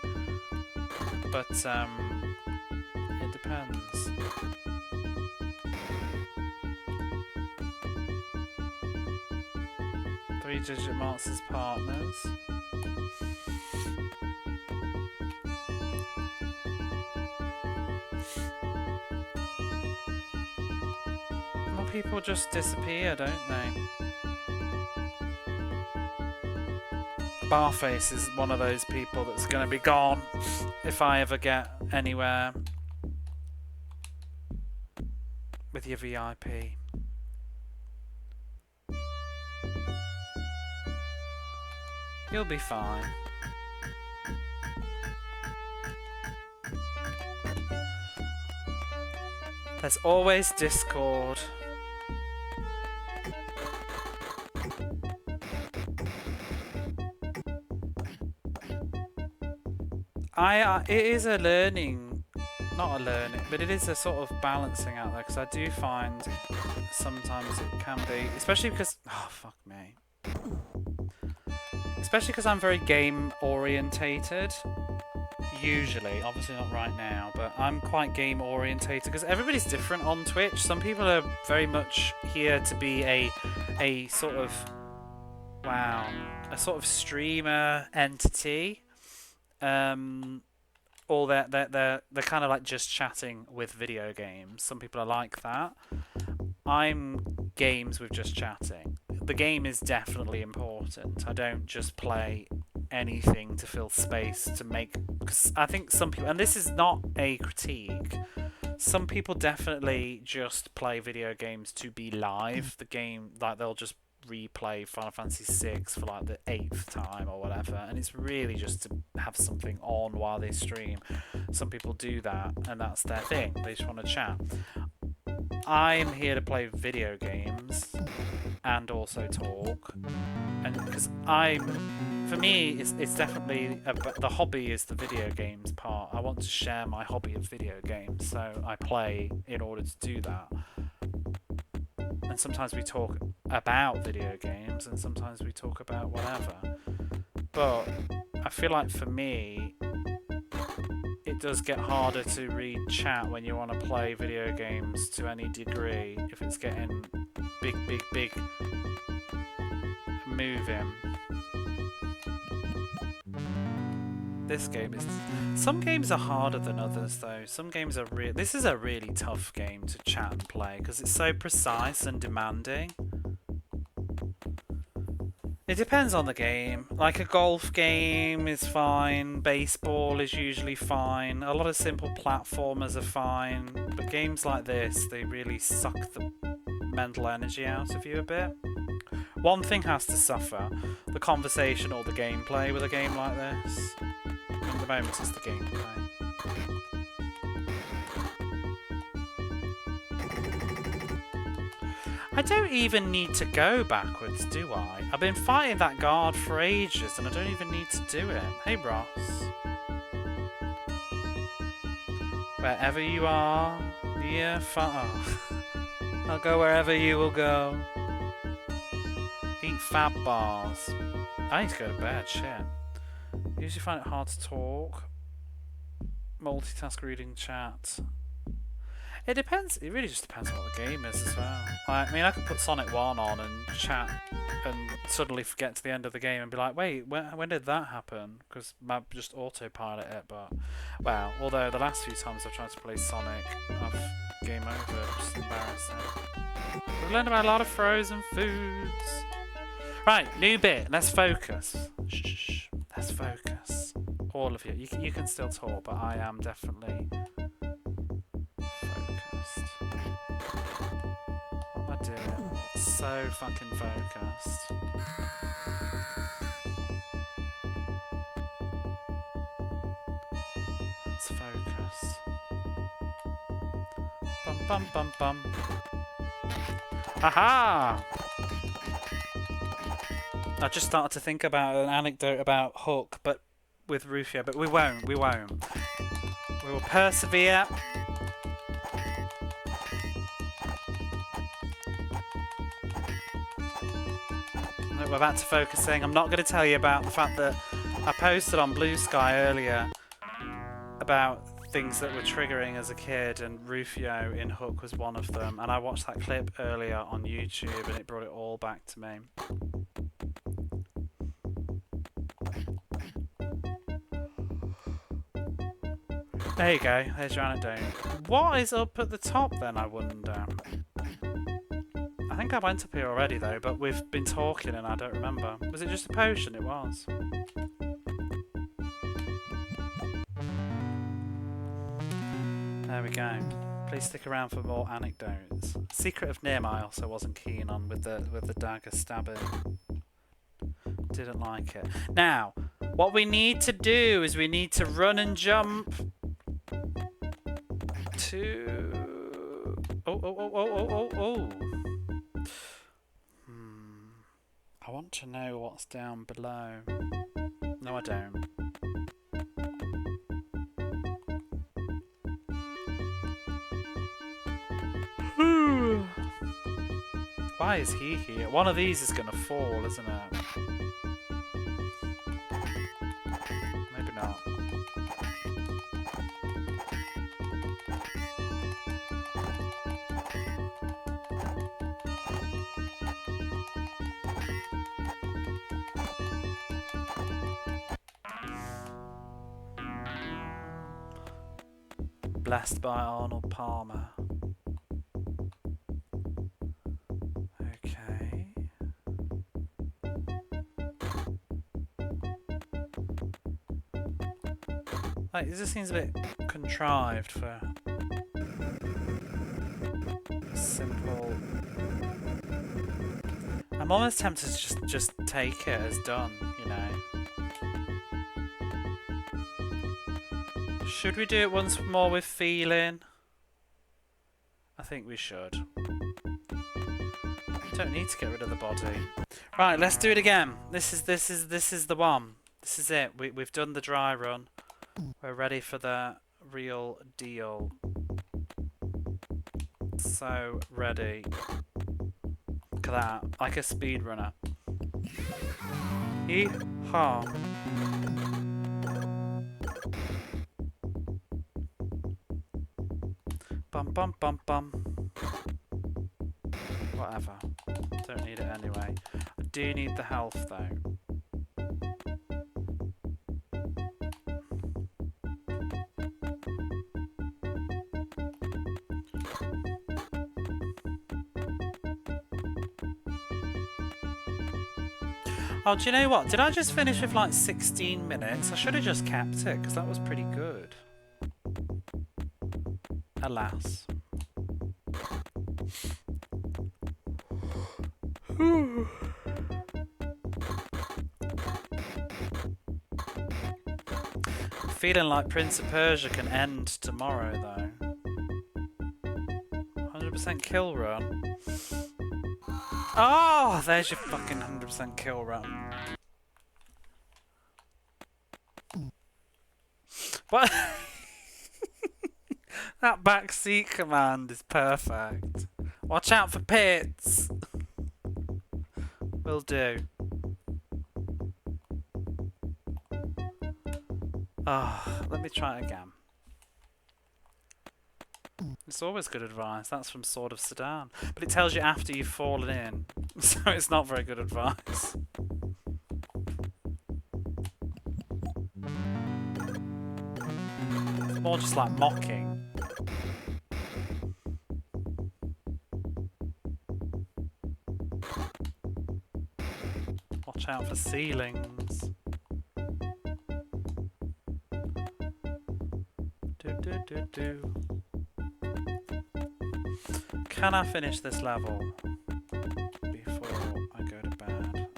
S1: But it depends. Three-digit marks as partners. More people just disappear, don't they? Barface is one of those people that's going to be gone if I ever get anywhere with your VIP. You'll be fine. There's always Discord. It is a learning, not a learning, but it is a sort of balancing out there because I do find sometimes it can be, especially because, oh fuck me, especially because I'm very game orientated. Usually, obviously not right now, but I'm quite game orientated because everybody's different on Twitch. Some people are very much here to be a sort of, wow, a sort of streamer entity. Or they're kind of like just chatting with video games. Some people are like that. I'm games with just chatting. The game is definitely important. I don't just play anything to fill space to make, because I think some people, and this is not a critique, some people definitely just play video games to be live. The game, like they'll just replay Final Fantasy VI for like the 8th time or whatever, and it's really just to have something on while they stream. Some people do that and that's their thing, they just want to chat. I'm here to play video games and also talk, and because for me it's definitely the hobby is the video games part. I want to share my hobby of video games, so I play in order to do that. And sometimes we talk about video games and sometimes we talk about whatever. But I feel like for me, it does get harder to read chat when you want to play video games to any degree if it's getting big moving. This game is... Some games are harder than others though. Some games are this is a really tough game to chat and play because it's so precise and demanding. It depends on the game. Like a golf game is fine, baseball is usually fine, a lot of simple platformers are fine, but games like this, they really suck the mental energy out of you a bit. One thing has to suffer, the conversation or the gameplay with a game like this. At the moment it's the gameplay. I don't even need to go backwards, do I? I've been fighting that guard for ages and I don't even need to do it. Hey Ross. Wherever you are, near, far. I'll go wherever you will go. Eat fab bars. I need to go to bed, shit. Usually find it hard to talk. Multitask reading chat. It depends. It really just depends on what the game is as well. I mean, I could put Sonic 1 on and chat and suddenly forget to the end of the game and be like, wait, when did that happen? Because I just autopilot it, but... Well, although the last few times I've tried to play Sonic, I've game over. Just embarrassing. We've learned about a lot of frozen foods. Right, new bit. Let's focus. Shh. Let's focus. All of you. You can still talk, but I am definitely... What am I doing? So fucking focused. bum bum bum. Aha! I just started to think about an anecdote about Hook, but with Rufio, but we won't. We will persevere. Look, we're back to focusing. I'm not going to tell you about the fact that I posted on Bluesky earlier about things that were triggering as a kid, and Rufio in Hook was one of them. And I watched that clip earlier on YouTube, and it brought it all back to me. There you go. There's your anecdote. What is up at the top then, I wonder? I think I went up here already though, but we've been talking and I don't remember. Was it just a potion? It was. There we go. Please stick around for more anecdotes. Secret of Nim I also wasn't keen on with the dagger stabbing. Didn't like it. Now, what we need to do is we need to run and jump to... Oh. I want to know what's down below. No, I don't. Why is he here? One of these is going to fall, isn't it? Maybe not. Blessed by Arnold Palmer. Okay. Like, this just seems a bit contrived for simple. I'm almost tempted to just take it as done, you know. Should we do it once more with feeling? I think we should. Don't need to get rid of the body. Right, let's do it again. This is the one. This is it. We've done the dry run. We're ready for the real deal. So ready. Look at that, like a speedrunner. Yee-haw. Bum bum bum bum. Whatever. Don't need it anyway. I do need the health though. Oh, do you know what? Did I just finish with like 16 minutes? I should have just kept it because that was pretty good. Alas. Feeling like Prince of Persia can end tomorrow though. 100% kill run. Oh, there's your fucking 100% kill run. What? That backseat command is perfect. Watch out for pits. Will do. Ah, let me try it again. It's always good advice. That's from Sword of Sedan. But it tells you after you've fallen in. So it's not very good advice. It's more just like mocking. Watch out for ceilings. Do. Can I finish this level before I go to bed?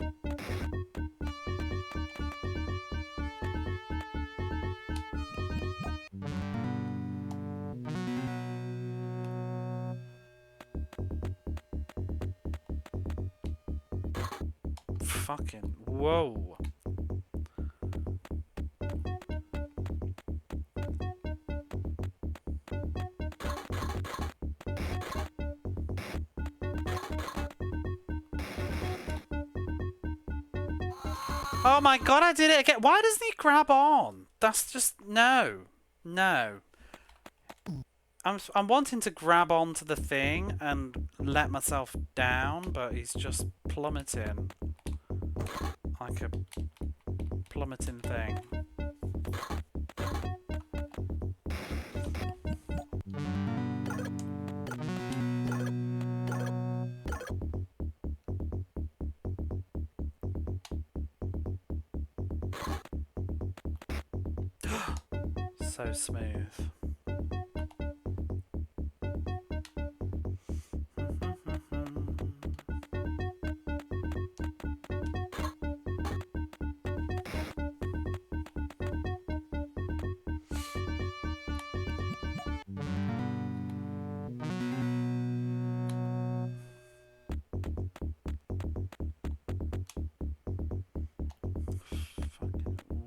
S1: fucking... Whoa. Oh my god, I did it again. Why doesn't he grab on? That's just... No. No. I'm wanting to grab onto the thing and let myself down, but he's just plummeting. Like a plummeting thing. So smooth.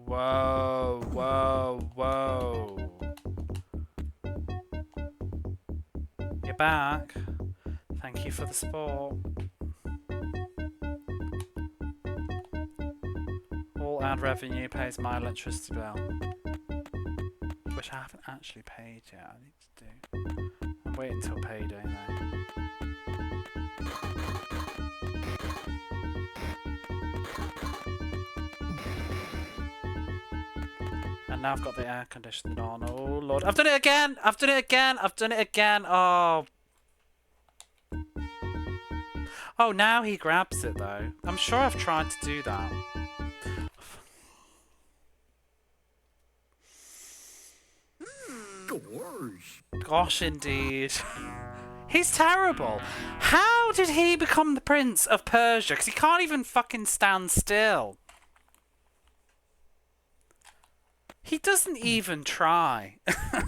S1: Whoa, whoa, whoa. You're back. Thank you for the support. All ad revenue pays my electricity bill. Which I haven't actually paid yet. I need to do. I'm waiting until payday though. And now I've got the air conditioning on. Oh lord. I've done it again! I've done it again! I've done it again! Oh. Oh, now he grabs it though. I'm sure I've tried to do that. Gosh, indeed. He's terrible. How did he become the Prince of Persia? Because he can't even fucking stand still. He doesn't even try.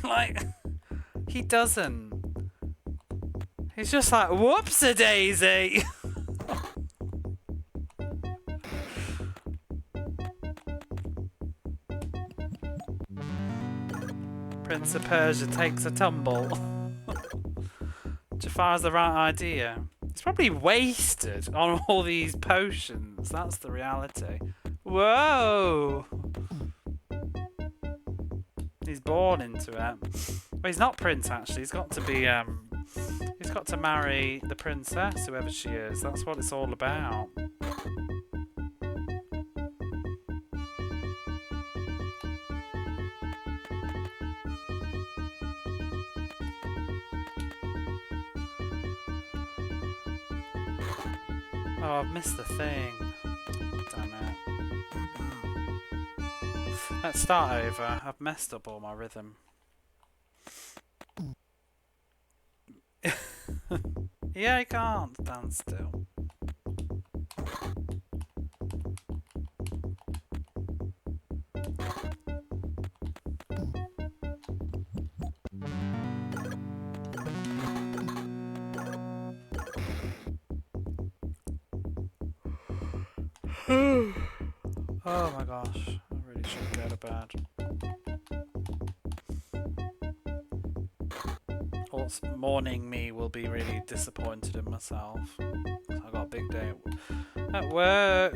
S1: Like, he doesn't. He's just like, whoops-a-daisy. Prince of Persia takes a tumble. Jafar's the right idea. He's probably wasted on all these potions. That's the reality. Whoa! He's born into it. Well, he's not Prince actually. He's got to be. He's got to marry the princess, whoever she is. That's what it's all about. Oh, I've missed the thing. Damn it. Let's start over. I've messed up all my rhythm. Yeah, I can't stand still. Oh my gosh, I really should go to bed. Also, morning me will be really disappointed in myself. I got a big day at work.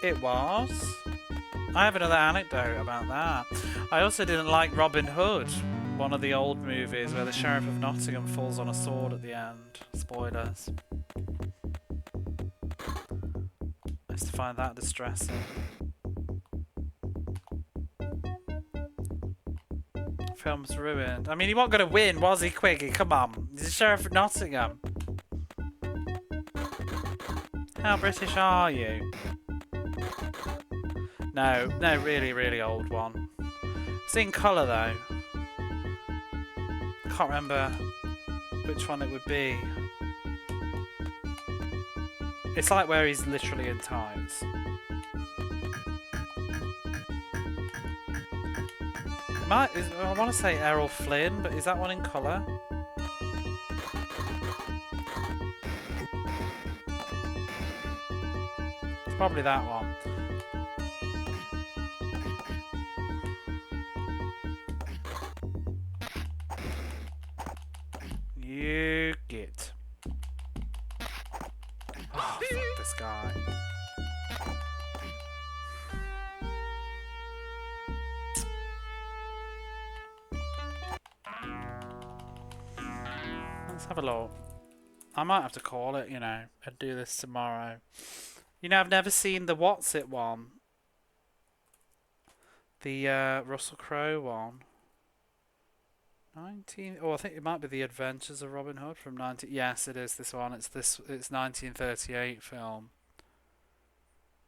S1: It was. I have another anecdote about that. I also didn't like Robin Hood, one of the old movies where the Sheriff of Nottingham falls on a sword at the end. Spoilers. I used to find that distressing. Film's ruined. I mean, he wasn't going to win, was he, Quiggy? Come on. He's the Sheriff of Nottingham. How British are you? No, really, really old one. It's in colour though. I can't remember which one it would be. It's like where he's literally in tights. I want to say Errol Flynn, but is that one in colour? It's probably that one. You git. Oh, fuck this guy. Let's have a look. I might have to call it, you know, and do this tomorrow. You know, I've never seen the What's It one. The Russell Crowe one. 19. Oh, I think it might be The Adventures of Robin Hood from 19. Yes, it is this one. It's 1938 film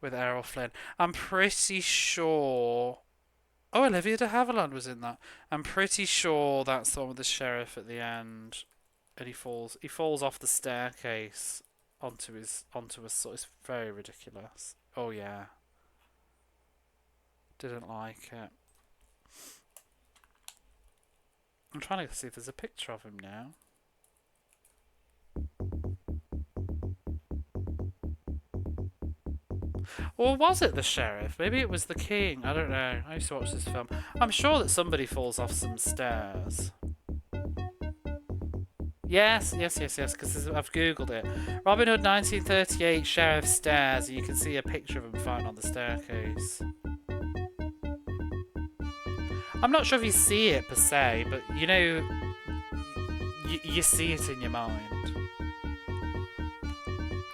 S1: with Errol Flynn. I'm pretty sure. Oh, Olivia de Havilland was in that. I'm pretty sure that's the one with the sheriff at the end, and he falls off the staircase onto a sort. It's very ridiculous. Oh yeah. Didn't like it. I'm trying to see if there's a picture of him now. Or was it the sheriff? Maybe it was the king. I don't know. I used to watch this film. I'm sure that somebody falls off some stairs. Yes, because I've googled it. Robin Hood 1938 Sheriff Stairs, and you can see a picture of him falling on the staircase. I'm not sure if you see it per se, but you know, you see it in your mind.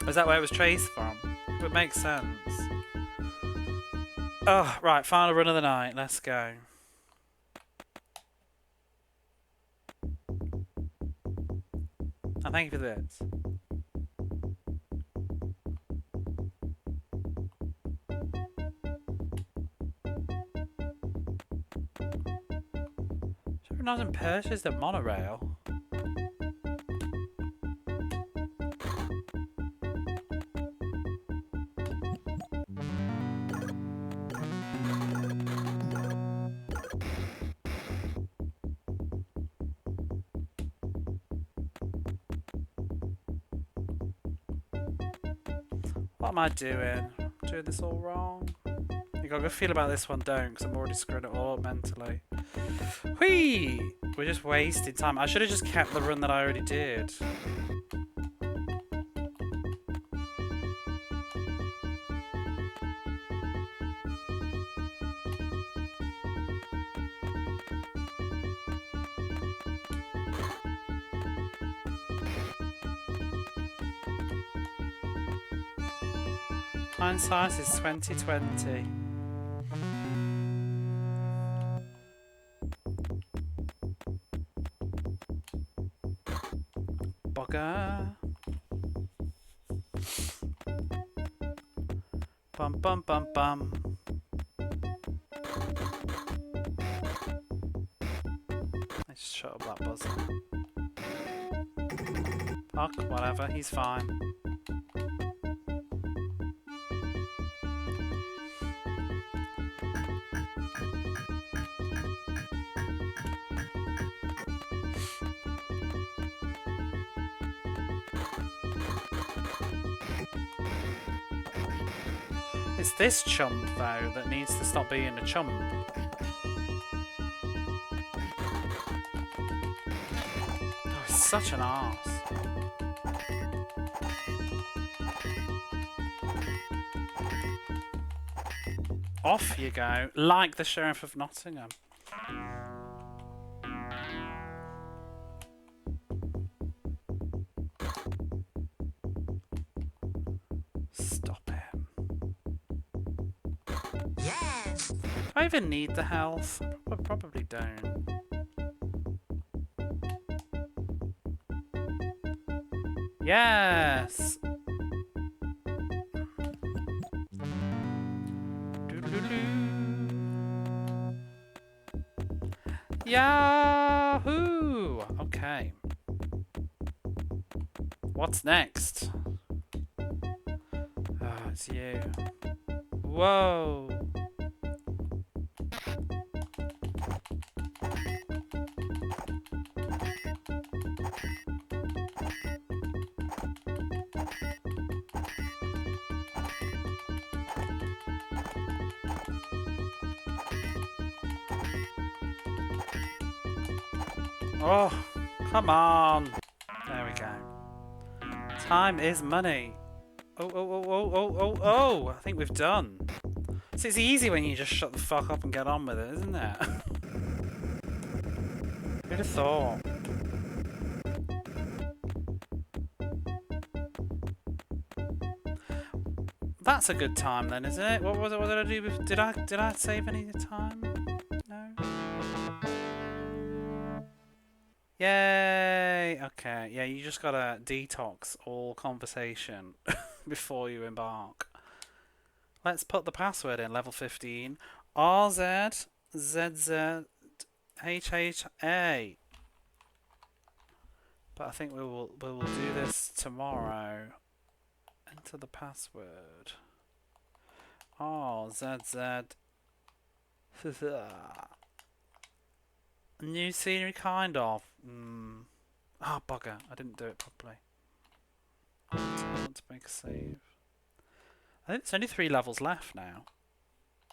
S1: Is that where it was traced from? It would make sense. Oh, right, final run of the night. Let's go. And thank you for this. Not in Persia, is the monorail. What am I doing? Doing this all wrong? You got a good feel about this one, don't, because I'm already screwing it all up mentally. Whee! We're just wasting time. I should have just kept the run that I already did. Hindsight is 2020. Bugger. Bum bum bum bum. Let's just shut up that buzzer. Fuck, whatever, he's fine. It's this chump, though, that needs to stop being a chump. Oh, he's such an arse. Off you go, like the Sheriff of Nottingham. Stop him.
S2: Yes.
S1: Do I even need the health? I probably don't. Yes! Yahoo! Okay. What's next? Oh, it's you. Whoa! Oh, come on. There we go. Time is money. Oh, oh, oh, oh, oh, oh, oh. I think we've done. So it's easy when you just shut the fuck up and get on with it, isn't it? Who'd have thought? That's a good time then, isn't it? What was it? What did I do? Did I save any time? No. Yay! Okay, yeah, you just gotta detox all conversation before you embark. Let's put the password in, level 15. RZZZHHA. But I think we will do this tomorrow. Enter the password. RZZ. New scenery, kind of. Ah, bugger. I didn't do it properly. I want to make a save. I think there's only 3 levels left now.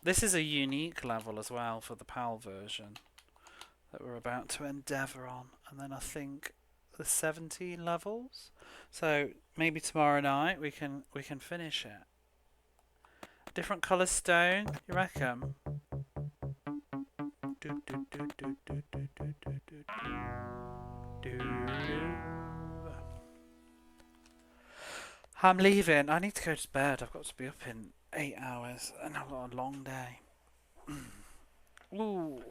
S1: This is a unique level as well for the PAL version that we're about to endeavour on. And then I think the 17 levels. So maybe tomorrow night we can finish it. Different colour stone, you reckon? I'm leaving. I need to go to bed. I've got to be up in 8 hours and I've got a long day. Ooh.